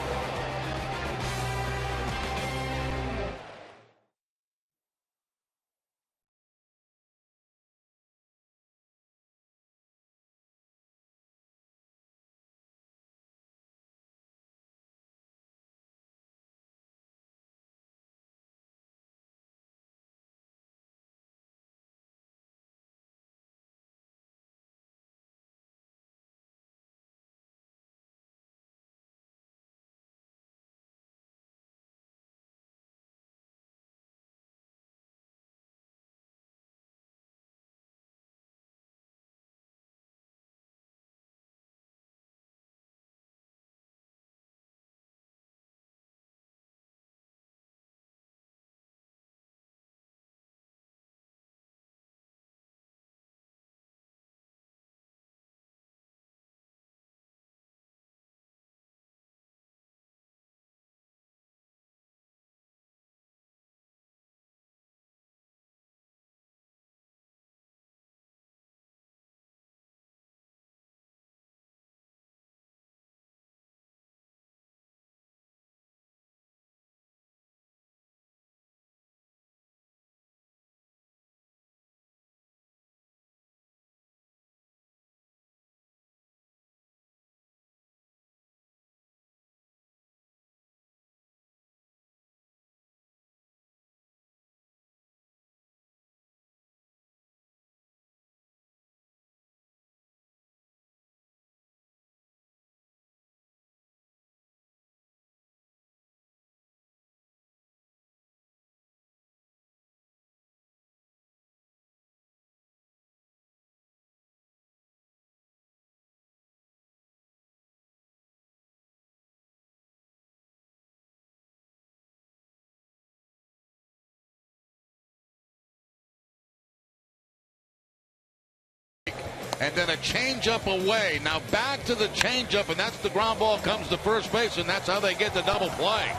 And then a changeup away. Now back to the changeup, and that's the ground ball comes to first base, and that's how they get the double play.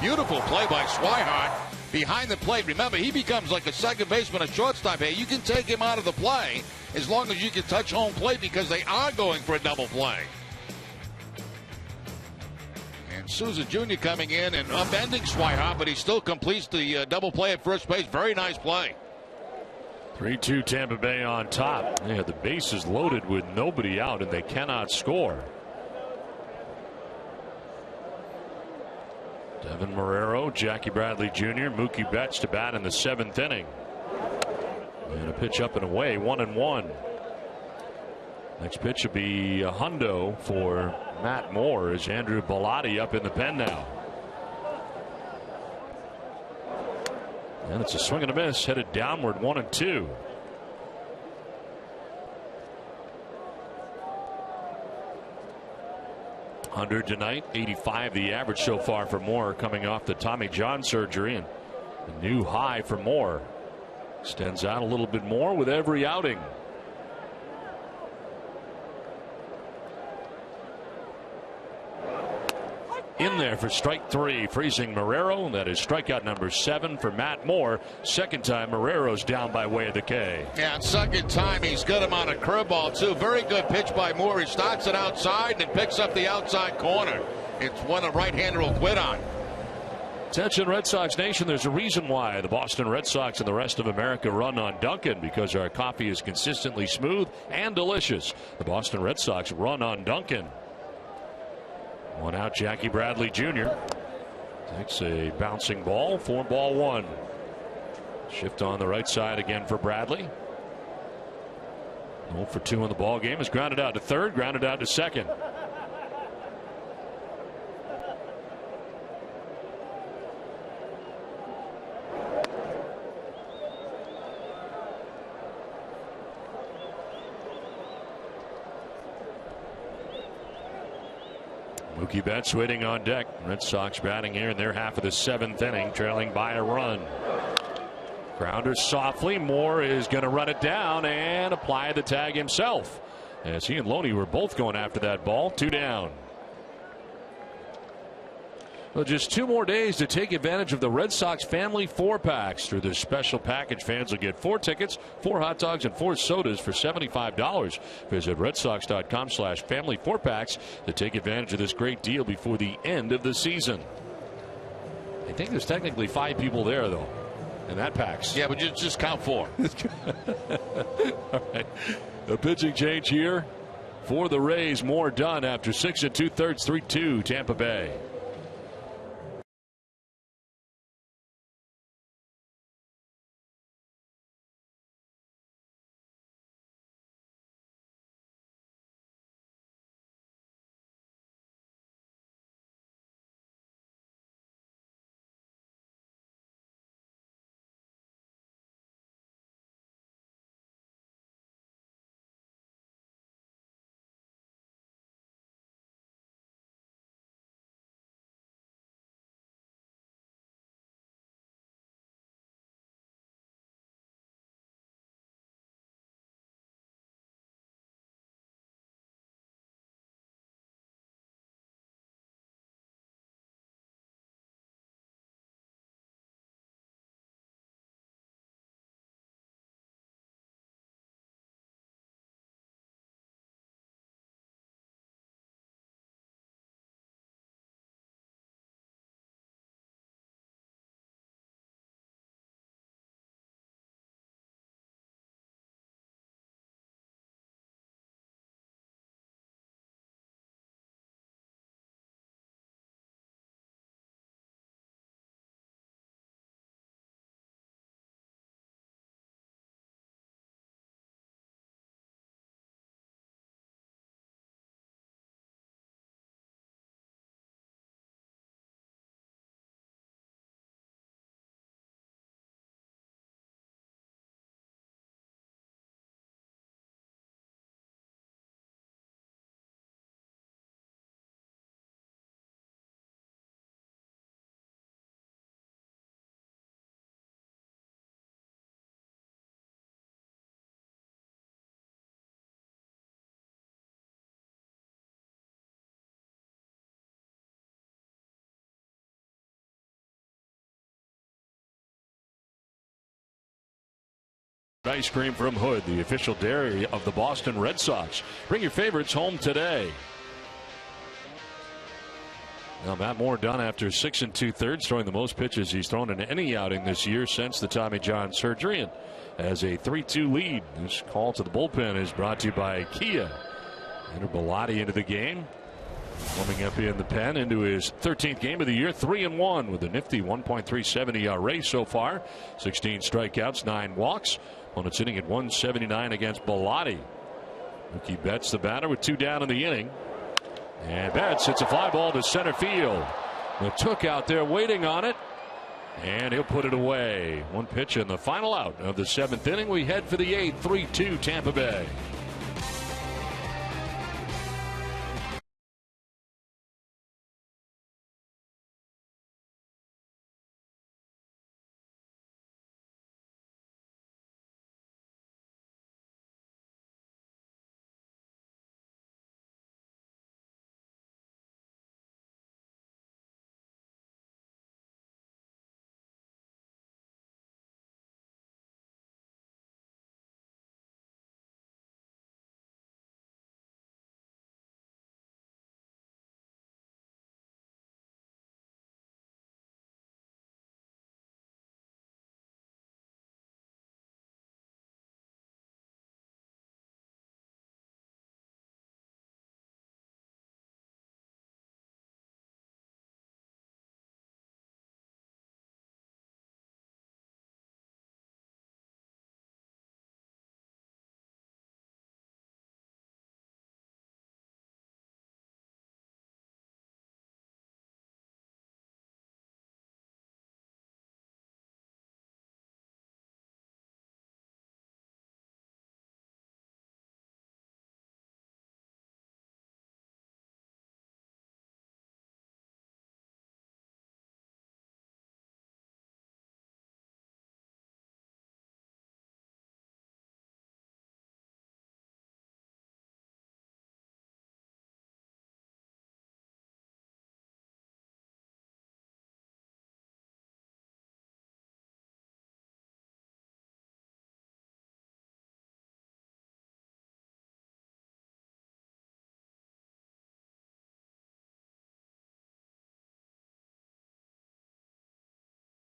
Beautiful play by Swihart behind the plate. Remember, he becomes like a second baseman, a shortstop here. You can take him out of the play as long as you can touch home plate because they are going for a double play. And Souza Jr. coming in and upending Swihart, but he still completes the double play at first base. Very nice play. 3-2 Tampa Bay on top. Yeah, the base is loaded with nobody out, and they cannot score. Devin Marrero, Jackie Bradley Jr., Mookie Betts to bat in the 7th inning. And a pitch up and away, 1-1. Next pitch will be a hundo for Matt Moore as Andrew Bellotti up in the pen now. And it's a swing and a miss, headed downward, 1-2. $100 tonight, 85 the average so far for Moore, coming off the Tommy John surgery, and a new high for Moore. Extends out a little bit more with every outing. In there for strike 3, freezing Marrero. That is strikeout number 7 for Matt Moore. Second time Marrero's down by way of the K. Yeah, second time he's got him on a curveball too. Very good pitch by Moore. He starts it outside and picks up the outside corner. It's one a right-hander will quit on. Attention Red Sox Nation, there's a reason why the Boston Red Sox and the rest of America run on Dunkin', because our coffee is consistently smooth and delicious. The Boston Red Sox run on Dunkin'. One out, Jackie Bradley Jr. takes a bouncing ball, 4-1. Shift on the right side again for Bradley. 0 for 2 in the ball game. Is grounded out to third, grounded out to second. Mookie Betts waiting on deck. Red Sox batting here in their half of the 7th inning, trailing by a run. Grounder softly. Moore is going to run it down and apply the tag himself, as he and Loney were both going after that ball. 2 down. Well, just 2 more days to take advantage of the Red Sox family 4-packs. Through this special package, fans will get 4 tickets, 4 hot dogs, and 4 sodas for $75. Visit redsox.com/family 4-packs to take advantage of this great deal before the end of the season. I think there's technically 5 people there, though, in that packs. Yeah, but you just count 4. All right. The pitching change here for the Rays. Moore done after 6 2/3, 3-2 Tampa Bay. Ice cream from Hood, the official dairy of the Boston Red Sox. Bring your favorites home today. Now Matt Moore done after 6 2/3, throwing the most pitches he's thrown in any outing this year since the Tommy John surgery, and has a 3-2 lead. This call to the bullpen is brought to you by Kia. Enter Bellotti into the game, warming up in the pen into his 13th game of the year. 3-1 with a nifty 1.37 ERA so far. 16 strikeouts, 9 walks. Opponent's hitting at 179 against Bellotti. Mookie Betts the batter with 2 down in the inning. And Betts hits a fly ball to center field. Took out there waiting on it, and he'll put it away. 1 pitch in the final out of the 7th inning. We head for the 8th. 3-2 Tampa Bay.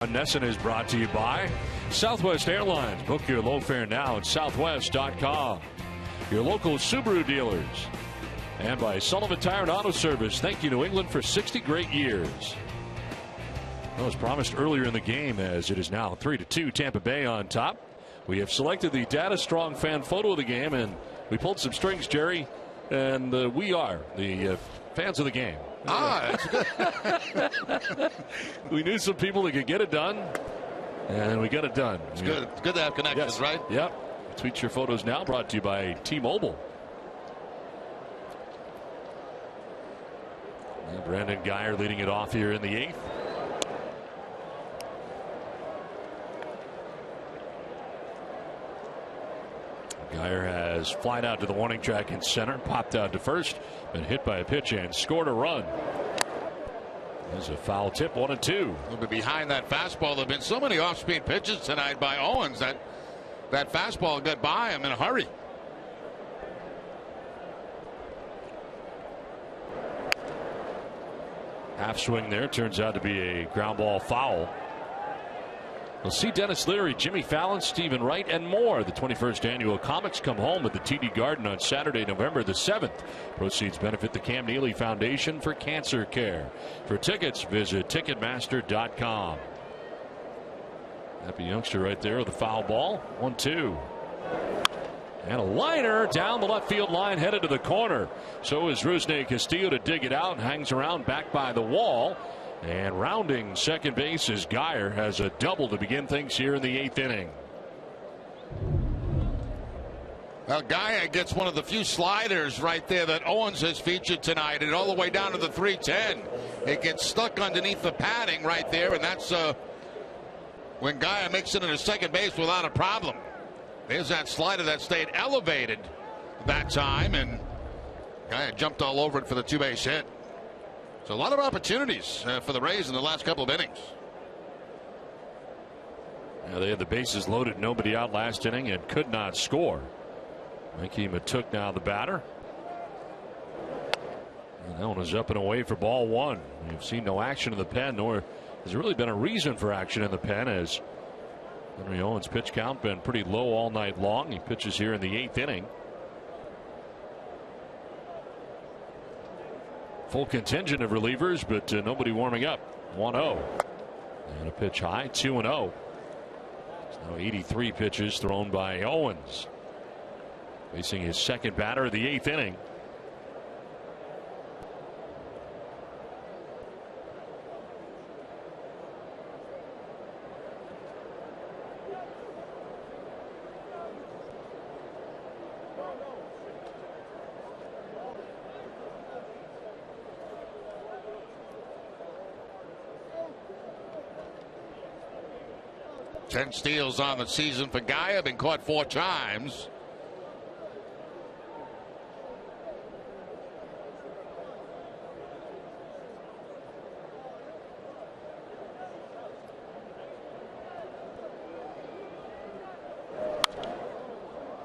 Nesson is brought to you by Southwest Airlines. Book your low fare now at southwest.com. Your local Subaru dealers. And by Sullivan Tire and Auto Service. Thank you, New England, for 60 great years. Well, as promised earlier in the game, as it is now 3-2, Tampa Bay on top. We have selected the Data Strong fan photo of the game, and we pulled some strings, Jerry, and we are the fans of the game. That's good. We knew some people that could get it done, and we got it done. It's good. It's good to have connections, yes. right? Yep. Tweet your photos now, brought to you by T-Mobile. Brandon Guyer leading it off here in the 8th. Guyer has flied out to the warning track in center, popped out to first, been hit by a pitch and scored a run. There's a foul tip, 1-2. A little bit behind that fastball. There have been so many off-speed pitches tonight by Owens that fastball got by him in a hurry. Half swing there, turns out to be a ground ball foul. We'll see Dennis Leary, Jimmy Fallon, Stephen Wright, and more. The 21st annual Comics Come Home at the TD Garden on Saturday, November the 7th. Proceeds benefit the Cam Neely Foundation for Cancer Care. For tickets, visit Ticketmaster.com. Happy youngster right there with the foul ball. 1-2. And a liner down the left field line, headed to the corner. So is Rusney Castillo to dig it out and hangs around back by the wall. And rounding second base is Guyer, has a double to begin things here in the 8th inning. Well, Guyer gets one of the few sliders right there that Owens has featured tonight, and all the way down to the 310. It gets stuck underneath the padding right there, and that's when Guyer makes it into second base without a problem. There's that slider that stayed elevated that time, and Guyer jumped all over it for the 2-base hit. So a lot of opportunities for the Rays in the last couple of innings. Yeah, they had the bases loaded, nobody out last inning, and could not score. Mikey Matuk now the batter. And that one is up and away for ball 1. You've seen no action in the pen, nor has there really been a reason for action in the pen, as Henry Owens' pitch count been pretty low all night long. He pitches here in the 8th inning. Full contingent of relievers, but nobody warming up. 1-0. And a pitch high, 2-0. It's now 83 pitches thrown by Owens. Facing his second batter of the 8th inning. Ten steals on the season for Guyer, been caught 4 times.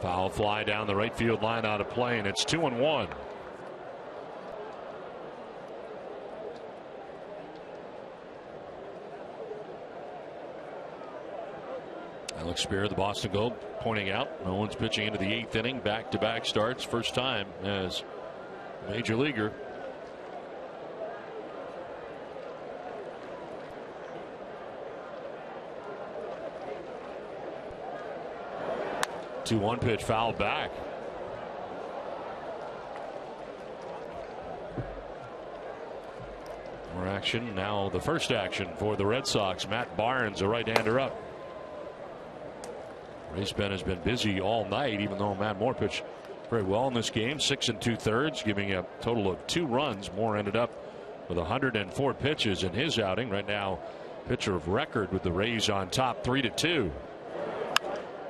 Foul fly down the right field line out of play, and it's 2-1. Alex Spear, the Boston Globe, pointing out Owens pitching into the 8th inning, back-to-back starts, first time as major leaguer. Two-one pitch fouled back. More action now. The first action for the Red Sox. Matt Barnes, a right-hander up. Race Ben has been busy all night, even though Matt Moore pitched very well in this game. 6 2/3, giving a total of 2 runs. Moore ended up with 104 pitches in his outing. Right now, pitcher of record with the Rays on top, 3-2.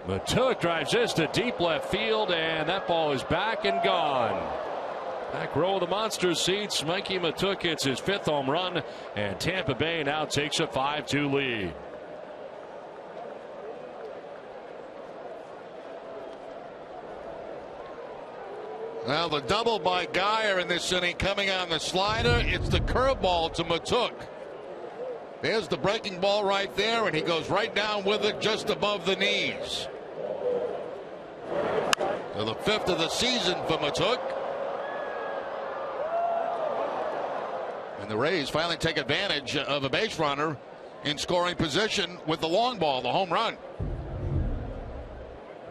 Matuk drives this to deep left field, and that ball is back and gone. Back row of the monster seats. Mikey Matuk hits his 5th home run, and Tampa Bay now takes a 5-2 lead. Well, the double by Guyer in this inning coming on the slider. It's the curveball to Matuk. There's the breaking ball right there, and he goes right down with it just above the knees. So the 5th of the season for Matuk. And the Rays finally take advantage of a base runner in scoring position with the long ball, the home run.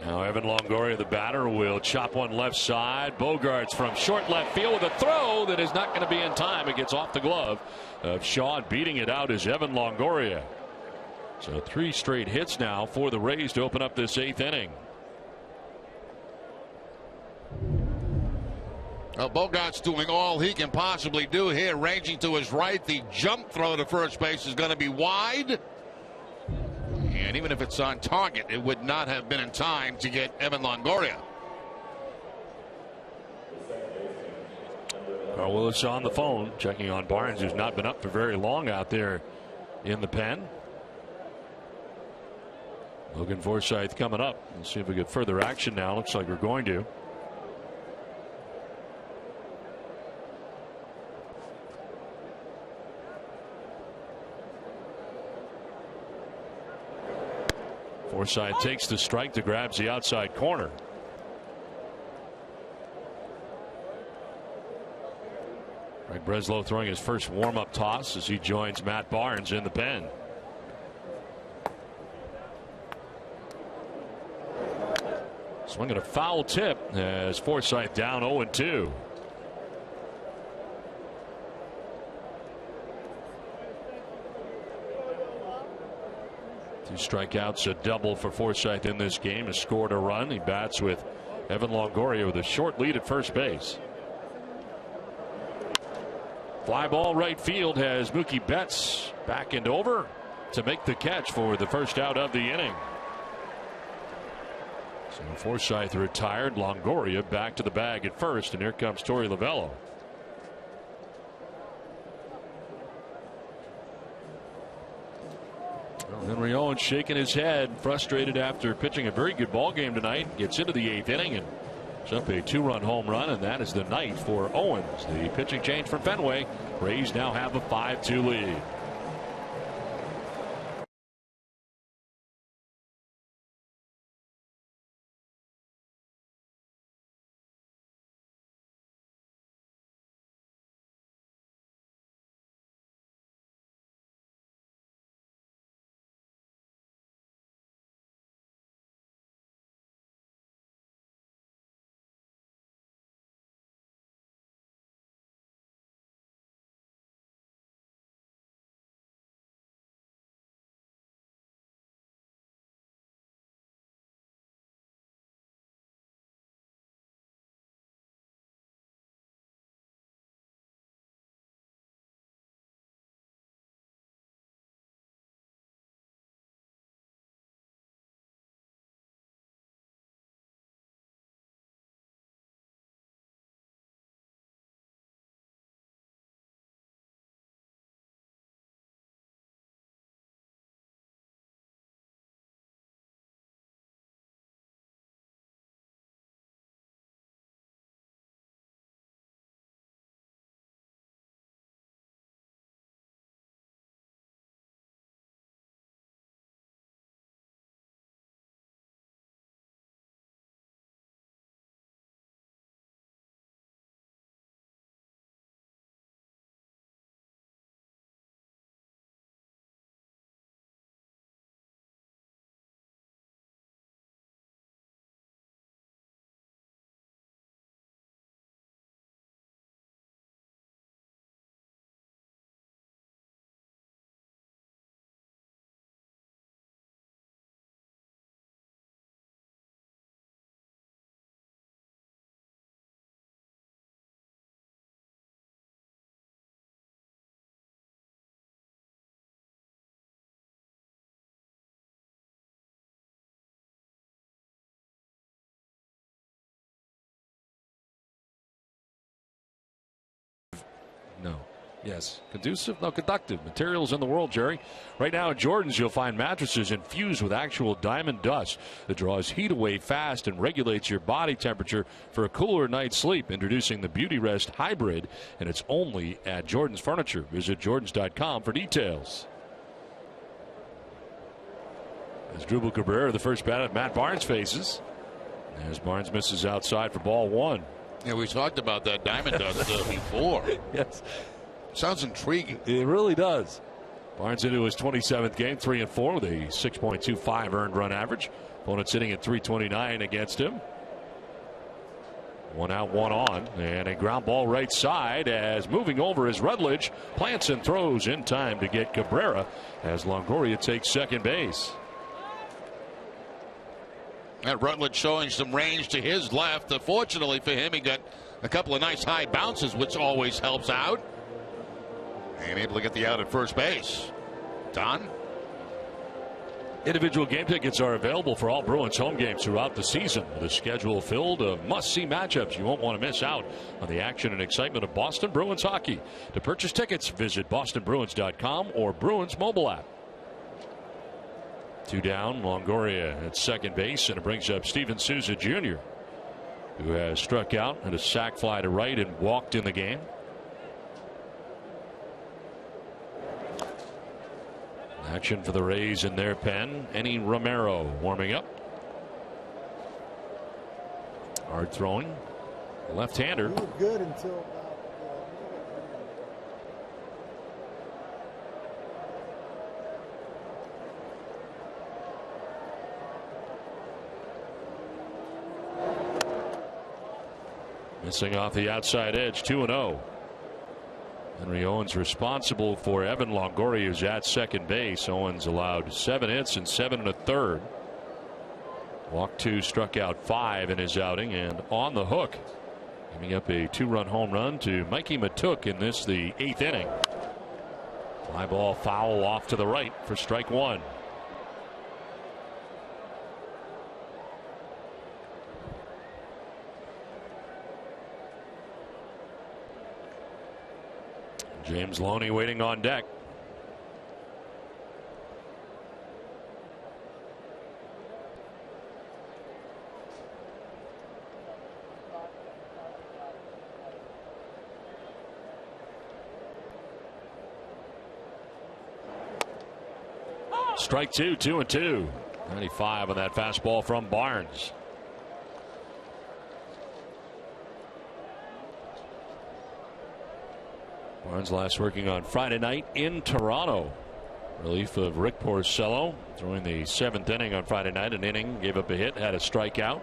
Now Evan Longoria, the batter, will chop one left side. Bogarts from short left field with a throw that is not going to be in time. It gets off the glove of Shaw. Beating it out is Evan Longoria. So 3 straight hits now for the Rays to open up this 8th inning. Well, Bogart's doing all he can possibly do here, ranging to his right. The jump throw to first base is going to be wide. And even if it's on target, it would not have been in time to get Evan Longoria. Carl Willis on the phone, checking on Barnes, who's not been up for very long out there in the pen. Logan Forsythe coming up. Let's see if we get further action now. Looks like we're going to. Forsythe takes the strike to grabs the outside corner. Greg Breslow throwing his first warm-up toss as he joins Matt Barnes in the pen. Swinging a foul tip as Forsythe down 0-2. 2 strikeouts, a double for Forsythe in this game. Has scored a run. He bats with Evan Longoria with a short lead at first base. Fly ball right field has Mookie Betts back and over to make the catch for the first out of the inning. So Forsythe retired. Longoria back to the bag at first, and here comes Torey Lovullo. Henry Owens shaking his head, frustrated after pitching a very good ball game tonight. Gets into the 8th inning and puts up a 2-run home run, and that is the night for Owens. The pitching change from Fenway. Rays now have a 5-2 lead. No. Yes. Conducive? No, conductive. Materials in the world, Jerry. Right now at Jordan's, you'll find mattresses infused with actual diamond dust that draws heat away fast and regulates your body temperature for a cooler night's sleep. Introducing the Beauty Rest Hybrid, and it's only at Jordan's Furniture. Visit Jordans.com for details. As Drupal Cabrera, the first bat at Matt Barnes faces. As Barnes misses outside for ball one. Yeah, we talked about that Diamond does before. Yes. Sounds intriguing. It really does. Barnes into his 27th game, 3-4 with a 6.25 earned run average. Opponent sitting at 329 against him. One out, one on, and a ground ball right side as moving over is Rutledge. Plants and throws in time to get Cabrera as Longoria takes second base. And Rutledge showing some range to his left. Fortunately for him, he got a couple of nice high bounces, which always helps out. And able to get the out at first base. Don? Individual game tickets are available for all Bruins home games throughout the season, with a schedule filled of must-see matchups. You won't want to miss out on the action and excitement of Boston Bruins hockey. To purchase tickets, visit bostonbruins.com or Bruins mobile app. Two down, Longoria at second base, and it brings up Steven Souza Jr., who has struck out and a sac fly to right and walked in the game. Action for the Rays in their pen. Enny Romero warming up. Hard throwing. Left-hander. Good until missing off the outside edge, 2-0. Henry Owens responsible for Evan Longoria, who's at second base. Owens allowed 7 hits and 7 1/3. Walked 2, struck out 5 in his outing, and on the hook, giving up a 2-run home run to Mikey Matuk in this, the 8th inning. Fly ball foul off to the right for strike one. James Loney waiting on deck. Strike two, 2-2. 95 on that fastball from Barnes. Barnes last working on Friday night in Toronto. Relief of Rick Porcello throwing the 7th inning on Friday night. An inning, gave up a hit, had a strikeout.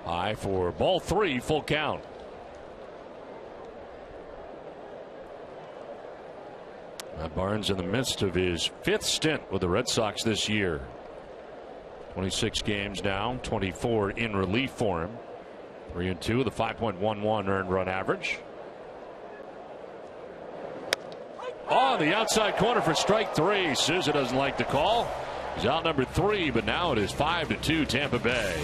High for ball 3, full count. Matt Barnes in the midst of his 5th stint with the Red Sox this year. 26 games now, 24 in relief for him. 3-2 with a 5.11 earned run average. On the outside corner for strike 3. Souza doesn't like the call. He's out number 3, but now it is 5-2 Tampa Bay.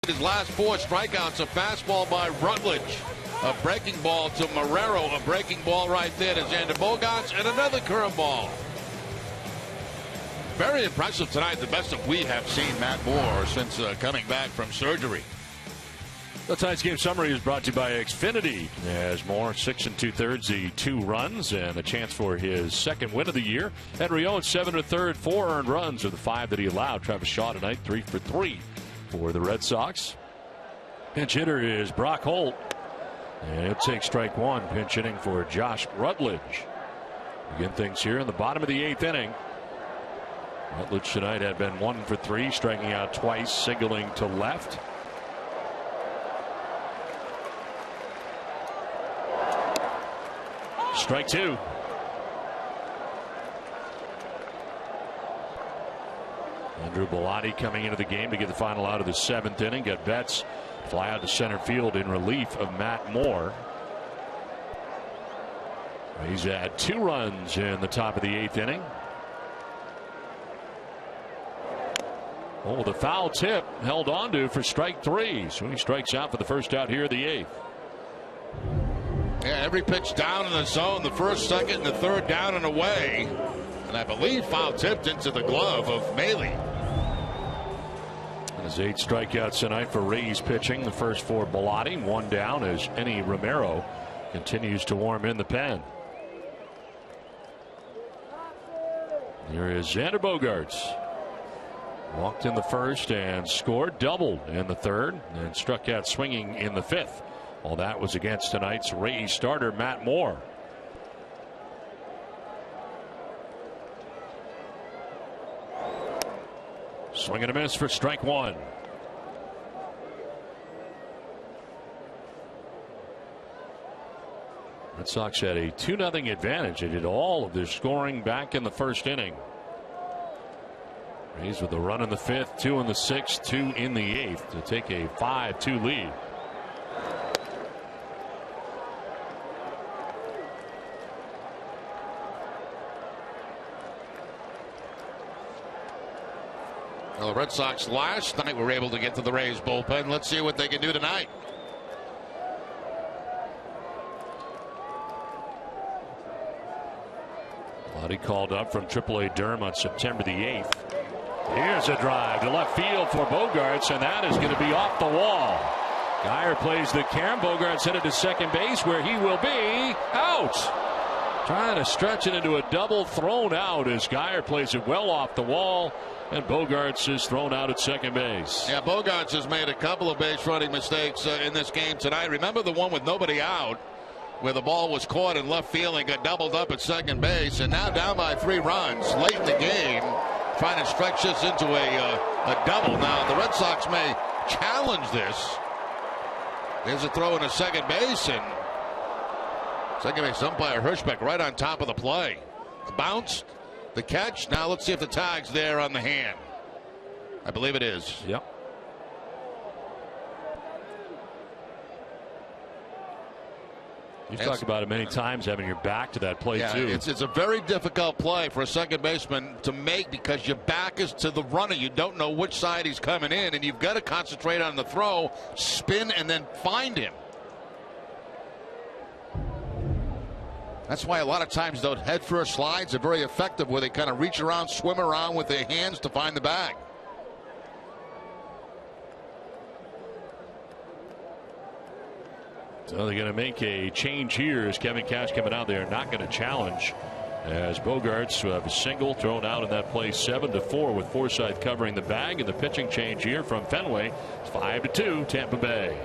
His last 4 strikeouts, a fastball by Rutledge, a breaking ball to Marrero, a breaking ball right there to Xander Bogaerts, and another curveball. Very impressive tonight, the best that we have seen Matt Moore since coming back from surgery. The tonight's game summary is brought to you by Xfinity. As Moore, 6 2/3, the 2 runs, and a chance for his second win of the year. Henry Owens, 7 1/3, 4 earned runs of the 5 that he allowed. Travis Shaw tonight, 3 for 3 for the Red Sox. Pinch hitter is Brock Holt. And he'll take strike 1. Pinch hitting for Josh Rutledge. Begin things here in the bottom of the 8th inning. Rutledge tonight had been 1 for 3, striking out twice, signaling to left. Strike 2. Andrew Bellotti coming into the game to get the final out of the 7th inning. Got Betts fly out to center field in relief of Matt Moore. He's had 2 runs in the top of the 8th inning. Oh, the foul tip held on to for strike 3. So he strikes out for the first out here in the 8th. Yeah, every pitch down in the zone, the first, second, and the third down and away. And I believe foul tipped into the glove of Maley. His 8 strikeouts tonight for Rays pitching. The first for Bellotti. 1 down as Enny Romero continues to warm in the pen. Here is Xander Bogaerts. Walked in the first and scored, doubled in the third, and struck out swinging in the 5th. All that was against tonight's Rays starter, Matt Moore. Swing and a miss for strike 1. Red Sox had a 2-0 advantage. They did all of their scoring back in the first inning. Rays with a run in the 5th, 2 in the 6th, 2 in the 8th to take a 5-2 lead. Well, the Red Sox last night were able to get to the Rays bullpen. Let's see what they can do tonight. Bellotti called up from AAA Durham on September the 8th. Here's a drive to left field for Bogaerts, and that is going to be off the wall. Geyer plays the carom. Bogaerts headed to second base, where he will be out. Trying to stretch it into a double, thrown out as Geyer plays it well off the wall, and Bogaerts is thrown out at second base. Yeah, Bogaerts has made a couple of base running mistakes in this game tonight. Remember the one with nobody out, where the ball was caught in left field and got doubled up at second base, and now down by 3 runs late in the game, trying to stretch this into a double. Now the Red Sox may challenge this. There's a throw into second base, and second base umpire Hirschbeck right on top of the play. The bounce, the catch. Now let's see if the tag's there on the hand. I believe it is. Yep. You've talked about it many times, having your back to that play, too. It's a very difficult play for a second baseman to make because your back is to the runner. You don't know which side he's coming in, and you've got to concentrate on the throw, spin, and then find him. That's why a lot of times those head-first slides are very effective, where they kind of reach around, swim around with their hands to find the bag. So they're going to make a change here as Kevin Cash coming out there, not going to challenge, as Bogaerts have a single thrown out in that play, 7-4 with Forsythe covering the bag, and the pitching change here from Fenway, 5-2 Tampa Bay.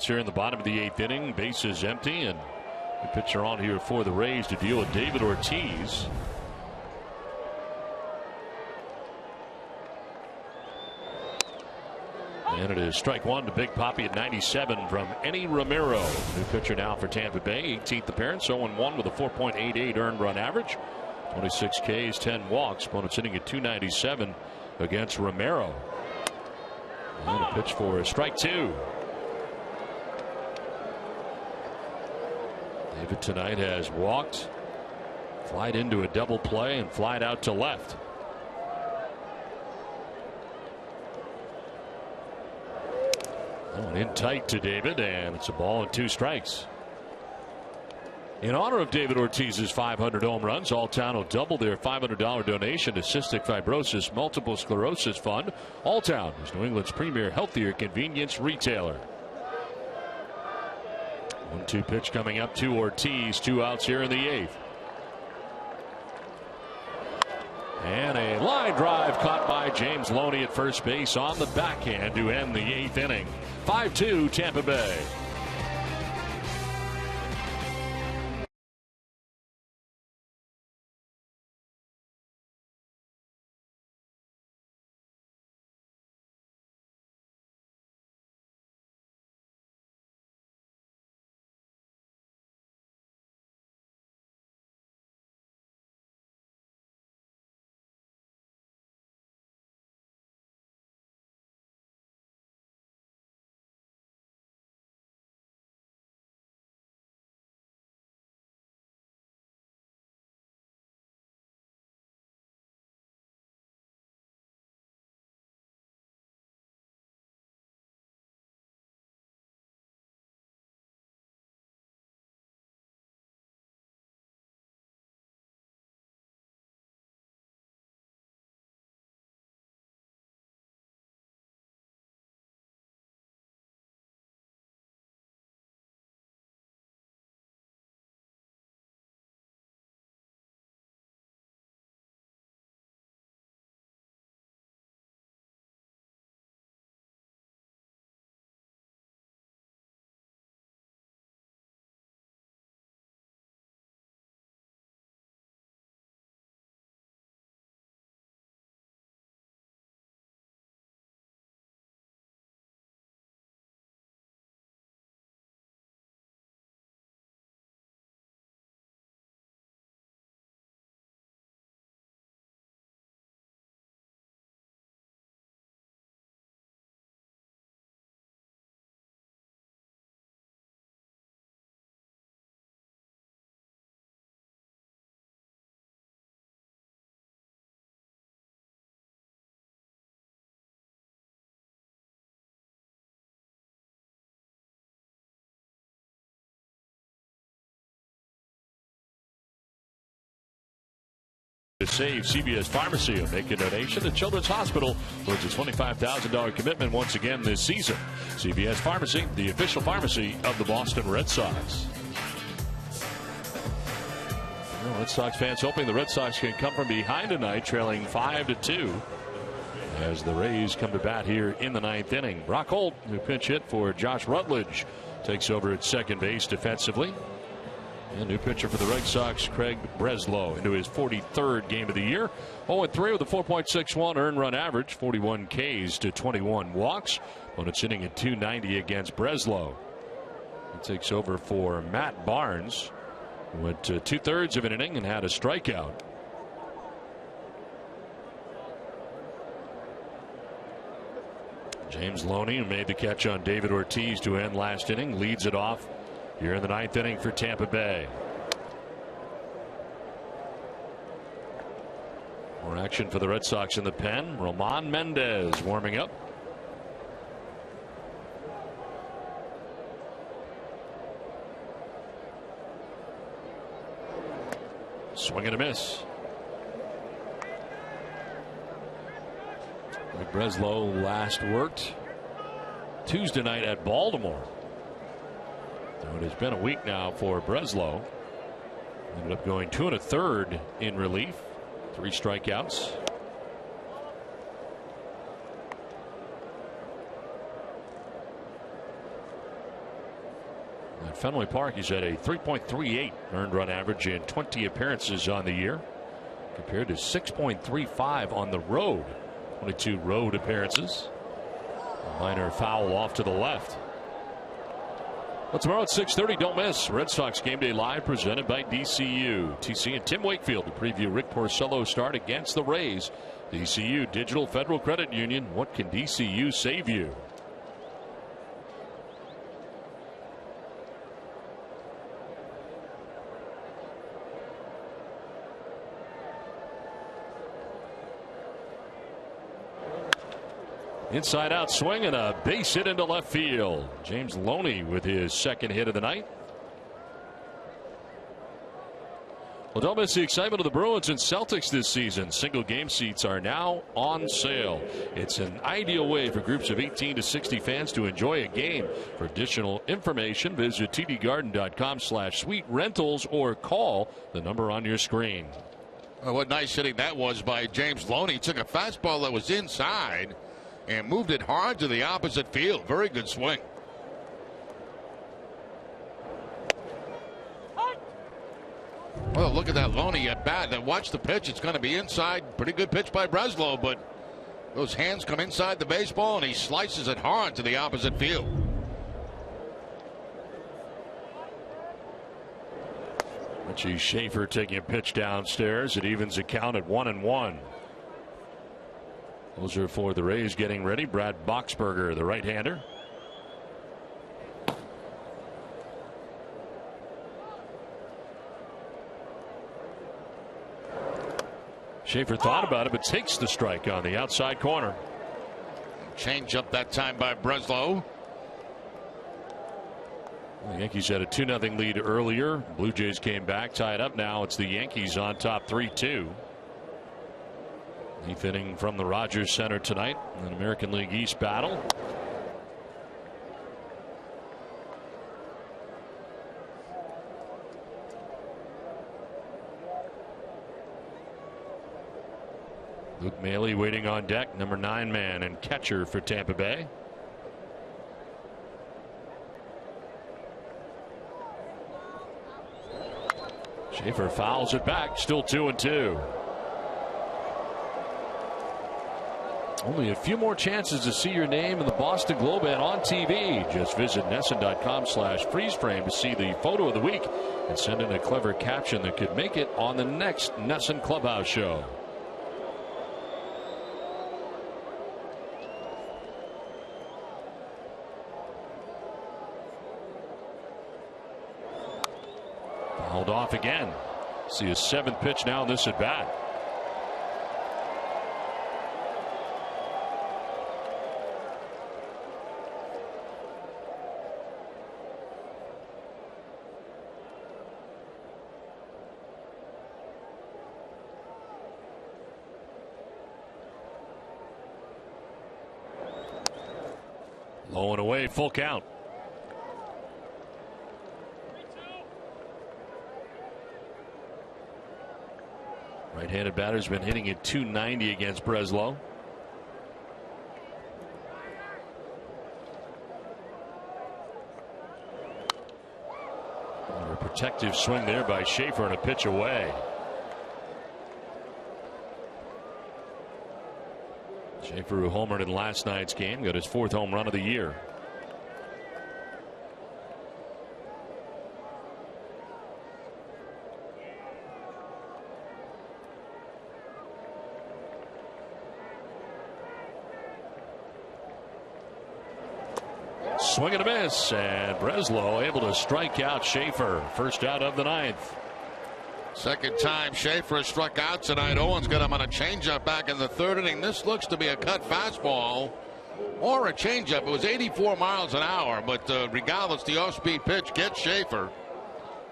It's here in the bottom of the 8th inning. Base is empty, and the pitcher on here for the Rays to deal with David Ortiz. And it is strike one to Big Papi at 97 from Eddie Romero. New pitcher now for Tampa Bay. 18th appearance, 0-1 with a 4.88 earned run average. 26 Ks, 10 walks. Opponent sitting at 297 against Romero. And a pitch for strike two. David tonight has walked, flied into a double play, and flied out to left. In tight to David, and it's a ball and 2 strikes. In honor of David Ortiz's 500 home runs, Alltown will double their $500 donation to Cystic Fibrosis Multiple Sclerosis Fund. Alltown is New England's premier healthier convenience retailer. 1-2 pitch coming up to Ortiz. 2 outs here in the 8th. And a line drive caught by James Loney at first base on the backhand to end the 8th inning. 5-2 Tampa Bay. To save, CVS Pharmacy will make a donation to Children's Hospital towards a $25,000 commitment once again this season. CVS Pharmacy, the official pharmacy of the Boston Red Sox. Well, Red Sox fans hoping the Red Sox can come from behind tonight, trailing 5-2 as the Rays come to bat here in the 9th inning. Brock Holt, who pinch hit for Josh Rutledge, takes over at second base defensively. And new pitcher for the Red Sox, Craig Breslow, into his 43rd game of the year. 0-3 with a 4.61 earned run average, 41 Ks to 21 walks. Opponent sitting at 290 against Breslow. He takes over for Matt Barnes, who went 2/3 of an inning and had a strikeout. James Loney, who made the catch on David Ortiz to end last inning, leads it off here in the 9th inning for Tampa Bay. More action for the Red Sox in the pen. Roman Mendez warming up. Swing and a miss. Breslow last worked Tuesday night at Baltimore. So it has been a week now for Breslow. Ended up going 2 1/3 in relief. 3 strikeouts. Fenway Park. He's at a 3.38 earned run average in 20 appearances on the year, compared to 6.35 on the road. 22 road appearances. A minor foul off to the left. Well, tomorrow at 6:30, don't miss Red Sox Game Day Live, presented by DCU. TC and Tim Wakefield to preview Rick Porcello's start against the Rays. DCU, Digital Federal Credit Union. What can DCU save you? Inside out swing and a base hit into left field. James Loney with his second hit of the night. Well, don't miss the excitement of the Bruins and Celtics this season. Single game seats are now on sale. It's an ideal way for groups of 18 to 60 fans to enjoy a game. For additional information, visit tdgarden.com/suite rentals or call the number on your screen. Well, what nice hitting that was by James Loney. He took a fastball that was inside and moved it hard to the opposite field. Very good swing. Well, look at that Loney at bat. Now watch the pitch. It's going to be inside. Pretty good pitch by Breslow, but those hands come inside the baseball and he slices it hard to the opposite field. Richie Schaefer taking a pitch downstairs. It evens the count at 1-1. Those are for the Rays getting ready. Brad Boxberger, the right-hander. Schaefer thought about it, but takes the strike on the outside corner. Change up that time by Breslow. The Yankees had a 2-0 lead earlier. Blue Jays came back, tied up. Now it's the Yankees on top 3-2. Eighth inning from the Rogers Center tonight in an American League East battle. Luke Maile waiting on deck, number 9 man and catcher for Tampa Bay. Schaefer fouls it back, still 2-2. Only a few more chances to see your name in the Boston Globe and on TV. Just visit NESN.com/freeze-frame to see the photo of the week and send in a clever caption that could make it on the next NESN Clubhouse show. Fouled off again. See a 7th pitch now in this at bat. Low and away, full count. Right-handed batter's been hitting at .290 against Breslow. A protective swing there by Schaefer and a pitch away. Schaefer, who homered in last night's game, got his 4th home run of the year. Swing and a miss, and Breslow able to strike out Schaefer. First out of the 9th. Second time Schaefer has struck out tonight. Owens got him on a changeup back in the 3rd inning. This looks to be a cut fastball or a changeup. It was 84 miles an hour, but regardless, the off-speed pitch gets Schaefer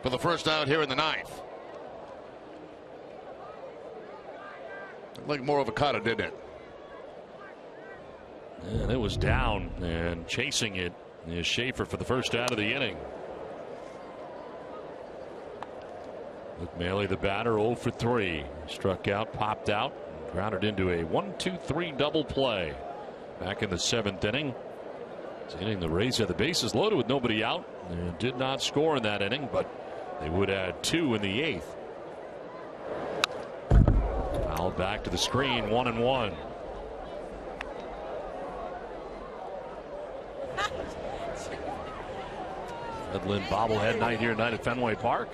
for the first out here in the 9th. Looked like more of a cutter, didn't it? And it was down, and chasing it is Schaefer for the first out of the inning. Luke Maile, the batter, 0 for 3. Struck out, popped out, grounded into a 1-2-3 double play. Back in the 7th inning. Inning, the Rays had the bases loaded with nobody out. They did not score in that inning, but they would add 2 in the 8th. Foul back to the screen, 1-1. Fred Lynn bobblehead night here tonight at Fenway Park.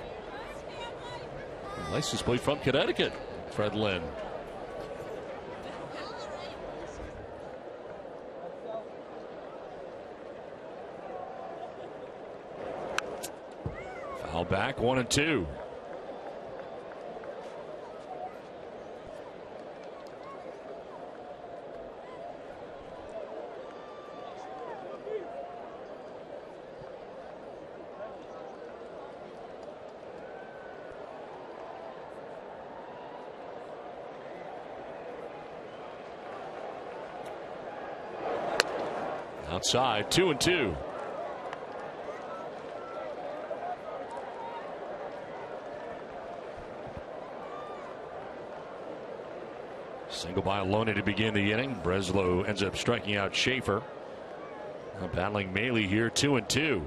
License plate from Connecticut, Fred Lynn. Foul back, 1-2. Outside, 2-2. Single by Alone to begin the inning. Breslow ends up striking out Schaefer. Now battling Maley here, 2-2.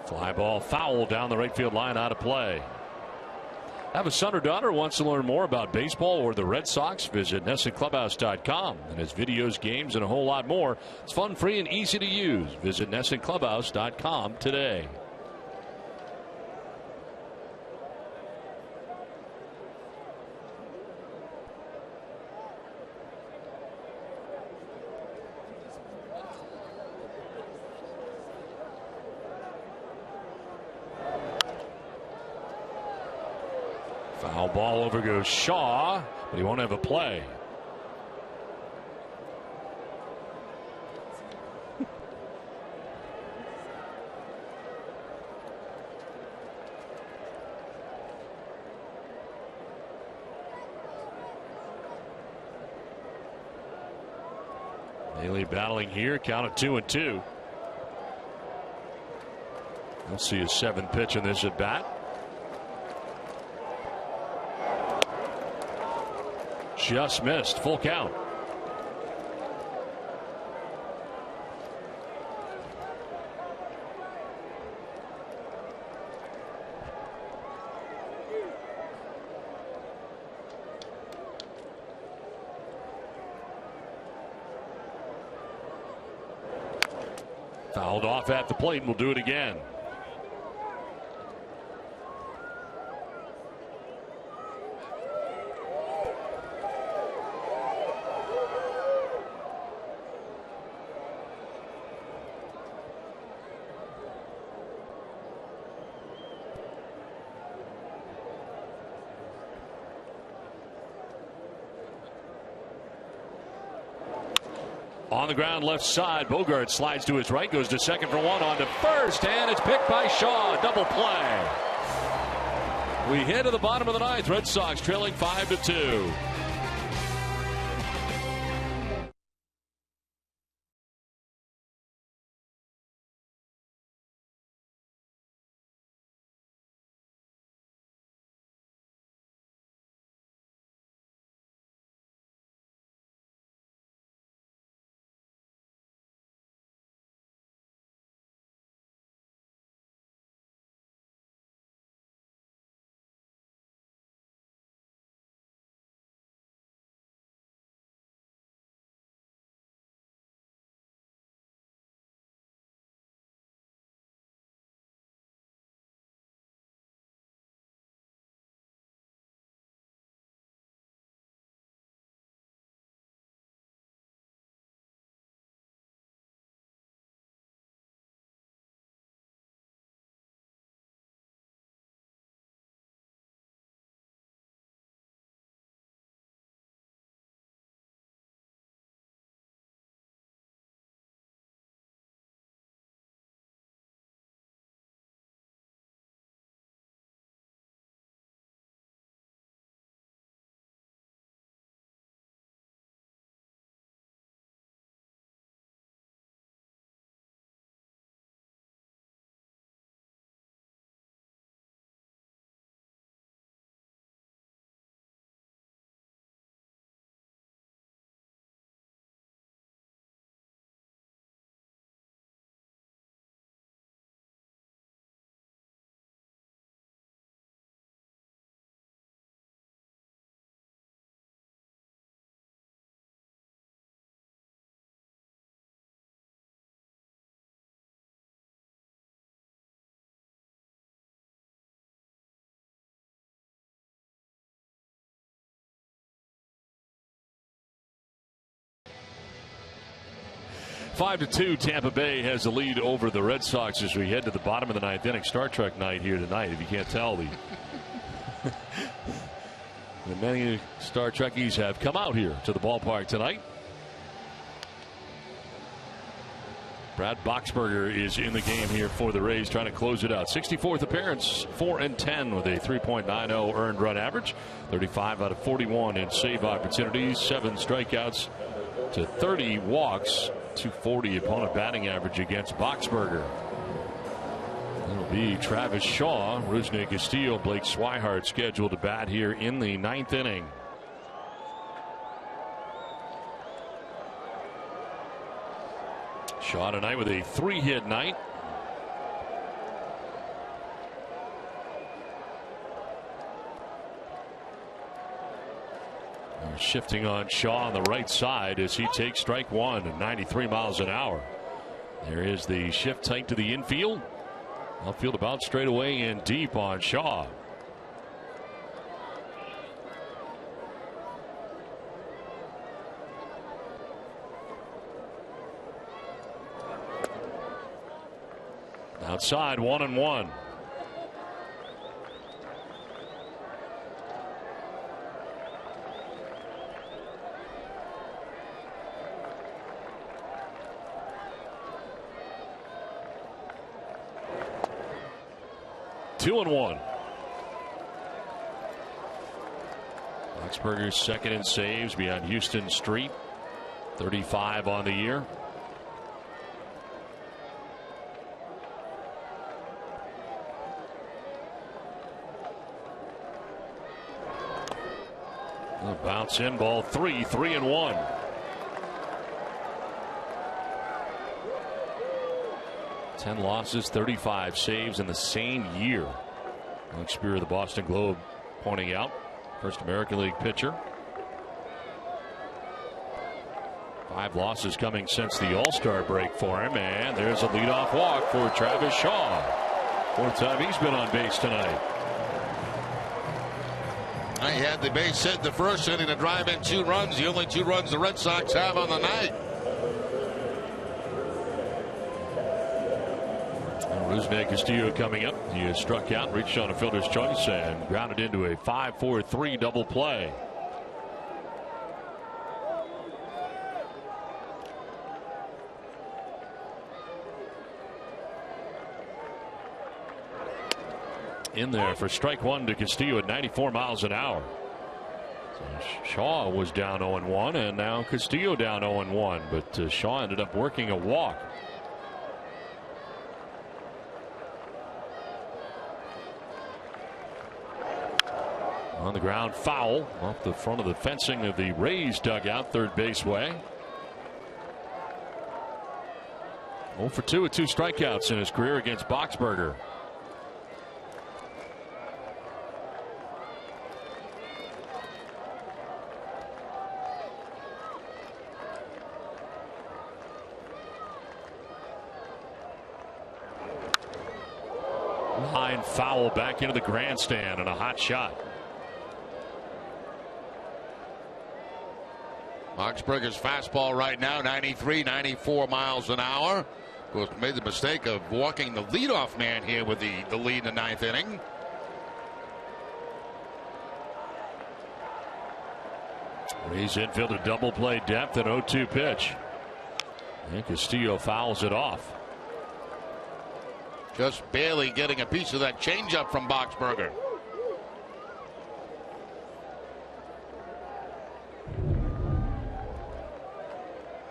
Fly ball foul down the right field line, out of play. Have a son or daughter who wants to learn more about baseball or the Red Sox? Visit NESSONClubhouse.com. And has videos, games, and a whole lot more. It's fun, free, and easy to use. Visit NESSONClubhouse.com today. Foul ball, over goes Shaw, but he won't have a play. Maley battling here, count of 2-2. We'll see his 7th pitch in this at bat. Just missed, full count. Fouled off at the plate, and we'll do it again. On the ground, left side. Bogart slides to his right, goes to second for one, on to first, and it's picked by Shaw. Double play. We head to the bottom of the 9th. Red Sox trailing 5-2. 5-2, Tampa Bay has the lead over the Red Sox as we head to the bottom of the ninth inning. Star Trek night here tonight, if you can't tell. The many Star Trekkies have come out here to the ballpark tonight. Brad Boxberger is in the game here for the Rays, trying to close it out. 64th appearance, 4-10 with a 3.90 earned run average. 35 out of 41 in save opportunities, 7 strikeouts to 30 walks, 240 opponent batting average against Boxberger. It'll be Travis Shaw, Rusney Castillo, Blake Swihart scheduled to bat here in the ninth inning. Shaw tonight with a 3-hit night. Shifting on Shaw on the right side as he takes strike one at 93 miles an hour. There is the shift tight to the infield. Outfield about straight away and deep on Shaw. Outside, 1-1. Two and one. Boxberger's second in saves behind Houston Street. 35 on the year. A bounce in, ball 3, 3-1. Ten losses, 35 saves in the same year. Alex Spear of the Boston Globe pointing out, first American League pitcher. 5 losses coming since the All-Star break for him, and there's a leadoff walk for Travis Shaw. 4th time he's been on base tonight. He had the base hit the first inning to drive in 2 runs, the only 2 runs the Red Sox have on the night. Rusney Castillo coming up. He is struck out, reached on a fielder's choice, and grounded into a 5-4-3 double play. In there for strike one to Castillo at 94 miles an hour. So Shaw was down 0-1, and now Castillo down 0-1, but Shaw ended up working a walk. On the ground, foul off the front of the fencing of the Rays dugout, third base way. 0 for 2 with 2 strikeouts in his career against Boxberger. Line foul back into the grandstand and a hot shot. Boxberger's fastball right now, 93, 94 miles an hour. Of course, made the mistake of walking the leadoff man here with the lead in the ninth inning. Rays infielder double play depth and 0-2 pitch. And Castillo fouls it off. Just barely getting a piece of that changeup from Boxberger.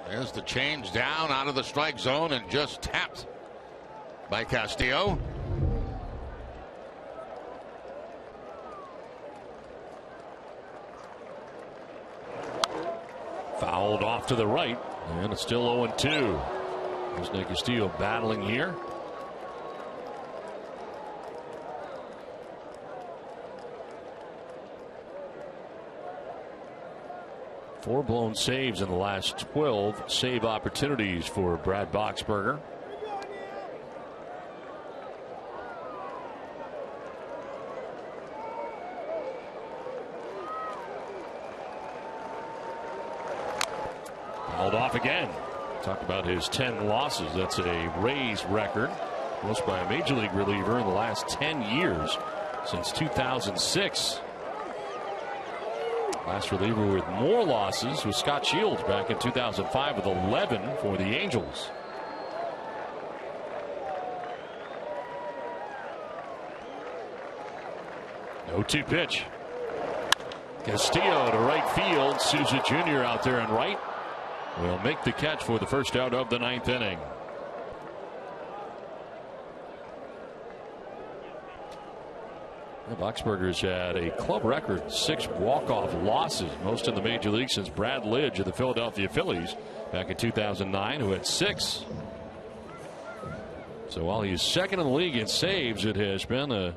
There's the change down out of the strike zone and just tapped by Castillo. Fouled off to the right, and it's still 0-2. There's Nick Castillo battling here. Four blown saves in the last 12 save opportunities for Brad Boxberger. Fouled off again. Talk about his 10 losses. That's a Rays record. Most by a major league reliever in the last 10 years since 2006. Last reliever with more losses was Scott Shields back in 2005 with 11 for the Angels. No 2 pitch. Castillo to right field. Souza Jr. out there in right will make the catch for the first out of the 9th inning. The Boxbergers had a club record 6 walk-off losses, most in the major league since Brad Lidge of the Philadelphia Phillies back in 2009, who had 6. So while he's second in the league in saves, it has been an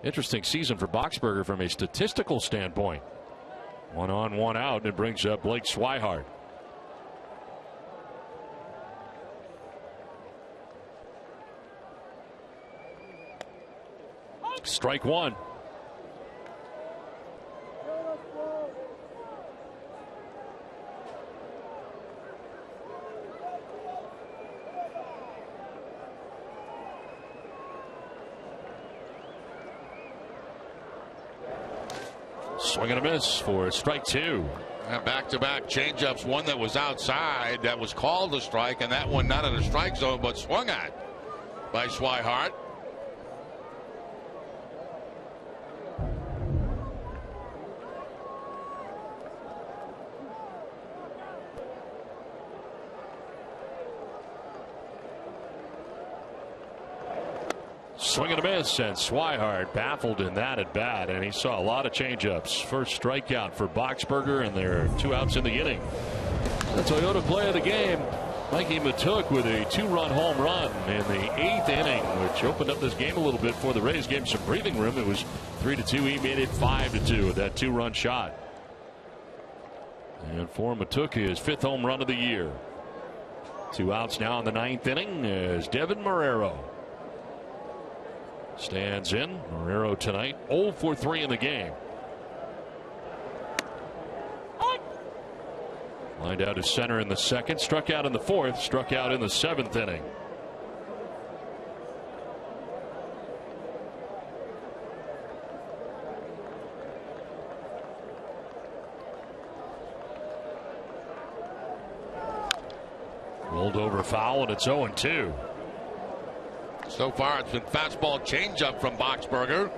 interesting season for Boxberger from a statistical standpoint. 1 on, 1 out, and it brings up Blake Swihart. Strike 1. Swing and a miss for strike 2. Back-to-back changeups. One that was outside that was called a strike, and that one not in the strike zone but swung at by Swihart. Swing and a miss, and Swihart baffled in that at bat, and he saw a lot of changeups. First strikeout for Boxberger, and there are 2 outs in the inning. The Toyota play of the game, Mikey Matuk with a 2-run home run in the 8th inning, which opened up this game a little bit for the Rays. Gave him some breathing room. It was 3-2. He made it 5-2 with that 2-run shot. And for Matuk, his 5th home run of the year. 2 outs now in the 9th inning as Devin Marrero stands in. Marrero tonight 0 for 3 in the game. Lined out to center in the 2nd, struck out in the 4th, struck out in the 7th inning. Rolled over foul, and it's 0-2. So far, it's been fastball changeup from Boxberger.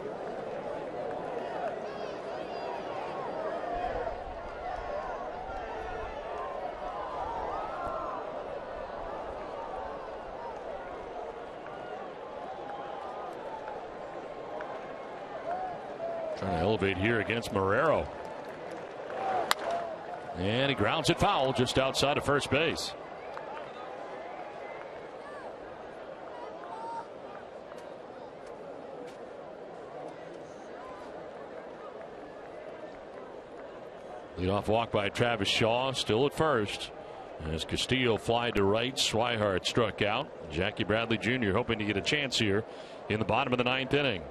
Trying to elevate here against Marrero. And he grounds it foul just outside of first base. Leadoff walk by Travis Shaw, still at first. As Castillo flied to right, Swihart struck out. Jackie Bradley Jr. hoping to get a chance here in the bottom of the 9th inning.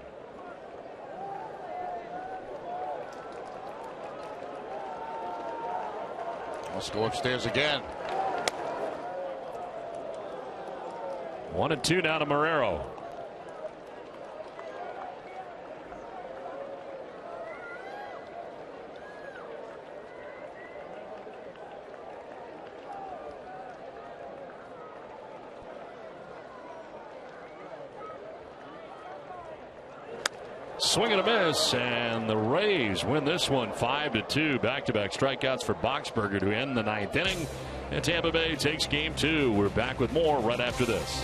Let's go upstairs again. 1-2 now to Marrero. Swing and a miss, and the Rays win this one 5-2. Back-to-back strikeouts for Boxberger to end the 9th inning. And Tampa Bay takes game 2. We're back with more right after this.